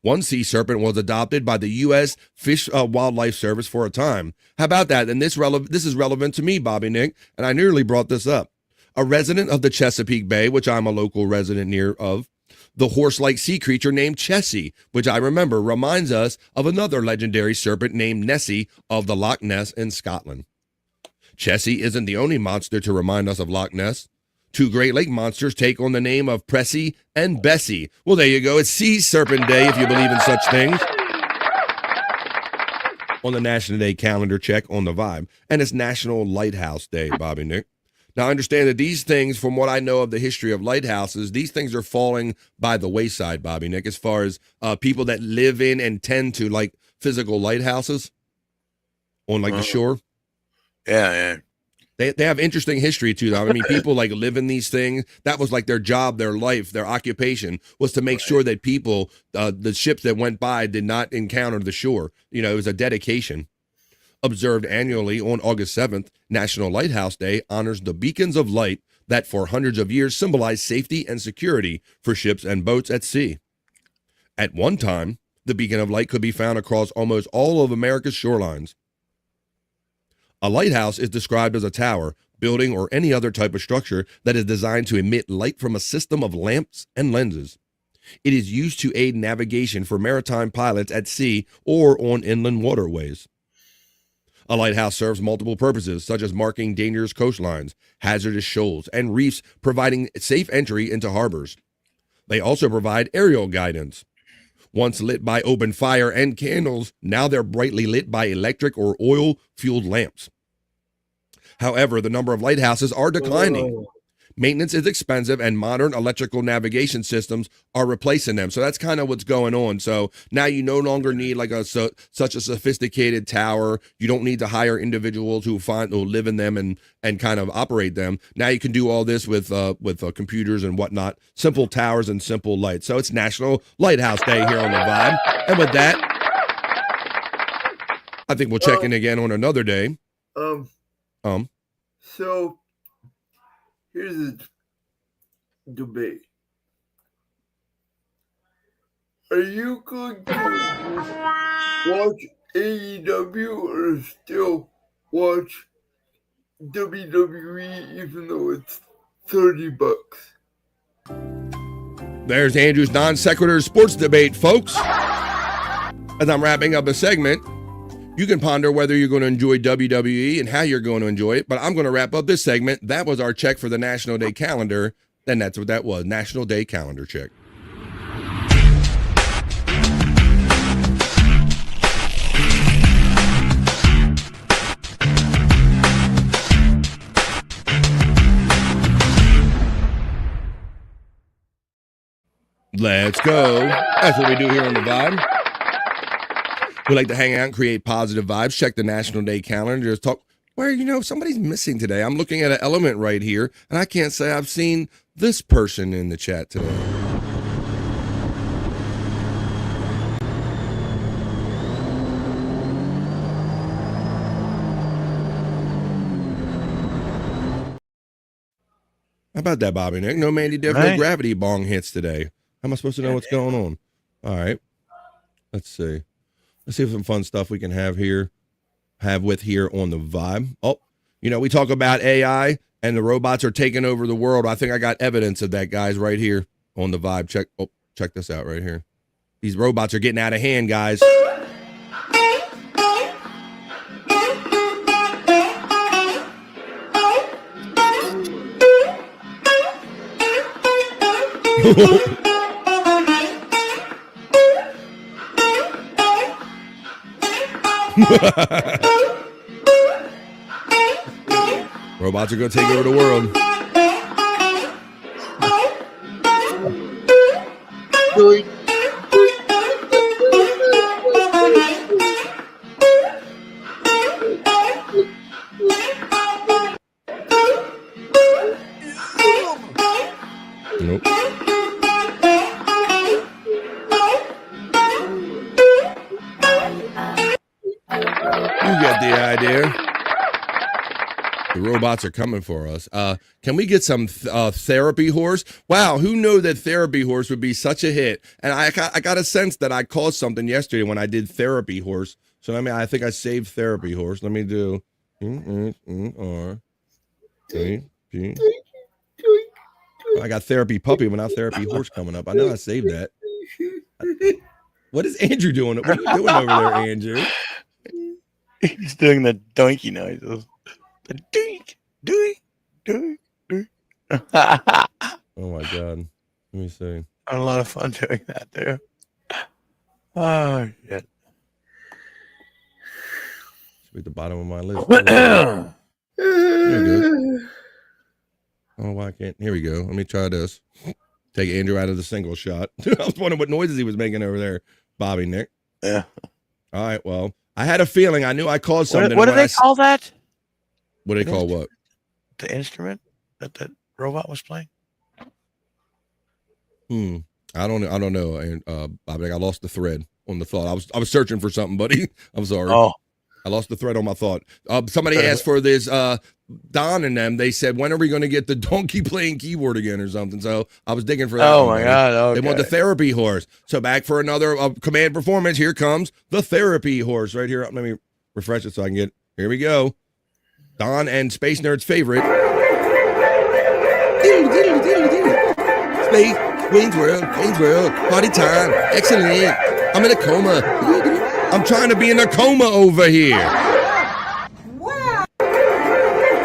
One sea serpent was adopted by the U.S. Fish Wildlife Service for a time. How about that? And this is relevant to me, Bobby Nick, and I nearly brought this up. A resident of the Chesapeake Bay, which I'm a local resident near of, the horse-like sea creature named Chessie, which I remember reminds us of another legendary serpent named Nessie of the Loch Ness in Scotland. Chessie isn't the only monster to remind us of Loch Ness. Two Great Lake monsters take on the name of Pressy and Bessie. Well, there you go. It's Sea Serpent Day, if you believe in such things. On the National Day calendar, check on the vibe. And it's National Lighthouse Day, Bobby Nick. Now, I understand that these things, from what I know of the history of lighthouses, these things are falling by the wayside, Bobby Nick, as far as people that live in and tend to like physical lighthouses on like the shore. Yeah. They have interesting history to them. I mean, people like live in these things. That was like their job, their life, their occupation was to make sure that people, the ships that went by did not encounter the shore. You know, it was a dedication. Observed annually on August 7th, National Lighthouse Day honors the beacons of light that for hundreds of years symbolize safety and security for ships and boats at sea. At one time, the beacon of light could be found across almost all of America's shorelines. A lighthouse is described as a tower, building, or any other type of structure that is designed to emit light from a system of lamps and lenses. It is used to aid navigation for maritime pilots at sea or on inland waterways. A lighthouse serves multiple purposes, such as marking dangerous coastlines, hazardous shoals, and reefs, providing safe entry into harbors. They also provide aerial guidance. Once lit by open fire and candles, now they're brightly lit by electric or oil-fueled lamps. However, the number of lighthouses are declining. Maintenance is expensive, and modern electrical navigation systems are replacing them. So that's kind of what's going on. So now you no longer need like such a sophisticated tower. You don't need to hire individuals who live in them and kind of operate them. Now you can do all this with computers and whatnot. Simple towers and simple lights. So it's National Lighthouse Day here on the Vibe. And with that, I think we'll check in again on another day. So here's a debate. Are you going to watch AEW or still watch WWE even though it's $30? There's Andrew's non sequitur sports debate, folks. As I'm wrapping up a segment, you can ponder whether you're going to enjoy WWE and how you're going to enjoy it, but I'm going to wrap up this segment. That was our check for the National Day calendar, and that's what that was, National Day calendar check. Let's go. That's what we do here on the Vibe. We like to hang out and create positive vibes. Check the National Day calendar. Just talk where, somebody's missing today. I'm looking at an element right here, and I can't say I've seen this person in the chat today. How about that, Bobby Nick? No Mandy Diff, no gravity bong hits today. How am I supposed to know what's going on? All right. Let's see. Let's see if some fun stuff we can have here. have with here on the Vibe. Oh, we talk about AI and the robots are taking over the world. I think I got evidence of that, guys, right here on the Vibe. Check this out right here. These robots are getting out of hand, guys. Robots are going to take over the world. Nope. You get the idea. The robots are coming for us. Can we get some therapy horse? Wow, who knew that therapy horse would be such a hit? And I got a sense that I caused something yesterday when I did therapy horse. So I think I saved therapy horse. Let me do I got therapy puppy, but not therapy horse coming up. I know I saved that. What is Andrew doing? What are you doing over there, Andrew? He's doing the donkey noises. The doink, doink, doink, doink. Oh my God. Let me see. I had a lot of fun doing that too. Oh shit. Should be at the bottom of my list. There we go. Oh, why can't? Here we go. Let me try this. Take Andrew out of the single shot. I was wondering what noises he was making over there, Bobby Nick. Yeah. All right. Well, I had a feeling. I knew I caused something. What do they call that? What do they call what? The instrument that the robot was playing? I don't know. And Bobby, I lost the thread on the thought. I was searching for something, buddy. I'm sorry. Oh. I lost the thread on my thought. Somebody asked for this. Don and them. They said, when are we going to get the donkey playing keyboard again or something? So I was digging for that. Oh my God! Okay. They want the therapy horse. So back for another command performance. Here comes the therapy horse right here. Let me refresh it so I can get. Here we go. Don and Space Nerd's favorite. Space, Wayne's World, party time, excellent. I'm in a coma. I'm trying to be in a coma over here. Wow.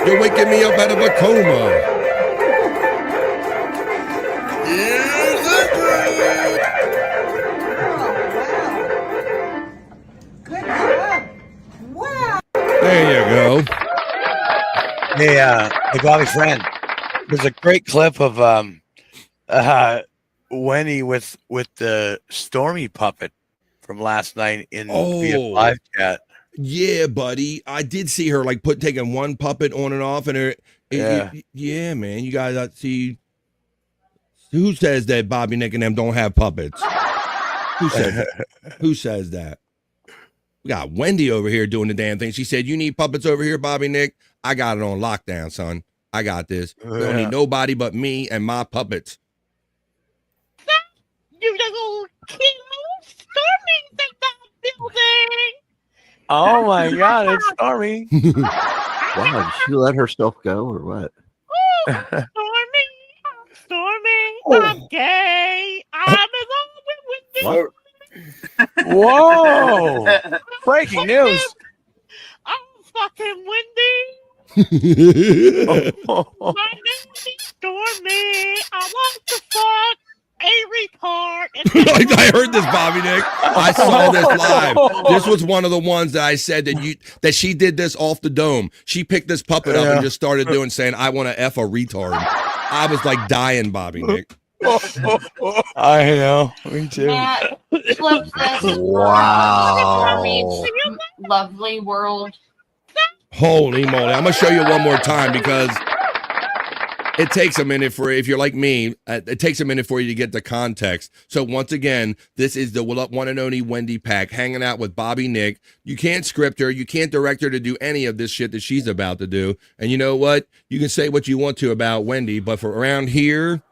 You're waking me up out of a coma. There you go. Hey, Bobby friend. There's a great clip of Wendy with the Stormy puppet from last night in via live chat. Yeah, buddy. I did see her taking one puppet on and off, and yeah, man. You guys see who says that Bobby Nick and them don't have puppets? Who says that? Who says that? We got Wendy over here doing the damn thing. She said, "You need puppets over here, Bobby Nick? I got it on lockdown, son. I got this. You don't need nobody but me and my puppets." You little cute Stormy's in the building. Oh my God, it's Stormy. Wow, did she let herself go or what? Stormy, I'm gay. I'm in love with Wendy. Whoa! Breaking news. I'm fucking Wendy. My name is Stormy. I want to fuck a retard. I heard this, Bobby Nick. I saw this live. This was one of the ones that I said that she did this off the dome. She picked this puppet up and just started saying, "I want to F a retard." I was like dying, Bobby Nick. I know. Me too. Wow. Lovely world. Holy moly. I'm going to show you one more time because it takes a minute if you're like me, it takes a minute for you to get the context. So once again, this is the one and only Wendy Pack hanging out with Bobby Nick. You can't script her. You can't direct her to do any of this shit that she's about to do. And you know what? You can say what you want to about Wendy, but for around here,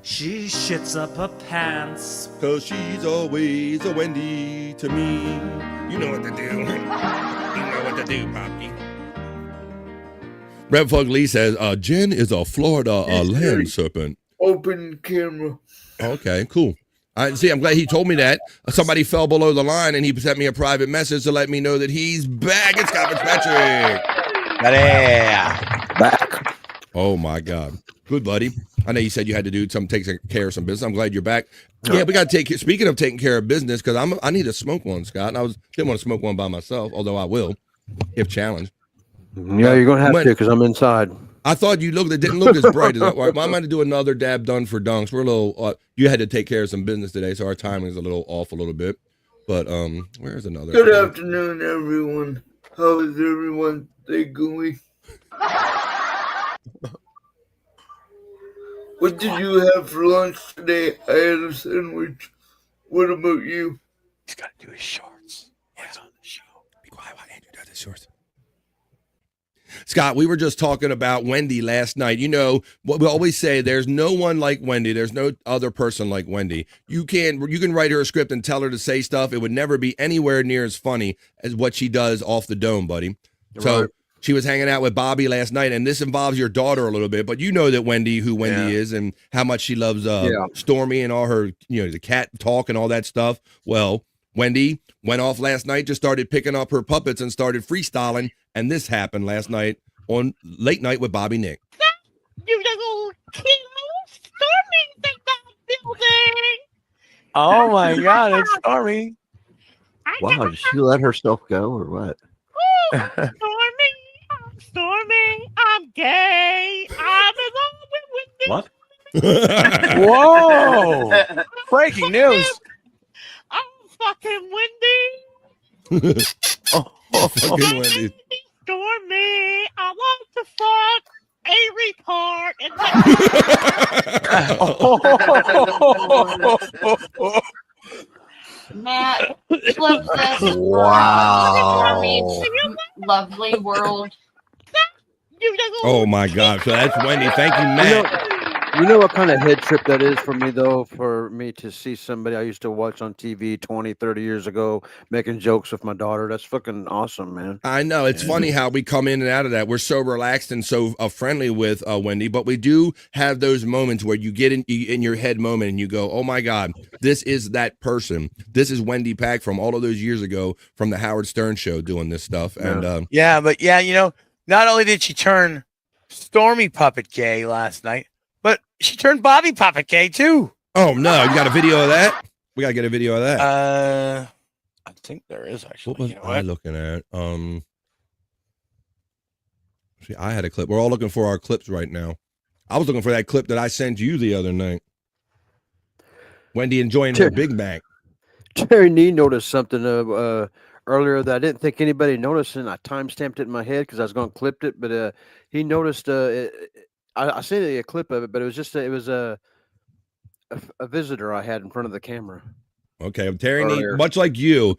She shits up her pants. 'Cause she's always a Wendy to me. You know what to do. You know what to do, Poppy. Red Fug Lee says, Jen is a Florida land serpent. Open camera. Okay, cool. See, I'm glad he told me that. Somebody fell below the line and he sent me a private message to let me know that he's back. It's Scott Fitzpatrick. Back. Oh my God. Good, buddy. I know you said you had to do take care of some business. I'm glad you're back. Yeah, we got to speaking of taking care of business, because I need to smoke one, Scott. And didn't want to smoke one by myself, although I will, if challenged. Yeah, you're going to have to, because I'm inside. I thought it didn't look as bright as that. Well, I'm going to do another dab done for dunks. We're a little, you had to take care of some business today, so our timing is a little off a little bit. But where's another? Good afternoon, everyone. How is everyone going? What did you have for lunch today? I had a sandwich. What about you? He's got to do his shorts. What's on the show? Be quiet while Andrew does his shorts. Scott, we were just talking about Wendy last night. You know what we always say, there's no one like Wendy. There's no other person like Wendy. You can write her a script and tell her to say stuff. It would never be anywhere near as funny as what she does off the dome, buddy. So Right. she was hanging out with Bobby last night, and this involves your daughter a little bit, but you know that who Wendy is and how much she loves Stormy and all her, the cat talk and all that stuff. Well, Wendy went off last night, just started picking up her puppets and started freestyling, and this happened last night on Late Night with Bobby Nick. You little kilo Stormy's in that building. Oh my God, it's Stormy. Wow, did she let herself go or what? Stormy, I'm gay. I'm in love with Wendy. What? Whoa! Breaking news. I'm fucking Wendy. Fucking Wendy. Stormy, I want to fuck a report. Matt, flip this. Wow. Lovely world. Oh my God. So that's Wendy. Thank you, Matt. You know what kind of head trip that is for me, though, for me to see somebody I used to watch on TV 20, 30 years ago making jokes with my daughter. That's fucking awesome, man. I know. It's funny how we come in and out of that. We're so relaxed and so friendly with Wendy, but we do have those moments where you get in your head moment and you go, oh my God, this is that person. This is Wendy Pack from all of those years ago from the Howard Stern show doing this stuff. And not only did she turn Stormy puppet gay last night, but she turned Bobby puppet gay too. Oh no, you got a video of that? We gotta get a video of that. I think there is actually. What was I looking at? See, I had a clip. We're all looking for our clips right now. I was looking for that clip that I sent you the other night. Wendy enjoying her Big Mac. Terry Nee noticed something earlier that I didn't think anybody noticed, and I time-stamped it in my head because I was going to clip it, but he noticed I seen a clip of it, but it was just a visitor I had in front of the camera. Okay, Terry Nee, much like you're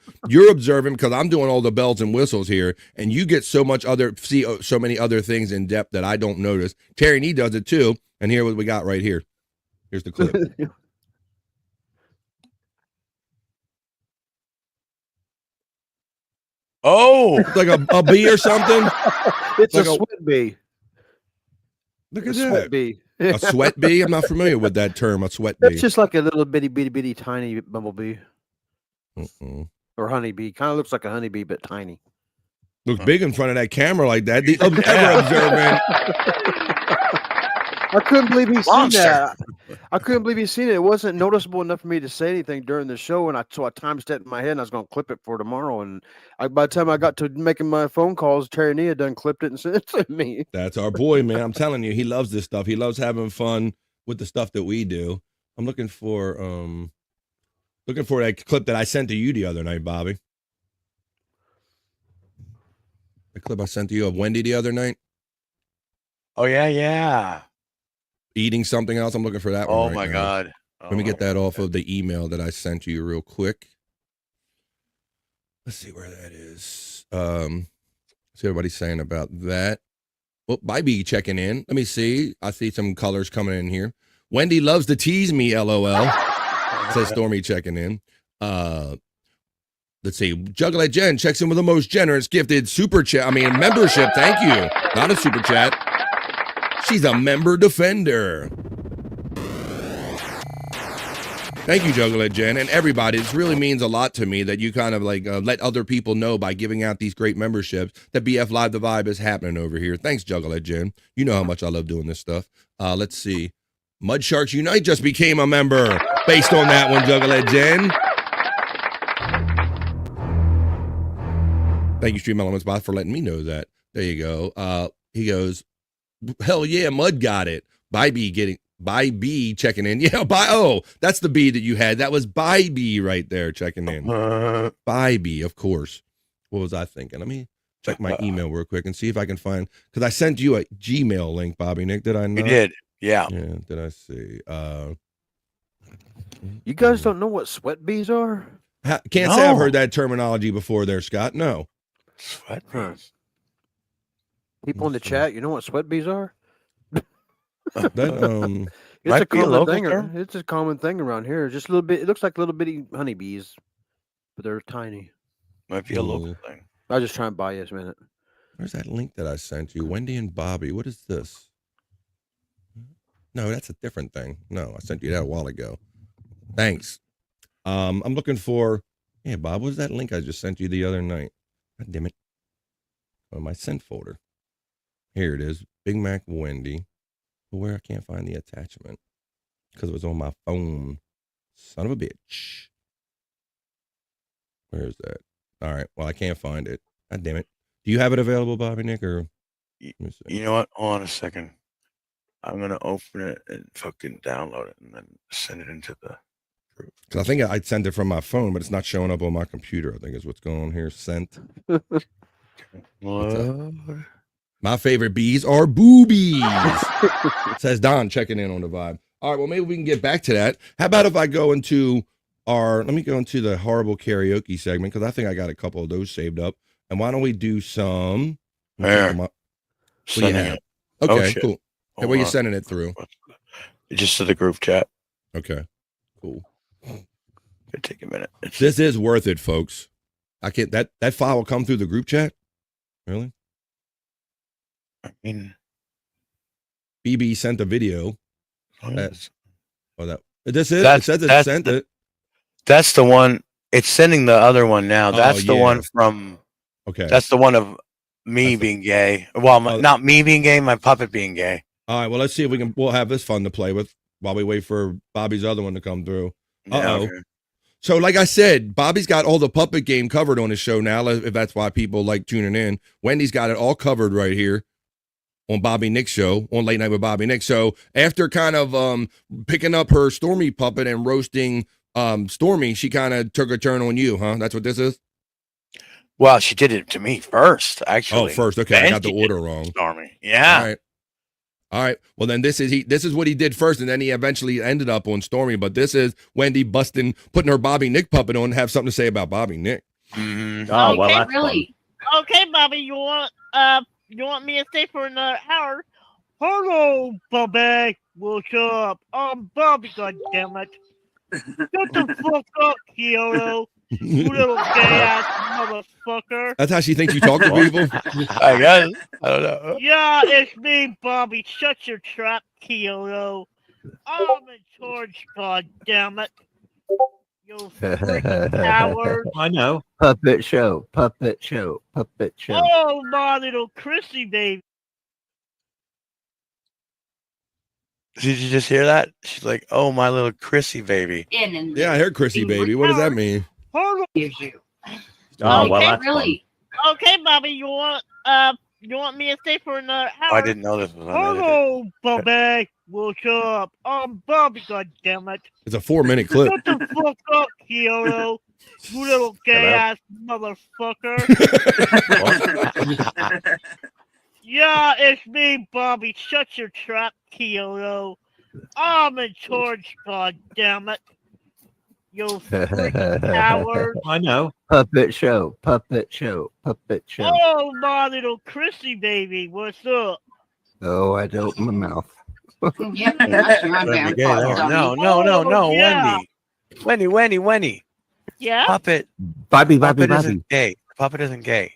observing because I'm doing all the bells and whistles here, and you get so many other things in depth that I don't notice. Terry Nee does it too, and here what we got right here. Here's the clip. Oh, like a bee or something. It's like a sweat bee. Look at A that. sweat bee. A sweat bee? I'm not familiar with that term, a sweat bee. It's just like a little bitty tiny bumblebee. Or honeybee. Kind of looks like a honeybee, but tiny. Looks big in front of that camera like that. The ever observant. I couldn't believe he's seen that. I couldn't believe he's seen it. It wasn't noticeable enough for me to say anything during the show, and so I time-stamped in my head, and I was going to clip it for tomorrow. And by the time I got to making my phone calls, Terry Nee had done clipped it and sent it to me. That's our boy, man. I'm telling you, he loves this stuff. He loves having fun with the stuff that we do. I'm looking for that clip that I sent to you the other night, Bobby. The clip I sent to you of Wendy the other night. Oh yeah. Eating something else. I'm looking for that one. Oh right my now. God. Let me get that off of the email that I sent you real quick. Let's see where that is. See everybody's saying about that. Well, Bobby checking in. Let me see. I see some colors coming in here. Wendy loves to tease me, LOL. Says Stormy checking in. Let's see. Juggalette Jen checks in with the most generous gifted membership. Thank you. Not a super chat. She's a member defender. Thank you, Juggalette Jen, and everybody. This really means a lot to me that you kind of like let other people know by giving out these great memberships that BF Live the Vibe is happening over here. Thanks, Juggalette Jen. You know how much I love doing this stuff. Let's see. Mud Sharks Unite just became a member based on that one, Juggalette Jen. Thank you, Stream Elements Bot, for letting me know that. There you go. He goes, hell yeah, Mud got it. By B checking in. Yeah, that's the B that you had. That was by B right there checking in. By B, of course. What was I thinking? Let me check my email real quick and see if I can find, because I sent you a Gmail link, Bobby Nick. Did I not? You did. Yeah. Yeah. Did I see? You guys don't know what sweat bees are? Can't say I've heard that terminology before there, Scott. No. Sweat bees. People in the chat, you know what sweat bees are? It's a common thing. It's a common thing around here. Just a little bit. It looks like little bitty honeybees, but they're tiny. Might be a local thing. I'll just try and buy you a minute. Where's that link that I sent you? Wendy and Bobby. What is this? No, that's a different thing. No, I sent you that a while ago. Thanks. I'm looking for. Yeah, Bob. What was that link I just sent you the other night? God damn it. Oh, my sent folder. Here it is. Big Mac Wendy. Where I can't find the attachment because it was on my phone. Son of a bitch. Where is that? All right. Well, I can't find it. God damn it. Do you have it available, Bobby Nick? Or you know what? Hold on a second. I'm gonna open it and fucking download it and then send it into the group. Because I think I sent it from my phone, but it's not showing up on my computer. I think is what's going on here. Sent. My favorite bees are boobies. Says Don checking in on the vibe. All right, well, maybe we can get back to that. How about if I go into let me go into the horrible karaoke segment, because I think I got a couple of those saved up. And why don't we do some? There. Okay, cool. Hey, where you sending it through? Just to the group chat. Okay, cool. It'll take a minute. This is worth it, folks. I can't. That file will come through the group chat. Really? I mean, BB sent a video. That's the one. It's sending the other one now. That's the one from. Okay. That's the one of me being gay. Well, not me being gay. My puppet being gay. All right. Well, let's see if we'll have this fun to play with while we wait for Bobby's other one to come through. Okay. So, like I said, Bobby's got all the puppet game covered on his show now. If that's why people like tuning in, Wendy's got it all covered right here on Bobby Nick's show, on Late Night with Bobby Nick. So after kind of picking up her Stormy puppet and roasting Stormy, she kind of took a turn on you, huh? Is what this is? Well, she did it to me first, actually. Oh, first. Okay, I got the order wrong. Stormy. Yeah. All right. Well, then this is what he did first, and then he eventually ended up on Stormy. But this is Wendy putting her Bobby Nick puppet on and have something to say about Bobby Nick. Mm-hmm. Oh, well, that's really fun. Okay, Bobby, you want me to stay for another hour? Hello, Bobby. What's up? I'm Bobby, goddammit. Shut the fuck up, Kyoto. You little gay-ass motherfucker. That's how she thinks you talk to people? I guess. I don't know. Yeah, it's me, Bobby. Shut your trap, Kyoto. I'm in charge, goddammit. You freaking coward. I know. Puppet show. Oh, my little Chrissy baby. Did you just hear that? She's like, "Oh, my little Chrissy baby." Yeah, I heard Chrissy baby. What does that mean? Oh, well, that's really. Okay, Bobby, you want me to stay for another hour? I didn't know this was on Hello, Bobby. What's up? I'm Bobby, goddammit. It's a 4-minute clip. Shut the fuck up, Kyoto. You little gay-ass motherfucker. Yeah, it's me, Bobby. Shut your trap, Kyoto. I'm in charge, goddammit. You freaking coward. I know. Puppet show. Oh, my little Chrissy baby. What's up? Oh, I opened my mouth. Yeah, that's your own damn fault, dummy. No, yeah. Wendy. Yeah. Puppet Bobby. isn't gay. Puppet isn't gay.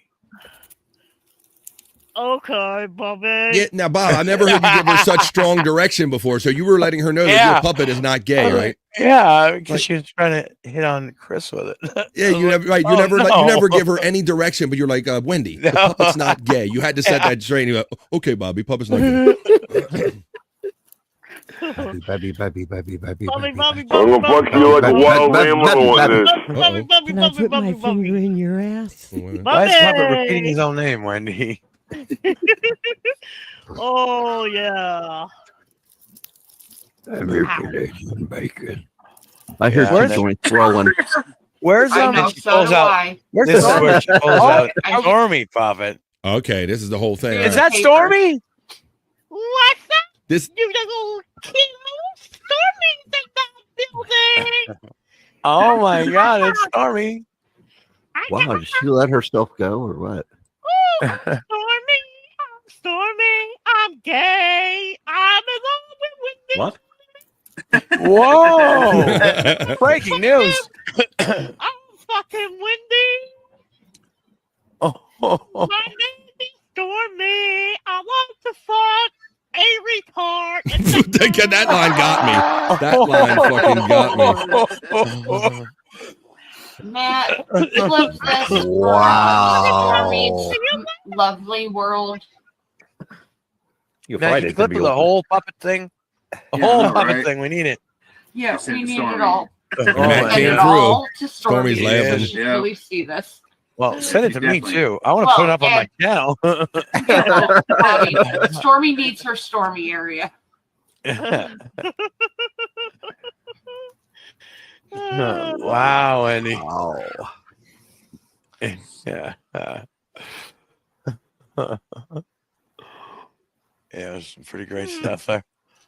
Okay, Bobby. Yeah, now Bob, I never heard you give her such strong direction before, so you were letting her know that your puppet is not gay, right? Yeah, because she was trying to hit on Chris with it. Yeah, you never, right? You never give her any direction, but you're like, Wendy, the puppet's not gay. You had to set that straight. And you're like, okay, Bobby, puppet's not gay. Bobby. Bobby. I'm gonna fuck you like a wild animal on this. Can I put my finger in your ass? Why is Puppet repeating his own name, Wendy? Oh yeah. I'm here today eating bacon. I heard Where's- you going swollen. Where's I know, she so pulls do out? I. Where's this is where she pulls out Stormy Puppet. Okay, this is the whole thing. Is that Stormy? What's that? This? You little kid, Storming in that building. Oh my God, it's Stormy. Wow, did she let herself go or what? Stormy, I'm gay. I'm in love with Wendy. What? Whoa! Breaking news. I'm fucking Wendy. Oh. My name is Stormy. I want to fuck a retard. That line got me. That line fucking got me. Matt, flip this. Wow. Stormy's lovely world. You're Now, Friday. you clip the whole puppet thing. The whole puppet thing. We need it. Yeah, we need it all. Matt came it all through. to Stormy. Stormy's laughing. You should really see this. Well, send it to me too. I want to put it up on my channel. Bobby, Stormy needs her Stormy area. Wow, Andy. Wow. Yeah. Yeah, there's some pretty great stuff there.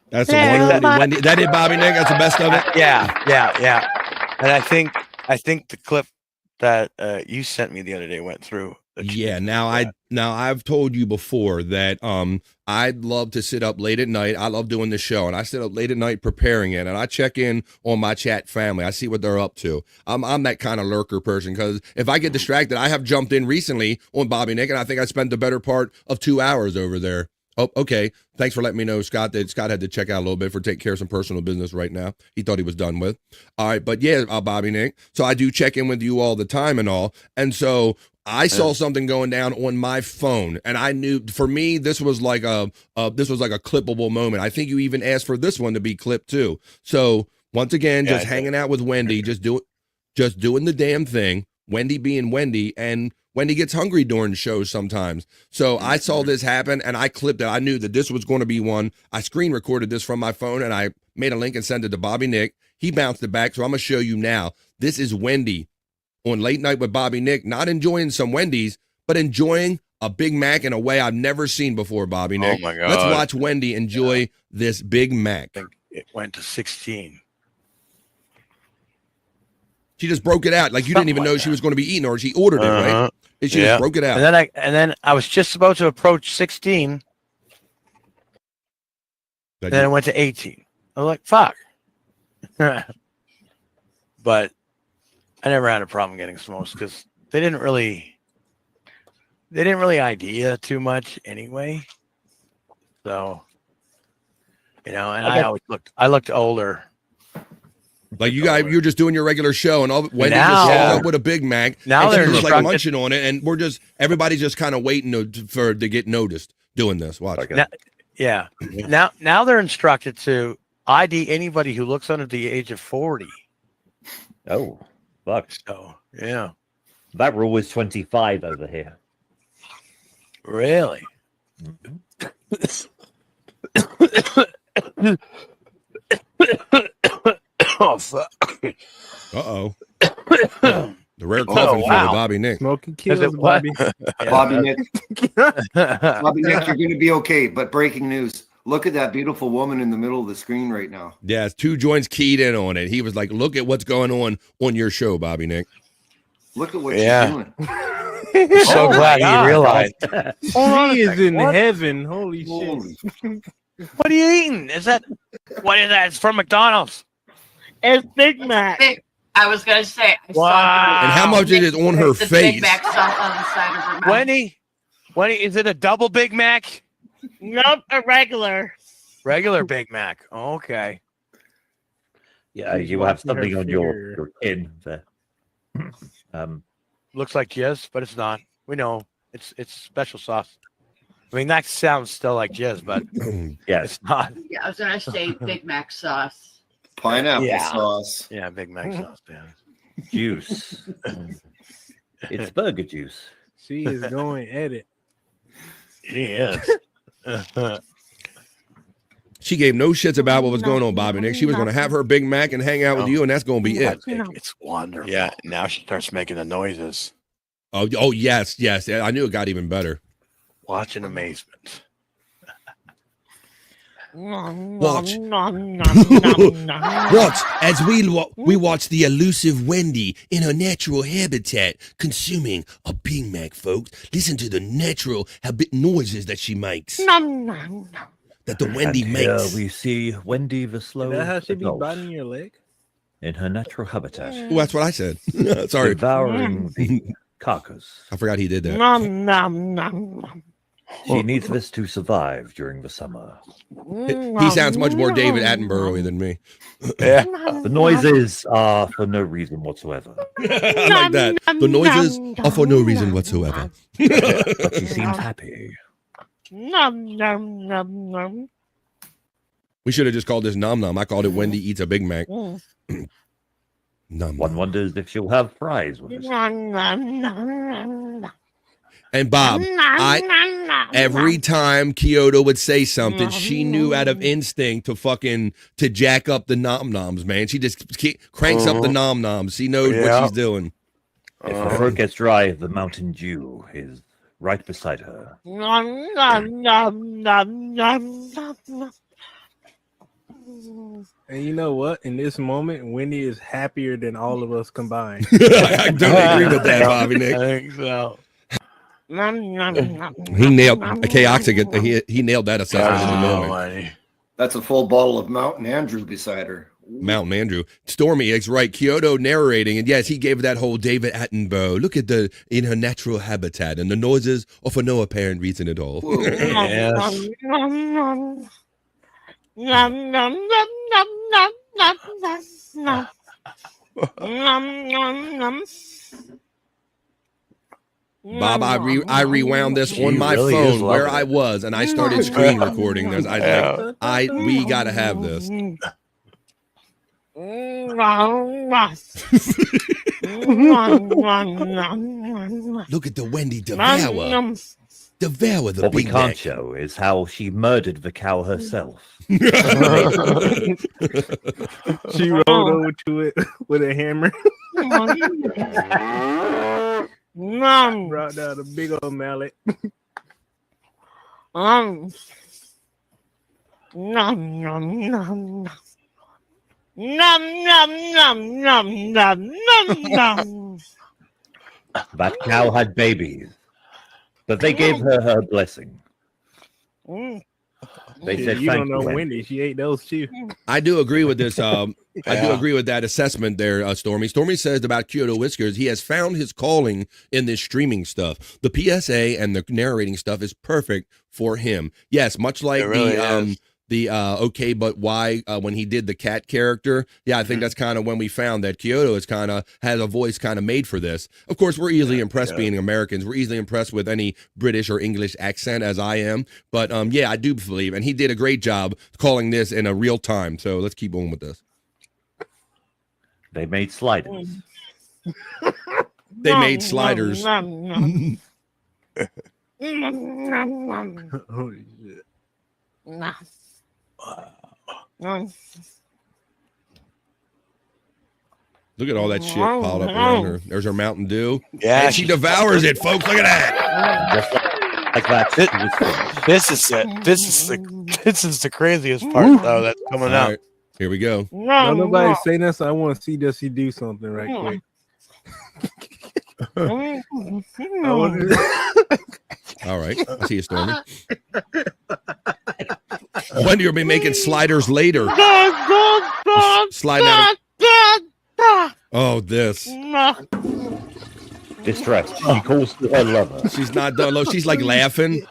That's the one. Wendy, that it, Bobby Nick. That's the best of it. Yeah. And I think the clip that you sent me the other day went through. Yeah. Now I've told you before that I'd love to sit up late at night. I love doing the show, and I sit up late at night preparing it, and I check in on my chat family. I see what they're up to. I'm that kind of lurker person, because if I get distracted, I have jumped in recently on Bobby Nick, and I think I spent the better part of 2 hours over there. Oh, okay. Thanks for letting me know, Scott, that Scott had to check out a little bit for taking care of some personal business right now. He thought he was done with. All right. But yeah, Bobby Nick. So I do check in with you all the time and all. And so I saw something going down on my phone, and I knew, for me, this was like a clippable moment. I think you even asked for this one to be clipped too. So once again, just hanging out with Wendy, just doing the damn thing. Wendy being Wendy, and Wendy gets hungry during shows sometimes. So I saw this happen, and I clipped it. I knew that this was going to be one. I screen recorded this from my phone, and I made a link and sent it to Bobby Nick. He bounced it back, so I'm going to show you now. This is Wendy on Late Night with Bobby Nick, not enjoying some Wendy's, but enjoying a Big Mac in a way I've never seen before, Bobby Nick. Oh, my God. Let's watch Wendy enjoy this Big Mac. I think it went to 16. She just broke it out. Like you didn't even know she was going to be eating, or she ordered it, right? And she just broke it out. And then I was just about to approach 16. And then it went to 18. I was like, fuck. But I never had a problem getting smokes, because they didn't really idea too much anyway. So, and I looked older. Like you're just doing your regular show, and Wendy Now- just shows up with a Big Mac. Now and they're she's like instructed- munching on it, and everybody's just kind of waiting to get noticed doing this. Watch. Now they're instructed to ID anybody who looks under the age of 40. Oh, fuck. So yeah, that rule is 25 over here. Really? Oh, fuck. Uh-oh. The rare coughing for Bobby Nick. Smoking kills, Bobby. Bobby Nick. Bobby Nick, you're going to be okay. But breaking news. Look at that beautiful woman in the middle of the screen right now. Yeah, it's 2 joints keyed in on it. He was like, look at what's going on your show, Bobby Nick. Look at what she's doing. So glad he realized. She is in heaven. Holy shit. What are you eating? What is that? It's from McDonald's. It's Big Mac. I was gonna say. Wow. And how much is it on her the face? Big Mac sauce on the side of her mouth. Wendy, is it a double Big Mac? Nope, a regular. Regular Big Mac. Okay. Yeah, you have something on your chin there. Looks like jizz, but it's not. We know it's special sauce. I mean, that sounds still like jizz, but yes, it's not. Yeah, I was gonna say Big Mac sauce. Pineapple sauce. Yeah, Big Mac sauce. Man. Juice. It's burger juice. She is going at it. She is. She gave no shits about what was going on, Bobby Nick. She was going to have her Big Mac and hang out with you, and that's going to be it. It's wonderful. Yeah, now she starts making the noises. Oh, yes. I knew it got even better. Watch in amazement. Watch. Watch as we watch the elusive Wendy in her natural habitat consuming a Big Mac, folks. Listen to the natural noises that she makes. That the Wendy and makes. Here we see Wendy the slow. Is that how she be adult biting your leg? in her natural habitat. Oh, that's what I said. Sorry. Devouring the carcass. I forgot he did that. She needs this to survive during the summer. He sounds much more David Attenborough than me. Yeah. The noises are for no reason whatsoever. I like that. The noises are for no reason whatsoever. But she seems happy. We should have just called this Nom Nom. I called it Wendy Eats a Big Mac. One wonders if she'll have fries with this. And Bob, every time Kyoto would say something, she knew out of instinct to jack up the nom noms, man. She just cranks up the nom noms. She knows what she's doing. If her throat gets dry, the Mountain Dew is right beside her. And you know what? In this moment, Wendy is happier than all of us combined. I don't agree with that, Bobby Nick. I think so. He nailed he nailed that assessment in the moment. That's a full bottle of Mountain Andrew beside her. Mountain Andrew. Stormy is right. Kyoto narrating, and yes, he gave that whole David Attenborough. Look at in her natural habitat, and the noises are for no apparent reason at all. Bob, I rewound this on my phone where I was, and I started screen recording this. I was like, we got to have this. Look at the Wendy devour the what we Big can't Mac. show is how she murdered the cow herself. She rolled over to it with a hammer. Brought down a big old mallet. That cow had babies, but they gave her blessing. They said, You don't "Thank know you, Wendy. She ate those too. I do agree with this. I do agree with that assessment there, Stormy. Stormy says about Kyoto Whiskers, he has found his calling in this streaming stuff. The PSA and the narrating stuff is perfect for him. Yes, much like the Okay But Why when he did the cat character. Yeah, I think that's kind of when we found that Kyoto is has a voice kind of made for this. Of course, we're easily impressed being Americans. We're easily impressed with any British or English accent, as I am. But yeah, I do believe, and he did a great job calling this in a real time. So let's keep on with this. They made sliders. They made sliders. Holy shit. Look at all that shit piled up around her. There's her Mountain Dew. Yeah, and she devours it, folks. Look at that. Just like that. This is it. This is the craziest part, though, that's coming out. Right, here we go. No, nobody say that, so I want to see does she do something right quick. All right, I see you, Stormy. Wendy will be making sliders later. Sliding out. Oh, this. Distressed. She calls to her lover. She's not done. Look, she's like laughing.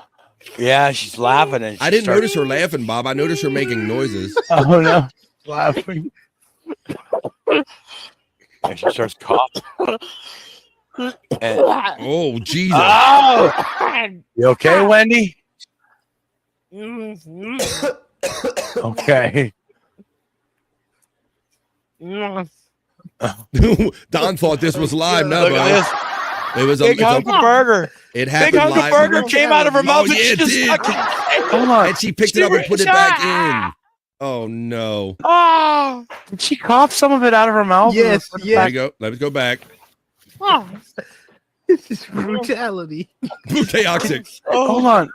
Yeah, she's laughing. And I didn't notice her laughing, Bob. I noticed her making noises. Oh, no. Laughing. And she starts coughing. And, oh, Jesus. Oh! You okay, Wendy? Okay. Don thought this was live. No, Look bro. at this. It was Big hunk of burger. It happened Big hunk live. of burger came out of her mouth. Oh, And yeah, she it just did. fucking, hold on. And she picked it up and put it back in. Oh, no. Oh, did she cough some of it out of her mouth? Yes, There you go. Let's go back. This is brutality. Toxic. Hold on.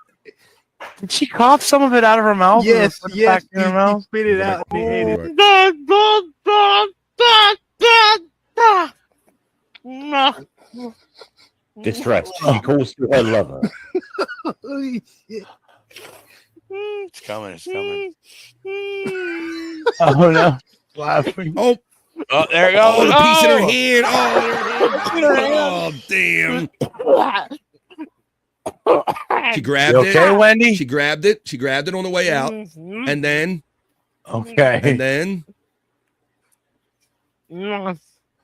Did she cough some of it out of her mouth? Yes, Put it yes. back in her mouth? Spit it out. And ate it. Distressed. She calls to her lover. Holy shit. It's coming. It's coming. Oh, no. Laughing. Oh. Oh, there it goes. Oh, the piece in her hand. Oh, damn. She grabbed You okay, it. Wendy? She grabbed it. She grabbed it on the way out. And then. Okay. And then.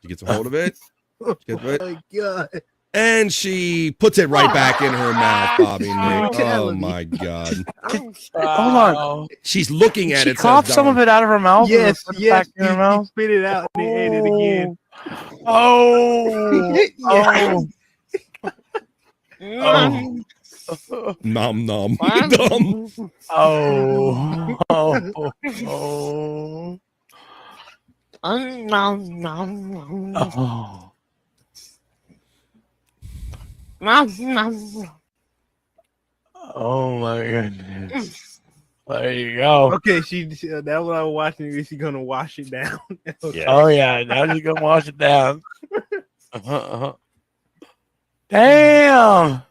She gets a hold of it. Oh my God. And she puts it right back in her mouth, Bobby Nick. Oh, my God. Hold on. She's looking at She it. coughed some of it out of her mouth? Yes, and put it yes. back in her mouth? Spit it out and ate it again. Oh. Yes. Oh. Nom nom. Nom. Oh. Oh. Oh. Oh my goodness. There you go. Okay, that what I was watching. Is she gonna wash it down? Yeah. Oh yeah, now she's gonna wash it down. Damn.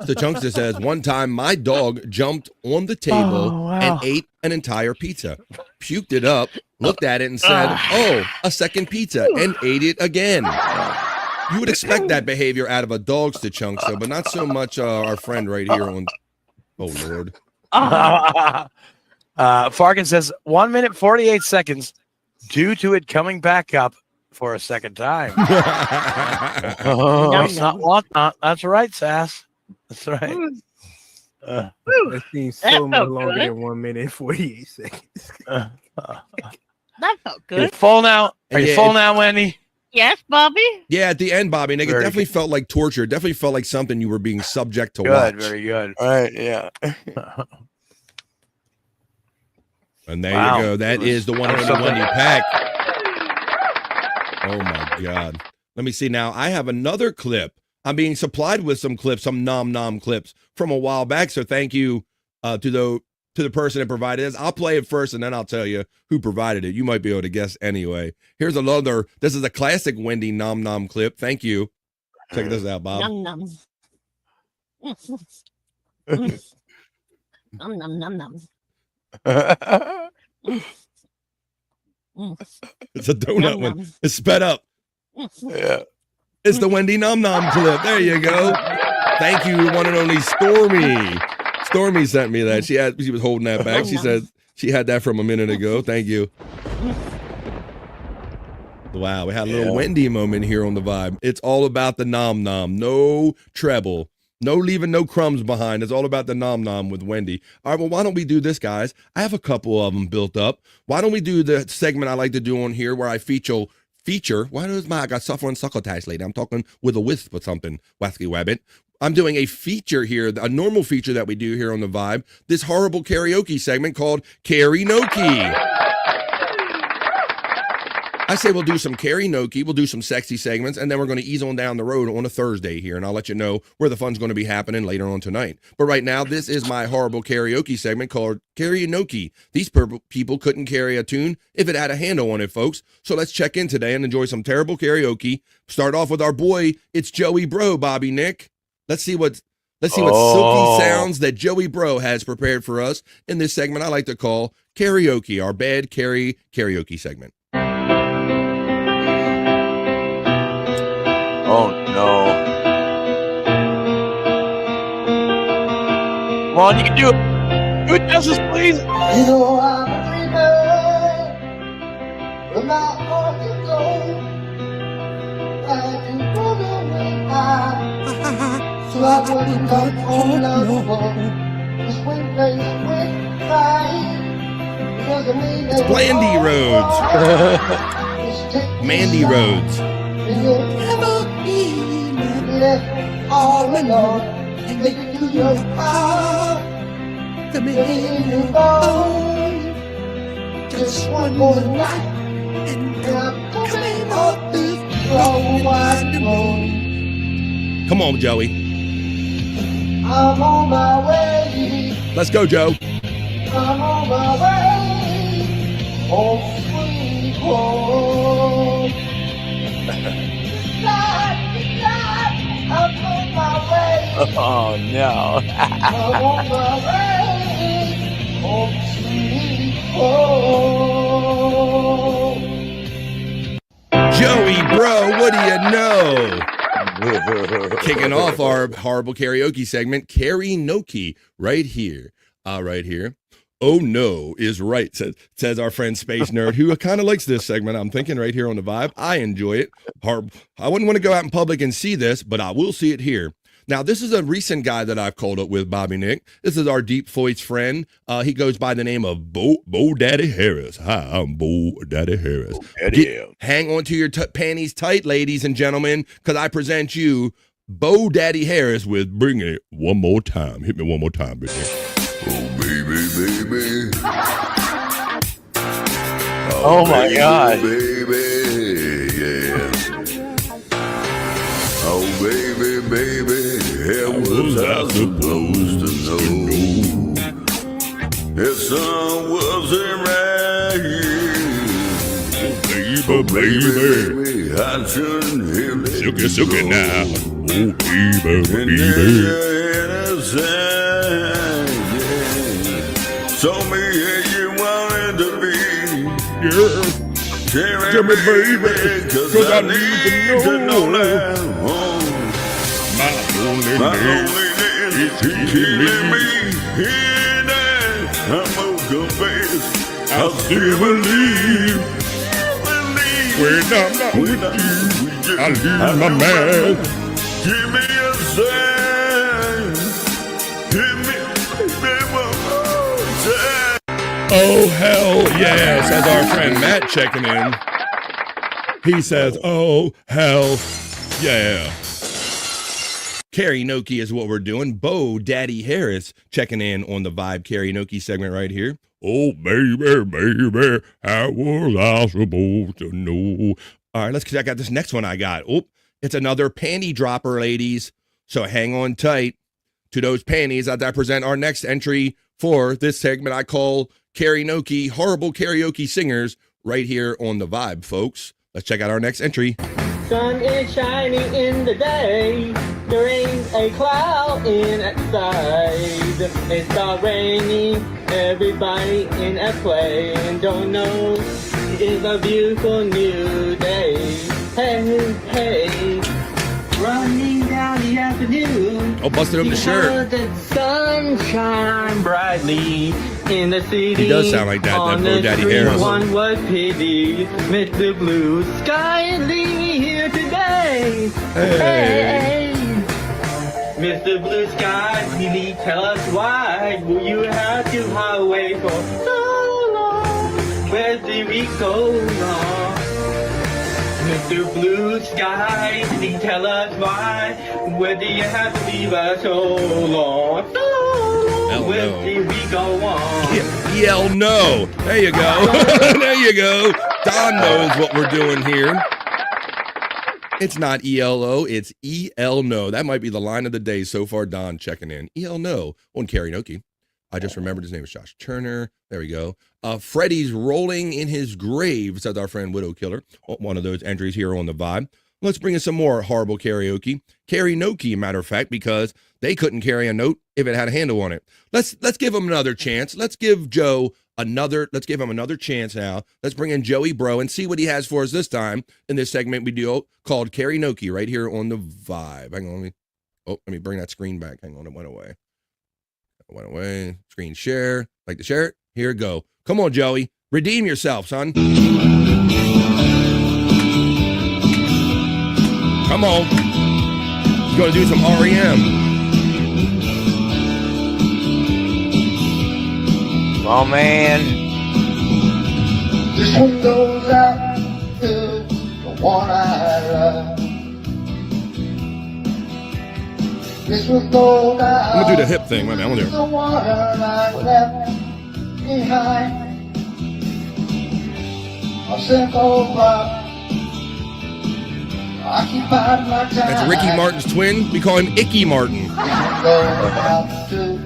So Chunkster says, one time my dog jumped on the table and ate an entire pizza, puked it up, looked at it and said, oh, a second pizza, and ate it again. You would expect that behavior out of a dog's to Chunkster, but not so much our friend right here on. Oh, Lord. Fargan says 1 minute 48 seconds due to it coming back up for a second time. That's right, Sass. That's right. That seems so much longer than 1 minute 48 seconds. That felt Are you good. full now? Are you full now, Wendy? Yes, Bobby? Yeah, at the end, Bobby, Nick, it Very definitely felt like torture. It definitely felt like something you were being subject to Good, watch. very good. All right, yeah. And there Wow. you go. That is the one and only Wendy Pack. Oh my God. Let me see now. I have another clip. I'm being supplied with some clips, some nom clips from a while back. So thank you to the person that provided this. I'll play it first and then I'll tell you who provided it. You might be able to guess anyway. Here's another. This is a classic Wendy nom clip. Thank you. Check this out, Bob. Nom nom. Nom nom nom nom. It's a donut one. It's sped up. Yeah. It's the Wendy nom clip. There you go. Thank you, one and only Stormy. Stormy sent me that. She was holding that back. She said she had that from a minute ago. Thank you. Wow, we had a little Wendy moment here on the vibe. It's all about the nom. No treble. No leaving no crumbs behind. It's all about the nom with Wendy. All right, well, why don't we do this, guys? I have a couple of them built up. Why don't we do the segment I like to do on here where I feature. Why does I got suffering succotash lady? I'm talking with a wisp or something, Wasky Wabbit. I'm doing a feature here, a normal feature that we do here on the vibe. This horrible karaoke segment called Karaoke. I say we'll do some karaoke, we'll do some sexy segments, and then we're going to ease on down the road on a Thursday here, and I'll let you know where the fun's going to be happening later on tonight. But right now, this is my horrible karaoke segment called Karaoke. These people couldn't carry a tune if it had a handle on it, folks. So let's check in today and enjoy some terrible karaoke. Start off with our boy, it's Joey Bro, Bobby Nick. Let's see what Let's see what silky sounds that Joey Bro has prepared for us in this segment I like to call karaoke, our bad karaoke segment. Oh no. Come on, you can do it. Do it, Justice, please. You know I'm a dreamer, but my heart is cold. I do bother when so I wouldn't go on no more. Just when faced with crying, doesn't mean It's Blandy Rhodes. Mandy Rhodes. you'll never be left all alone. Make it do your part. To make you go. Just one more night, and I'm coming off this slow wide road. Come on, Joey. I'm on my way. Let's go, Joe. I'm on my way. Oh, sweet home. I'm on my way. Oh no. I'm on my way. Oh, sweet home. Joey Bro, what do you know? Kicking off our horrible karaoke segment, Karaoke, right here. Right here. Oh no is right, says our friend Space Nerd, who kind of likes this segment. I'm thinking right here on the vibe. I enjoy it. I wouldn't want to go out in public and see this, but I will see it here. Now, this is a recent guy that I've called up with, Bobby Nick. This is our deep voice friend. He goes by the name of Bo Daddy Harris. Hi, I'm Bo Daddy Harris. Hang on to your panties tight, ladies and gentlemen, because I present you Bo Daddy Harris with Bring It One More Time. Hit me one more time, baby. Oh, baby, baby. Oh my God. Baby, yeah. Oh, baby, baby. How was I supposed to know? If sun wasn't right here. Oh, baby, I shouldn't have let Suck it now. Oh, baby. Show me how you wanted to be. Yeah. Tell me, baby, cause I need to know now. My loneliness is killing me. Here now, I'm gonna confess, I still believe. When I'm not with you, I lose my mind. Give me a sign. Give me one more time. Oh, hell yeah, says our friend Matt checking in. He says, oh, hell yeah. Karaoke is what we're doing. Bo Daddy Harris checking in on the Vibe Karaoke segment right here. Oh, baby, how was I supposed to know? All right, let's check out this next one I got. Oh, it's another panty dropper, ladies. So hang on tight to those panties as I present our next entry for this segment I call Karaoke, horrible karaoke singers, right here on the Vibe, folks. Let's check out our next entry. Sun is shining in the day. There ain't a cloud in outside. It starts raining. Everybody in a plane. Don't know. It's a beautiful new day. Hey, hey. Running down the avenue. Oh, busted him the shirt. The sunshine brightly in the city. He does sound like that Bo Daddy Harris. One was pity, Mr. Blue Sky and leave me here today. Hey. Mr. Blue Sky, really tell us why will you have to highway for so long? Where did we go wrong? Mr. Blue Sky, can you tell us why? Where do you have to leave us so long? So long, where did we go on? EL no. There you go. There you go. Don knows what we're doing here. It's not ELO, it's EL no. That might be the line of the day so far. Don checking in. EL no on karaoke. I just remembered his name was Josh Turner. There we go. Freddie's rolling in his grave, says our friend Widow Killer. One of those entries here on the Vibe. Let's bring in some more horrible karaoke. Karaoke, matter of fact, because They couldn't carry a note if it had a handle on it. Let's give them another chance. Let's give Joe let's give him another chance now. Let's bring in Joey Bro and see what he has for us this time in this segment we do called Karaoke right here on the Vibe. Hang on, let me bring that screen back. Hang on, it went away. Screen share. Like to share it? Here we go. Come on, Joey. Redeem yourself, son. Come on. He's going to do some REM. Oh, man. This one goes out to the one I love. This one goes out. I'm going to do the hip thing. Wait a minute, I'm going to do the one I left behind. A simple love. Occupied my time. That's Ricky Martin's twin. We call him Icky Martin. This one goes out to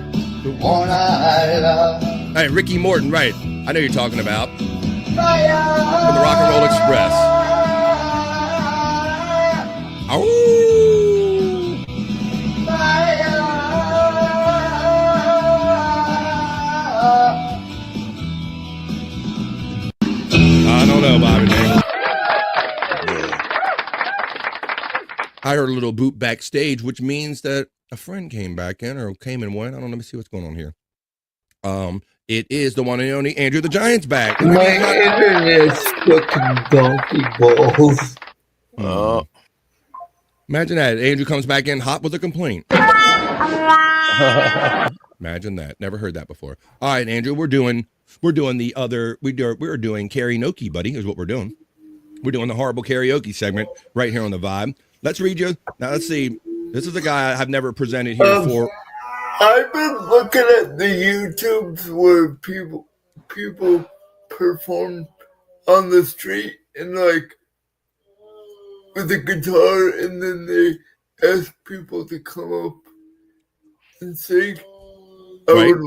the one I love. Hey, Ricky Morton, right. I know you're talking about. From the Rock and Roll Express. Ow. I don't know, Bobby, man. I heard a little boot backstage, which means that a friend came back in or came and went. I don't know. Let me see what's going on here. It is the one and only Andrew the Giant's back. My internet's fucking donkey balls. Oh. Imagine that. Andrew comes back in hot with a complaint. Imagine that. Never heard that before. All right, Andrew, we're doing karaoke, buddy, is what we're doing. We're doing the horrible karaoke segment right here on the Vibe. Let's read you. Now, let's see. This is a guy I've never presented here before. I've been looking at the YouTubes where people perform on the street and like with a guitar, and then they ask people to come up and sing. I would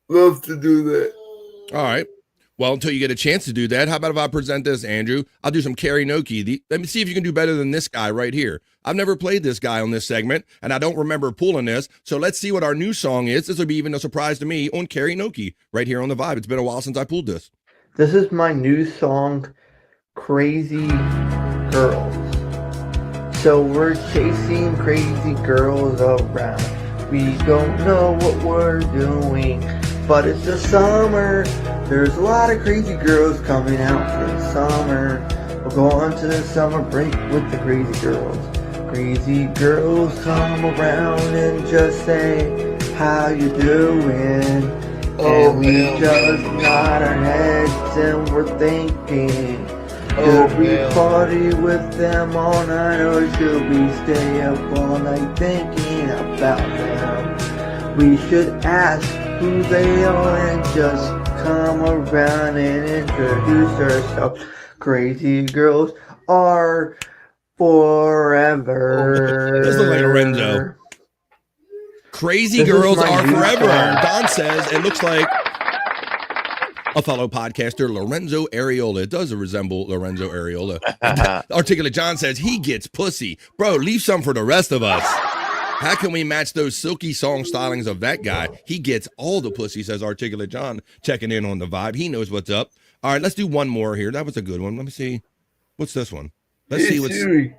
love to do that. All right. Well, until you get a chance to do that, how about if I present this, Andrew? I'll do some karaoke. Let me see if you can do better than this guy right here. I've never played this guy on this segment, and I don't remember pulling this. So let's see what our new song is. This will be even a surprise to me on karaoke right here on the Vibe. It's been a while since I pulled this. This is my new song, Crazy Girls. So we're chasing crazy girls around. We don't know what we're doing, but it's the summer. There's a lot of crazy girls coming out for the summer. We'll go on to the summer break with the crazy girls. Crazy girls come around and just say, how you doing? And we just nod our heads and we're thinking, should we party with them all night, or should we stay up all night thinking about them? We should ask who they are and just come around and introduce ourselves. Crazy girls are forever. This looks like Lorenzo. Crazy girls are forever. Don says it looks like a fellow podcaster, Lorenzo Areola. It does resemble Lorenzo Areola. Articulate John says he gets pussy. Bro, leave some for the rest of us. How can we match those silky song stylings of that guy? He gets all the pussy, says Articulate John, checking in on the Vibe. He knows what's up. All right, let's do one more here. That was a good one. Let me see. What's this one? Let's see what's... Siri.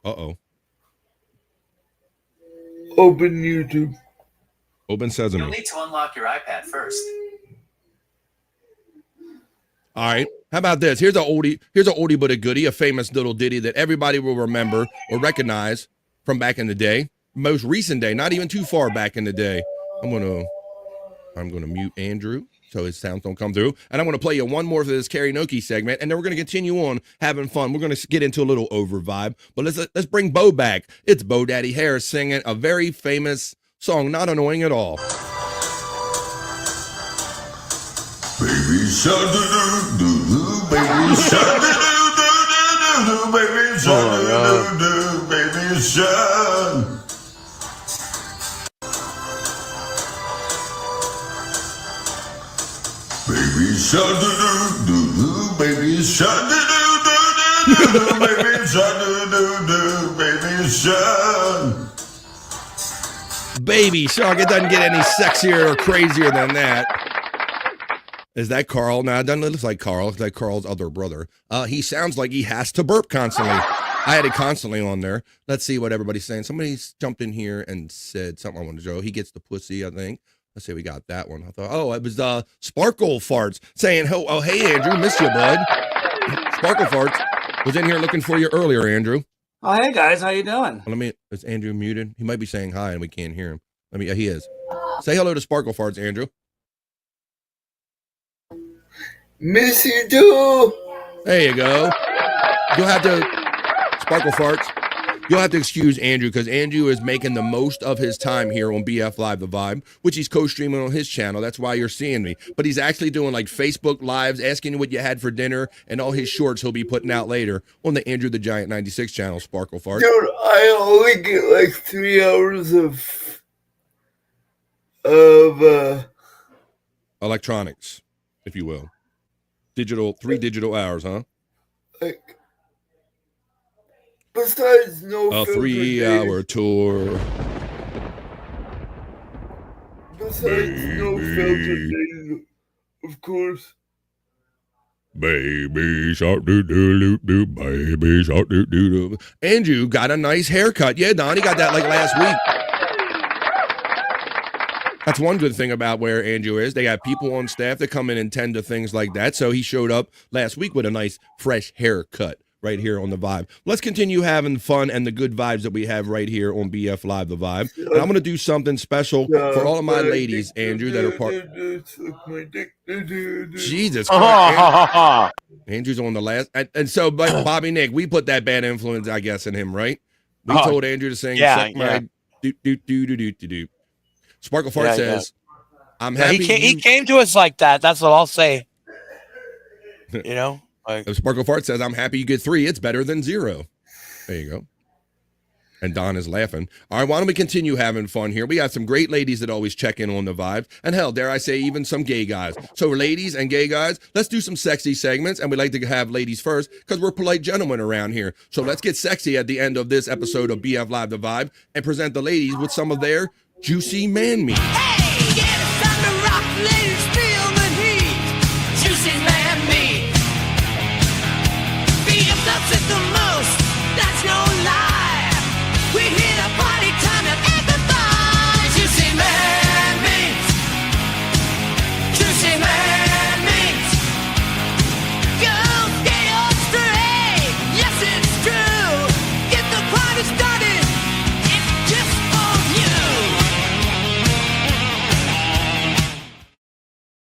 Uh-oh. Open YouTube. Open Sesame. You'll need to unlock your iPad first. All right. How about this? Here's an oldie but a goodie, a famous little ditty that everybody will remember or recognize from back in the day. Most recent day, not even too far back in the day. I'm gonna mute Andrew so his sounds don't come through. And I'm gonna play you one more for this karaoke segment, and then we're gonna continue on having fun. We're gonna get into a little over vibe, but let's bring Bo back. It's Bo Daddy Harris singing a very famous song, not annoying at all. Baby shark doo doo doo, baby shark doo doo doo, baby shark doo doo, baby shark. Baby shark doo doo doo, baby shark doo doo doo, baby shark doo doo doo, baby shark. Baby Shark. It doesn't get any sexier or crazier than that. Is that Carl? No, it doesn't look like Carl. It's like Carl's other brother. He sounds like he has to burp constantly. I had it constantly on there. Let's see what everybody's saying. Somebody's jumped in here and said something I want to show. He gets the pussy, I think. Let's see, we got that one. I thought, oh, it was Sparkle Farts saying, oh, hey, Andrew, miss you, bud. Sparkle Farts was in here looking for you earlier, Andrew. Oh, hey, guys. How you doing? Is Andrew muted? He might be saying hi and we can't hear him. He is. Say hello to Sparkle Farts, Andrew. Miss you too. There you go. You'll have to, Sparkle Farts, you'll have to excuse Andrew because Andrew is making the most of his time here on BF Live The Vibe, which he's co-streaming on his channel. That's why you're seeing me. But he's actually doing like Facebook Lives, asking you what you had for dinner, and all his shorts he'll be putting out later on the Andrew the Giant 96 channel, Sparkle Farts. Dude, I only get like 3 hours of electronics, if you will. 3 digital hours, huh? Like, besides no a filter 3-hour days, tour. besides no filter days, of course. Baby shark doo doo doo doo, baby shark doo doo doo. Andrew got a nice haircut. Yeah, Don, he got that like last week. That's one good thing about where Andrew is. They have people on staff that come in and tend to things like that. So he showed up last week with a nice fresh haircut right here on The Vibe. Let's continue having fun and the good vibes that we have right here on BF Live The Vibe. And I'm going to do something special for all of my ladies, Andrew, that are part. Jesus Christ. Andrew's on the last. And so, but Bobby Nick, we put that bad influence, I guess, in him, right? We told Andrew to sing Suck My do. Sparkle Fart says, I'm happy. He came to us like that. That's what I'll say. You know? Like, Sparkle Fart says, I'm happy you get 3. It's better than 0. There you go. And Don is laughing. All right, why don't we continue having fun here? We got some great ladies that always check in on The Vibe. And hell, dare I say, even some gay guys. So ladies and gay guys, let's do some sexy segments. And we like to have ladies first because we're polite gentlemen around here. So let's get sexy at the end of this episode of BF Live The Vibe and present the ladies with some of their juicy man meat. Hey, yeah, it's time to rock, ladies, feel the heat. Juicy man meat. BF loves it the most, that's no lie. We hit a party time and amplify. Juicy man meat. Juicy man meat. Go gay or straight, yes it's true. Get the party started, it's just for you.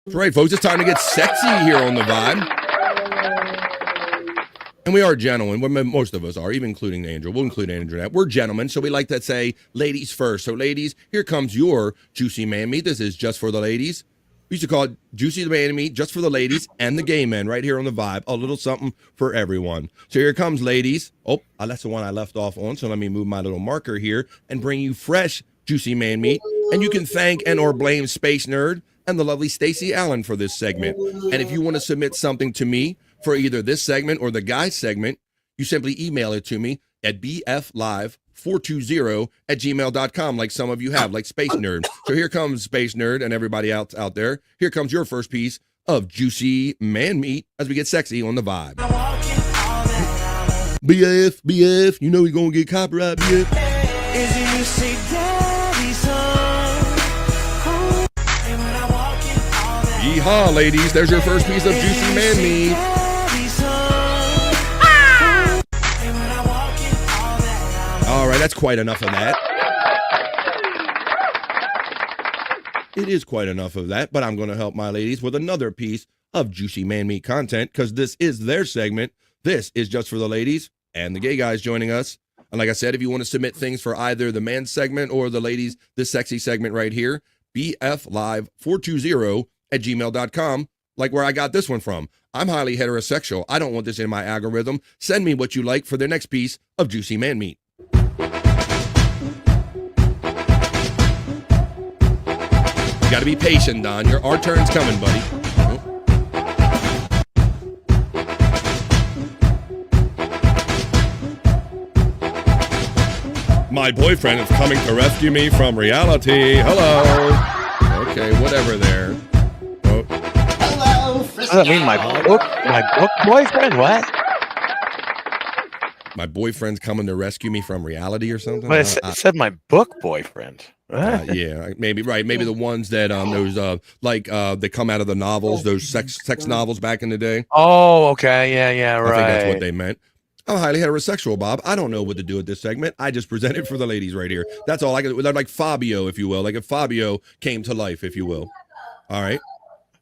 That's right, folks. It's time to get sexy here on The Vibe. And we are gentlemen. Most of us are, even including Andrew. We'll include Andrew in that. We're gentlemen, so we like to say ladies first. So, ladies, here comes your juicy man meat. This is just for the ladies. We used to call it juicy man meat just for the ladies and the gay men right here on The Vibe. A little something for everyone. So here comes, ladies. Oh, that's the one I left off on. So let me move my little marker here and bring you fresh juicy man meat. And you can thank and or blame Space Nerd and the lovely Stacey Allen for this segment. And if you want to submit something to me for either this segment or the guys segment, you simply email it to me at bflive420@gmail.com, like some of you have, like Space Nerd. So here comes Space Nerd and everybody out there. Here comes your first piece of juicy man meat as we get sexy on The Vibe. BF, you know we're going to get copyright, BF. Is it you say daddy's home? And when I walk in all that. Yeehaw, ladies. There's your first piece of juicy man meat. All right, that's quite enough of that. It is quite enough of that, but I'm going to help my ladies with another piece of juicy man meat content because this is their segment. This is just for the ladies and the gay guys joining us. And like I said, if you want to submit things for either the man segment or the ladies, this sexy segment right here, bflive420@gmail.com, like where I got this one from. I'm highly heterosexual. I don't want this in my algorithm. Send me what you like for their next piece of juicy man meat. You got to be patient, Don. Our turn's coming, buddy. My boyfriend is coming to rescue me from reality. Hello. Okay, whatever there. Oh. Hello, what does that mean? My book boyfriend? What? My boyfriend's coming to rescue me from reality or something? Well, it said my book boyfriend. Yeah, maybe right. Maybe the ones that those they come out of the novels, those sex novels back in the day. Oh, okay, yeah, right. I think that's what they meant. I'm highly heterosexual, Bob. I don't know what to do with this segment. I just present it for the ladies right here. That's all I can. They're like Fabio, if you will, like if Fabio came to life, if you will. All right.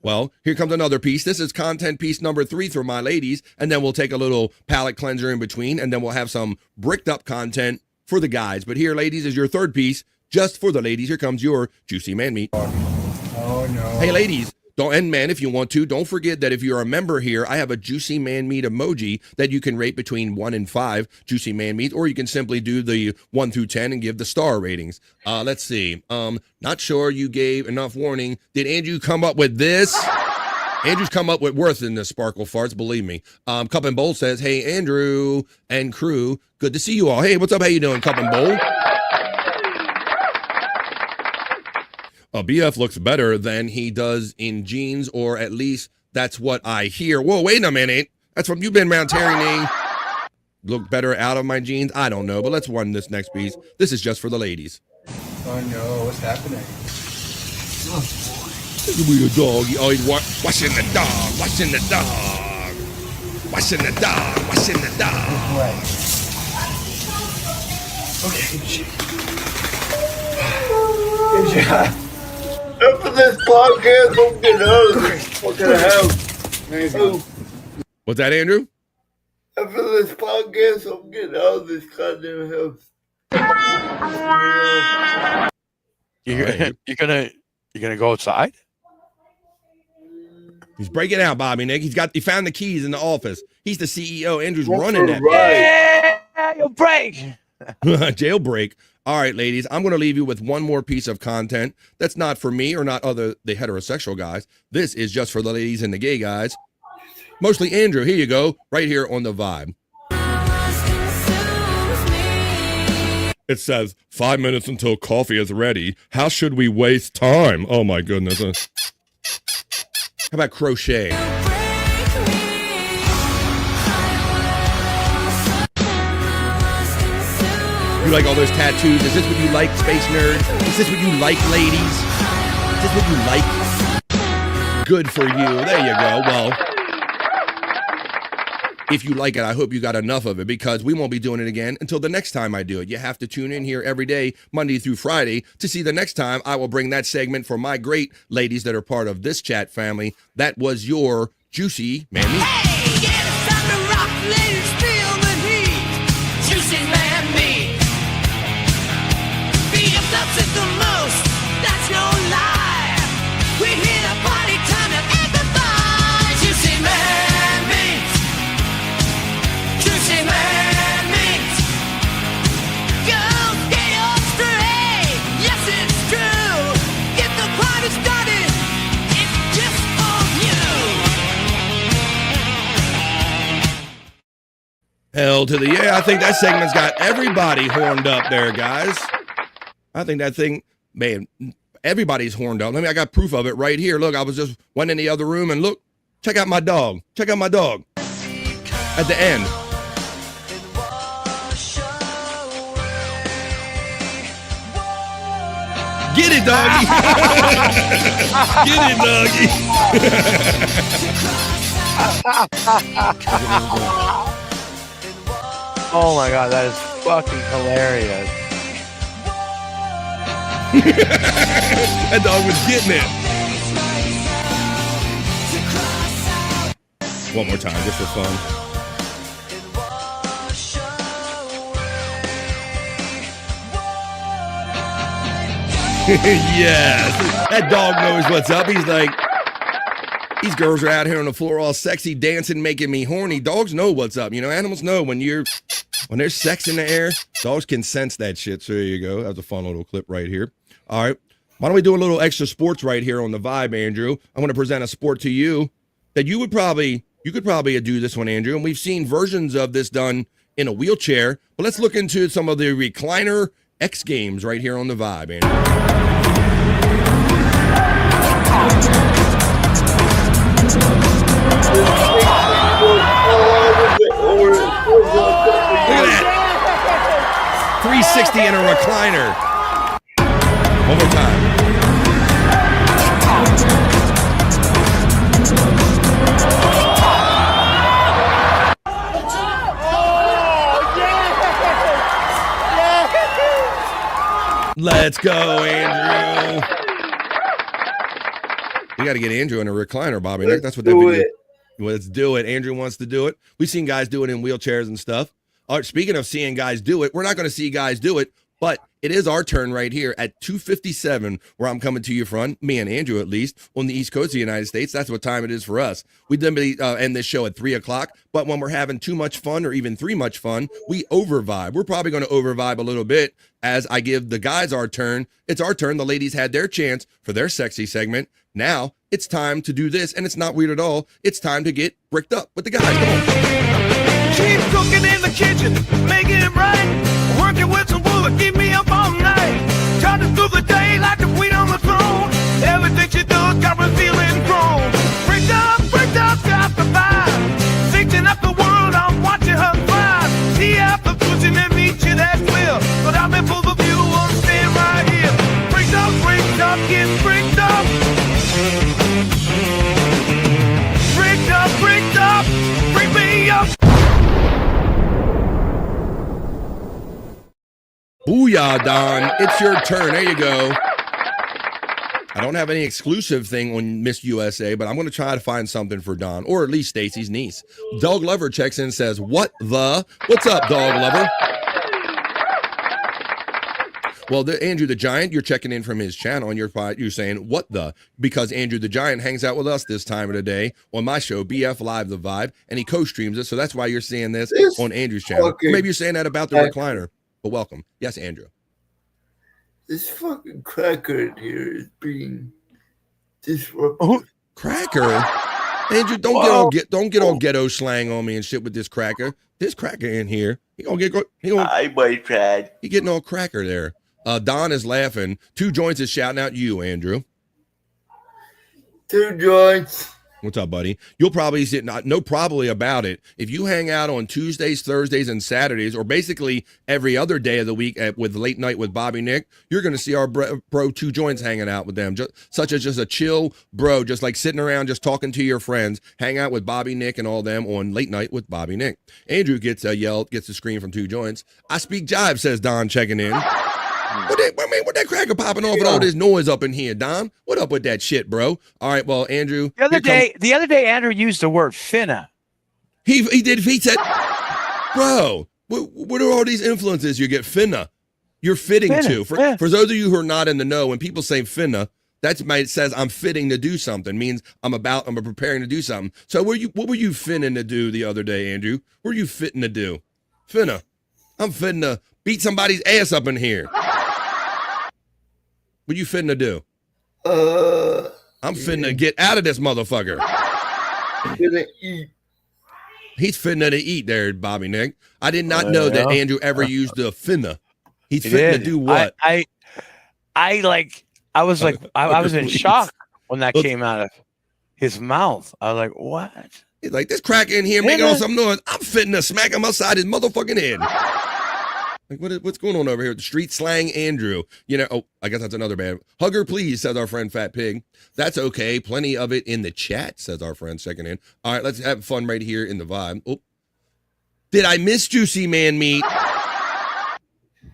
Well, here comes another piece. This is content piece number 3 for my ladies, and then we'll take a little palate cleanser in between, and then we'll have some bricked up content for the guys. But here, ladies, is your third piece, just for the ladies. Here comes your juicy man meat. Oh no. Hey, ladies, and man, if you want to, don't forget that if you're a member here, I have a juicy man meat emoji that you can rate between 1 and 5 juicy man meat, or you can simply do the 1 through 10 and give the star ratings. Let's see. Not sure you gave enough warning. Did Andrew come up with this? Andrew's come up with worse than the sparkle farts, believe me. Cup and Bowl says, hey, Andrew and crew, good to see you all. Hey, what's up? How you doing, Cup and Bowl? BF looks better than he does in jeans, or at least that's what I hear. Whoa, wait a minute. That's from you've been around Terry. Look better out of my jeans? I don't know, but let's run this next piece. This is just for the ladies. Oh no, what's happening? We a doggy. Oh, he's washing the dog. Washing the dog. Washing the dog. Washing the dog. Okay. After this podcast, I'm getting out of this fucking house. What's that, Andrew? After this podcast, I'm getting out of this goddamn house. You're gonna go outside? He's breaking out, Bobby Nick. He found the keys in the office. He's the CEO. Andrew's running that. Yeah, you'll break. Jailbreak. All right, ladies, I'm going to leave you with one more piece of content that's not for me or not the heterosexual guys. This is just for the ladies and the gay guys. Mostly Andrew. Here you go, right here on the Vibe. It says, 5 minutes until coffee is ready. How should we waste time? Oh, my goodness. How about crochet? You like all those tattoos? Is this what you like, space nerd? Is this what you like, ladies? Is this what you like? Good for you. There you go. Well, if you like it, I hope you got enough of it, because we won't be doing it again until the next time I do it. You have to tune in here every day, Monday through Friday, to see the next time I will bring that segment for my great ladies that are part of this chat family. That was your juicy man meat. Hey, yeah, it's time to rock, ladies, feel the heat. Juicy man meat. Beat up upset the most, that's no lie. We hit a party time to amplify. Juicy man meat. Juicy man meat. Girls, get your straight. Yes, it's true. Get the party started. It's just for you. Hell to the yeah. I think that segment's got everybody horned up there, guys. I think that thing, man, everybody's horned up. I got proof of it right here. Look, I was just went in the other room and look, check out my dog. Check out my dog. At the end. Get it, doggy. Get it, doggy. Oh my god, that is fucking hilarious. That dog was getting it. One more time, just for fun. Yes, that dog knows what's up. He's like, these girls are out here on the floor all sexy, dancing, making me horny. Dogs know what's up. You know, animals know when there's sex in the air, dogs can sense that shit. So there you go. That's a fun little clip right here. All right. Why don't we do a little extra sports right here on the Vibe, Andrew? I'm going to present a sport to you that you could probably do this one, Andrew. And we've seen versions of this done in a wheelchair, but let's look into some of the recliner X Games right here on the Vibe, Andrew. Look at that. 360 in a recliner. One more time. Let's go, Andrew. We got to get Andrew in a recliner, Bobby. Nick. That's what that video. Let's do it. Andrew wants to do it. We've seen guys do it in wheelchairs and stuff. Speaking of seeing guys do it, we're not going to see guys do it, but it is our turn right here at 2:57, where I'm coming to you from, me and Andrew at least, on the East Coast of the United States. That's what time it is for us. We typically end this show at 3 o'clock, but when we're having too much fun or even too much fun, we over-vibe. We're probably going to over-vibe a little bit as I give the guys our turn. It's our turn. The ladies had their chance for their sexy segment. Now it's time to do this, and it's not weird at all. It's time to get bricked up with the guys. Come on. Keep cooking in the kitchen, making it right. Working with some wood, keep me up all night. Charging through the day like the queen on the throne. Everything she does got me feeling grown. Bricked up, got the vibe. Fixing up the world, I'm watching her thrive. See after pushing and meet you, that's clear. But I'm in full view, I'm staying right here. Bricked up, get bricked up. Bricked up, bring me up. Booyah, Don. It's your turn. There you go. I don't have any exclusive thing on Miss USA, but I'm going to try to find something for Don, or at least Stacy's niece. Dog Lover checks in and says, What's up, Dog Lover? Well, Andrew the Giant, you're checking in from his channel, and you're saying, what the? Because Andrew the Giant hangs out with us this time of the day on my show, BF Live The Vibe, and he co-streams it, so that's why you're seeing this on Andrew's channel. Maybe you're saying that about the recliner, but welcome. Yes, Andrew. This fucking cracker in here is being disruptive. Cracker? Andrew, don't get all ghetto slang on me and shit with this cracker. This cracker in here, he getting all cracker there. Don is laughing. 2 Joints is shouting out you, Andrew. 2 Joints. What's up, buddy? You'll probably know probably about it. If you hang out on Tuesdays, Thursdays, and Saturdays, or basically every other day of the week with Late Night with Bobby Nick, you're going to see our bro 2 Joints hanging out with them, such as just a chill bro, just like sitting around, just talking to your friends, hang out with Bobby Nick and all them on Late Night with Bobby Nick. Andrew gets a scream from 2 Joints. I speak jive, says Don, checking in. What that cracker popping off with all this noise up in here, Don? What up with that shit, bro? All right, well, Andrew. The other day, Andrew used the word finna. He said, bro, what are all these influences you get? Finna. You're fitting to. For those of you who are not in the know, when people say finna, it says I'm fitting to do something, means I'm preparing to do something. So what were you finning to do the other day, Andrew? What were you fitting to do? Finna. I'm fitting to beat somebody's ass up in here. What you finna do? I'm finna get out of this motherfucker. Finna eat. He's finna to eat there, Bobby Nick. I did not know that Andrew ever used the finna. He's finna to do what? I was in shock when that came out of his mouth. I was like, what? He's like, this cracker in here making all some noise. I'm finna smack him upside his motherfucking head. Like, what's going on over here? The street slang, Andrew. I guess that's another bad. Hugger, please, says our friend Fat Pig. That's okay. Plenty of it in the chat, says our friend checking in. All right, let's have fun right here in the vibe. Oh, did I miss Juicy Man Meat?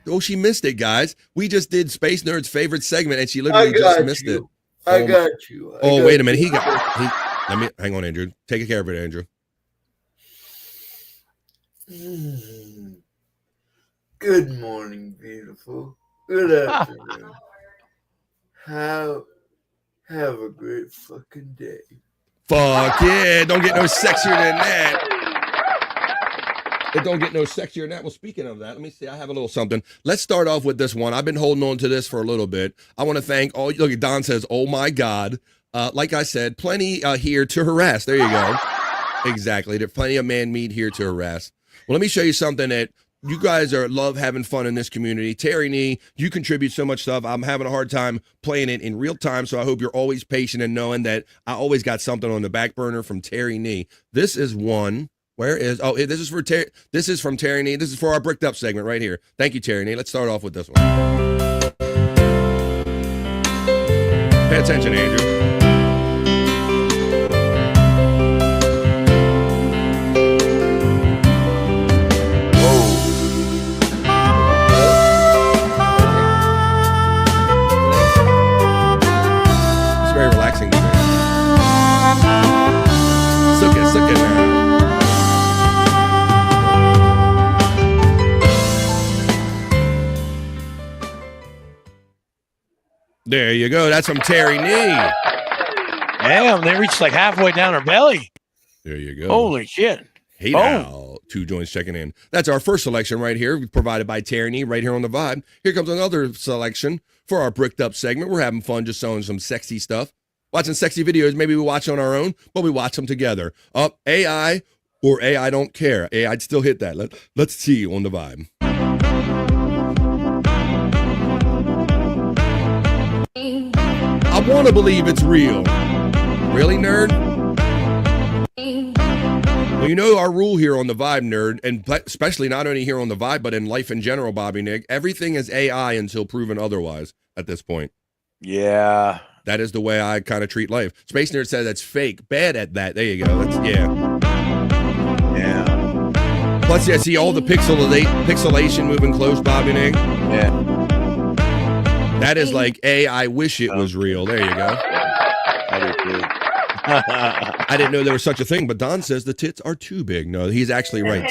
Oh, she missed it, guys. We just did Space Nerd's favorite segment, and she literally just missed it. I got you. Wait a minute. Let me hang on, Andrew. Take care of it, Andrew. Good morning, beautiful. Good afternoon. Have a great fucking day. Fuck yeah. Don't get no sexier than that. It don't get no sexier than that. Well, speaking of that, let me see. I have a little something. Let's start off with this one. I've been holding on to this for a little bit. I want to thank all. Look at Don says, oh my God. Like I said, plenty here to harass. There you go. Exactly. There's plenty of man meat here to harass. Well, let me show you something that You guys love having fun in this community. Terry Nee, you contribute so much stuff. I'm having a hard time playing it in real time, so I hope you're always patient and knowing that I always got something on the back burner from Terry Nee. This is one. Where is? Oh, this is for Terry. This is from Terry Nee. This is for our bricked up segment right here. Thank you, Terry Nee. Let's start off with this one. Pay attention, Andrew. Very relaxing to me. Suck it now. There you go. That's from Terry Nee. Damn, they reached like halfway down her belly. There you go. Holy shit. Hey now, 2 joints checking in. That's our first selection right here, provided by Terry Nee, right here on the Vibe. Here comes another selection for our bricked up segment. We're having fun just showing some sexy stuff. Watching sexy videos, maybe we watch on our own, but we watch them together. AI or AI don't care. I'd still hit that. Let's see on the Vibe. I want to believe it's real. Really, nerd? Well, you know our rule here on the Vibe, nerd, and especially not only here on the Vibe, but in life in general, Bobby Nick. Everything is AI until proven otherwise at this point. Yeah. That is the way I kind of treat life. Space Nerd says that's fake. Bad at that. There you go. Yeah. Plus, yeah, see all the pixelation moving close, Bobby Nick? Yeah. That is like, I wish it was real. There you go. I didn't know there was such a thing, but Don says the tits are too big. No, he's actually right.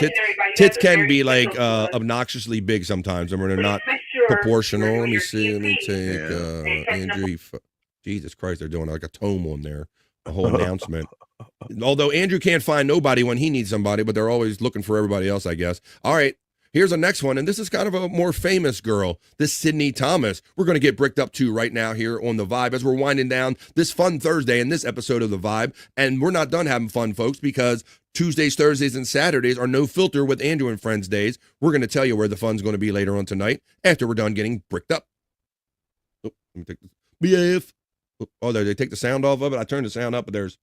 Tits can be like obnoxiously big sometimes, and when they're not proportional. Let me see. Let me take Andrew. Jesus Christ, they're doing like a tome on there, a whole announcement. Although Andrew can't find nobody when he needs somebody, but they're always looking for everybody else, I guess. All right, here's the next one, and this is kind of a more famous girl, this Sydney Thomas. We're going to get bricked up to right now here on the Vibe as we're winding down this fun Thursday in this episode of the Vibe, and we're not done having fun, folks, because Tuesdays, Thursdays, and Saturdays are no filter with Andrew and Friends days. We're going to tell you where the fun's going to be later on tonight after we're done getting bricked up. Oh, let me take this. BF. Oh, they take the sound off of it. I turned the sound up, but there's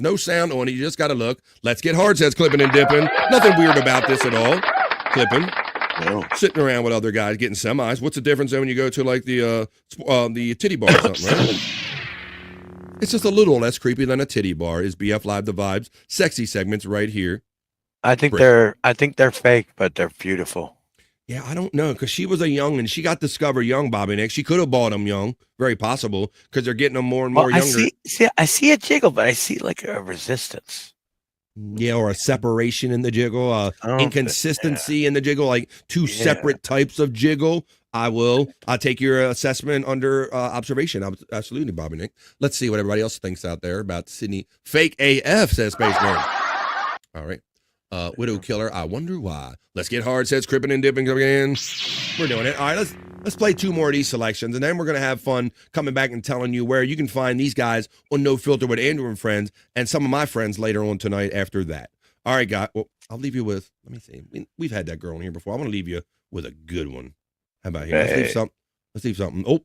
no sound on it. You just got to look. Let's get hard sets clipping and dipping. Nothing weird about this at all. Clipping. No. Sitting around with other guys getting semis. What's the difference when you go to like the titty bar or something, right? It's just a little less creepy than a titty bar. Is BF Live the Vibes sexy segments right here. I think they're fake, but they're beautiful. Yeah, I don't know, because she was a young, and she got discovered young, Bobby Nick. She could have bought them young, very possible, because they're getting them more and more younger. I see a jiggle, but I see like a resistance. Yeah, or a separation in the jiggle, inconsistency in the jiggle, like two separate types of jiggle. I'll take your assessment under observation. Absolutely, Bobby Nick. Let's see what everybody else thinks out there about Sydney. Fake AF, says Space Nerd. All right. Widow Killer, I wonder why. Let's get hard sets, cripping and dipping again. We're doing it. All right, let's play 2 more of these selections, and then we're going to have fun coming back and telling you where you can find these guys on No Filter with Andrew and Friends and some of my friends later on tonight after that. All right, guys. Well, I'll leave you with, let me see. We've had that girl in here before. I want to leave you with a good one. How about here? Hey. Let's leave something. Oh,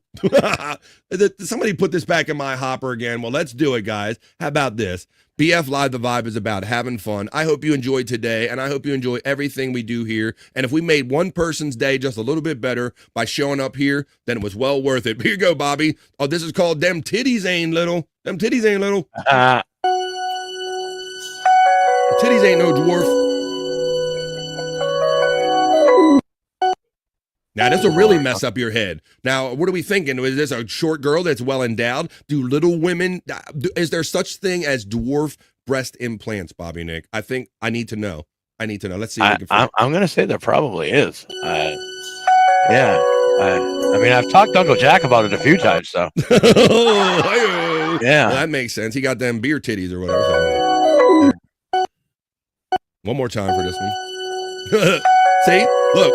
somebody put this back in my hopper again. Well, let's do it, guys. How about this? BF Live the Vibe is about having fun. I hope you enjoyed today, and I hope you enjoy everything we do here. And if we made one person's day just a little bit better by showing up here, then it was well worth it. Here you go, Bobby. Oh, this is called Them Titties Ain't Little. Them Titties Ain't Little. The titties ain't no dwarf. Now, this will really mess up your head. Now, what are we thinking? Is this a short girl that's well endowed? Do little women, is there such thing as dwarf breast implants, Bobby Nick? I think I need to know. Let's see. I'm going to say there probably is. Yeah. I mean, I've talked to Uncle Jack about it a few times, so. Yeah. Well, that makes sense. He got them beer titties or whatever. One more time for this one. See? Look.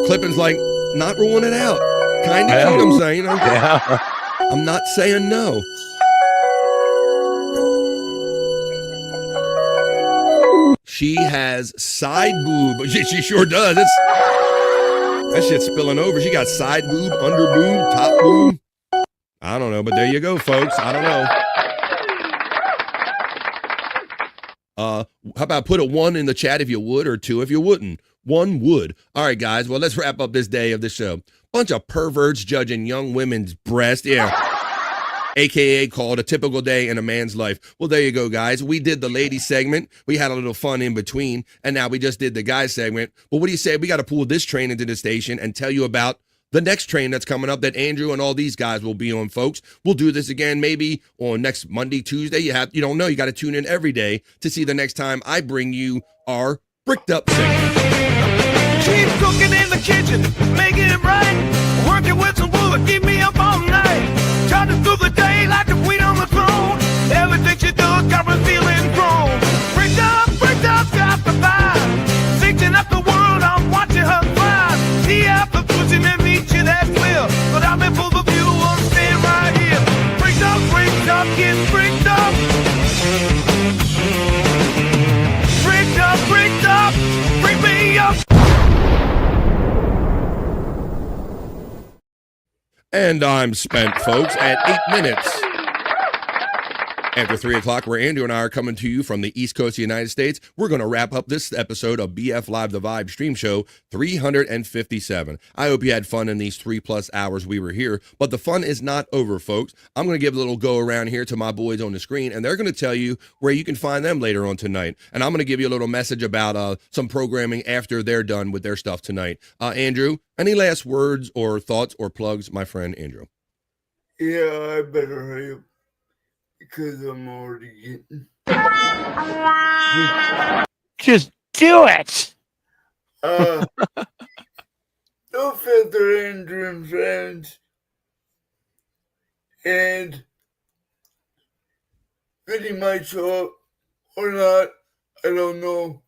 Clipping's like, not ruling it out. Kind of cute, I'm saying. Yeah. I'm not saying no. She has side boob. She sure does. That shit's spilling over. She got side boob, under boob, top boob. I don't know, but there you go, folks. I don't know. How about put a 1 in the chat if you would, or 2 if you wouldn't. 1 would. All right, guys. Well, let's wrap up this day of the show. Bunch of perverts judging young women's breasts. Yeah. AKA called a typical day in a man's life. Well, there you go, guys. We did the lady segment. We had a little fun in between, and now we just did the guy segment. But what do you say? We got to pull this train into the station and tell you about the next train that's coming up that Andrew and all these guys will be on, folks. We'll do this again maybe on next Monday, Tuesday. You don't know. You got to tune in every day to see the next time I bring you our Bricked Up segment. Keep cooking in the kitchen, making it right. Working with some wood, keep me up all night. Charging through the day like the queen on the throne. Everything she does got me feeling grown. Bricked up, got the vibe. Thinking up the world, I'm watching her thrive. See after pushing and reaching that will. But I'm in full of view, I'm staying right here. Bricked up, get bricked up. Bricked up, bring me up. And I'm spent, folks, at 8 minutes after 3 o'clock, where Andrew and I are coming to you from the East Coast of the United States. We're going to wrap up this episode of BF Live The Vibe stream show 357. I hope you had fun in these 3+ hours we were here, but the fun is not over, folks. I'm going to give a little go around here to my boys on the screen, and they're going to tell you where you can find them later on tonight. And I'm going to give you a little message about some programming after they're done with their stuff tonight. Andrew, any last words or thoughts or plugs, my friend Andrew? Yeah, I better hurry up because I'm already getting. Just do it. No filter, Andrew and friends. And Vinny might show up or not. I don't know.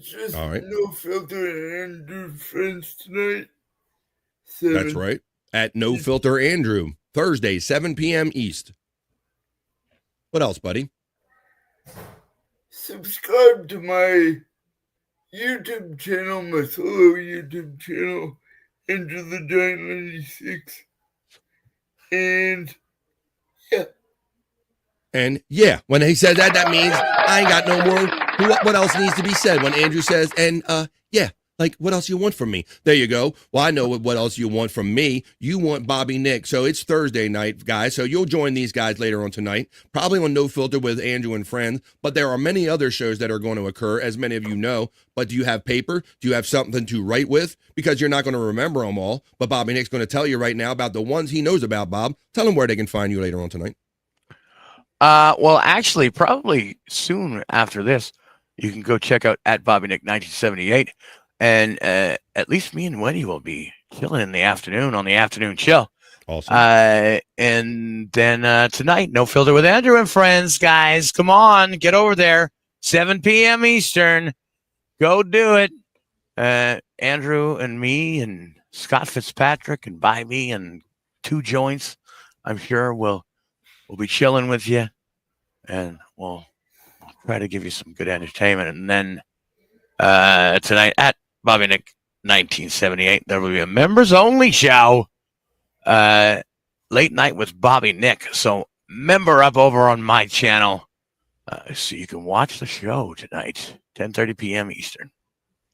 Just all right. No filter and Andrew friends tonight. That's right. At No Filter Andrew, Thursday, 7 p.m. East. What else, buddy? Subscribe to my YouTube channel, my solo YouTube channel, Enter the Giant 96. And yeah. And yeah, when he says that, that means I ain't got no more. What else needs to be said when Andrew says, and yeah. Like, what else you want from me? There you go. Well, I know what else you want from me. You want Bobby Nick. So it's Thursday night, guys. So you'll join these guys later on tonight, probably on No Filter with Andrew and friends. But there are many other shows that are going to occur, as many of you know. But do you have paper? Do you have something to write with? Because you're not going to remember them all. But Bobby Nick's going to tell you right now about the ones he knows about, Bob. Tell them where they can find you later on tonight. Well, actually, probably soon after this, you can go check out at Bobby Nick 1978. And at least me and Wendy will be chilling in the afternoon on the afternoon chill. Awesome. And then tonight, No Filter with Andrew and friends, guys. Come on, get over there. 7 p.m. Eastern. Go do it. Andrew and me and Scott Fitzpatrick and Bobby and 2 joints. I'm sure we'll be chilling with you, and we'll try to give you some good entertainment. And then tonight at Bobby Nick 1978, there will be a members only show, late night with Bobby Nick. So member up over on my channel so you can watch the show tonight, 10:30 p.m. Eastern.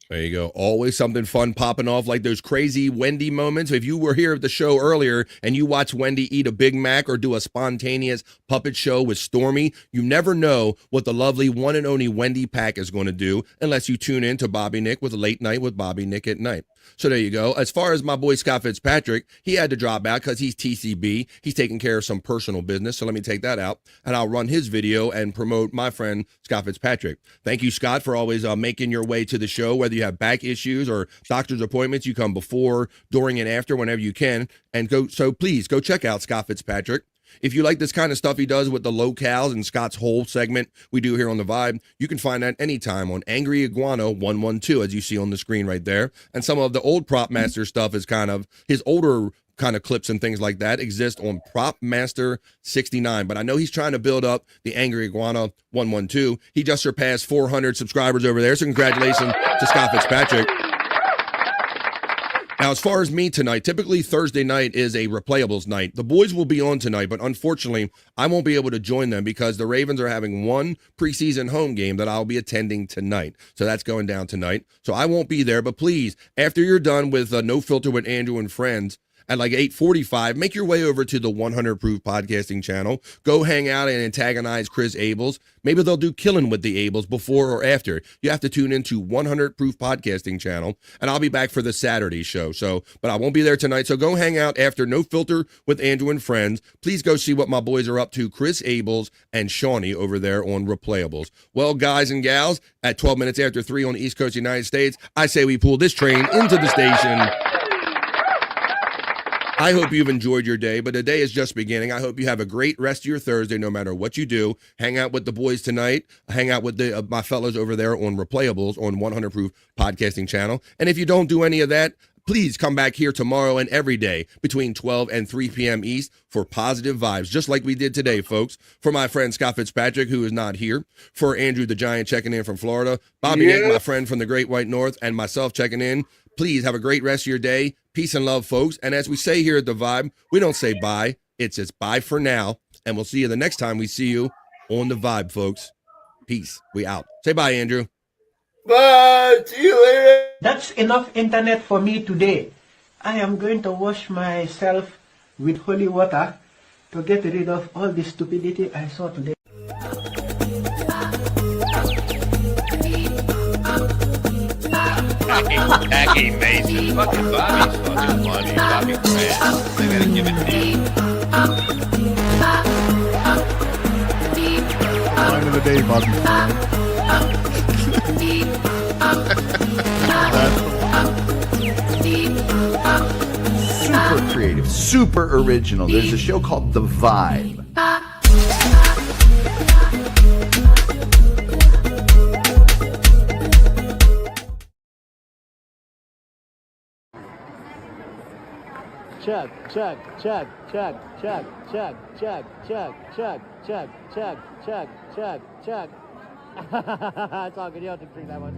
There you go. Always something fun popping off, like those crazy Wendy moments. If you were here at the show earlier and you watched Wendy eat a Big Mac or do a spontaneous puppet show with Stormy, you never know what the lovely one and only Wendy Pack is going to do unless you tune in to Bobby Nick with a Late Night with Bobby Nick at Night. So there you go. As far as my boy Scott Fitzpatrick, he had to drop out because he's TCB. He's taking care of some personal business. So let me take that out, and I'll run his video and promote my friend Scott Fitzpatrick. Thank you, Scott, for always making your way to the show. Whether you have back issues or doctor's appointments, you come before, during, and after whenever you can. And so please go check out Scott Fitzpatrick. If you like this kind of stuff he does with the locales and Scott's whole segment we do here on The Vibe, you can find that anytime on Angry Iguana 112, as you see on the screen right there. And some of the old Prop Master stuff is kind of his older kind of clips and things like that exist on Prop Master 69. But I know he's trying to build up the Angry Iguana 112. He just surpassed 400 subscribers over there. So congratulations to Scott Fitzpatrick. Now, as far as me tonight, typically Thursday night is a replayables night. The boys will be on tonight, but unfortunately, I won't be able to join them because the Ravens are having one preseason home game that I'll be attending tonight. So that's going down tonight. So I won't be there, but please, after you're done with No Filter with Andrew and Friends, at like 8:45, make your way over to the 100 Proof Podcasting channel. Go hang out and antagonize Chris Abels. Maybe they'll do Killing with the Abels before or after. You have to tune into 100 Proof Podcasting channel, and I'll be back for the Saturday show. But I won't be there tonight, so go hang out after No Filter with Andrew and Friends. Please go see what my boys are up to, Chris Abels and Shawnee over there on Replayables. Well, guys and gals, at 12 minutes after 3 on the East Coast of the United States, I say we pull this train into the station. I hope you've enjoyed your day, but the day is just beginning. I hope you have a great rest of your Thursday, no matter what you do. Hang out with the boys tonight. Hang out with my fellows over there on Replayables on 100 Proof Podcasting channel. And if you don't do any of that, please come back here tomorrow and every day between 12 and 3 p.m. East for positive vibes, just like we did today, folks. For my friend Scott Fitzpatrick, who is not here. For Andrew the Giant checking in from Florida. Bobby Nick, my friend from the Great White North, and myself checking in. Please have a great rest of your day. Peace and love, folks. And as we say here at The Vibe, we don't say bye. It's bye for now. And we'll see you the next time we see you on The Vibe, folks. Peace. We out. Say bye, Andrew. Bye. See you later. That's enough internet for me today. I am going to wash myself with holy water to get rid of all the stupidity I saw today. Jackie Mason. Fucking Bobby's fucking funny. Bobby Grant. I gotta give it to you. Line of the day, Bobby Super creative, super original. There's a show called The Vibe. Check, check, check, check, check, check, check, check, check, check, check, check, check, check. It's all good. You don't have to drink that one.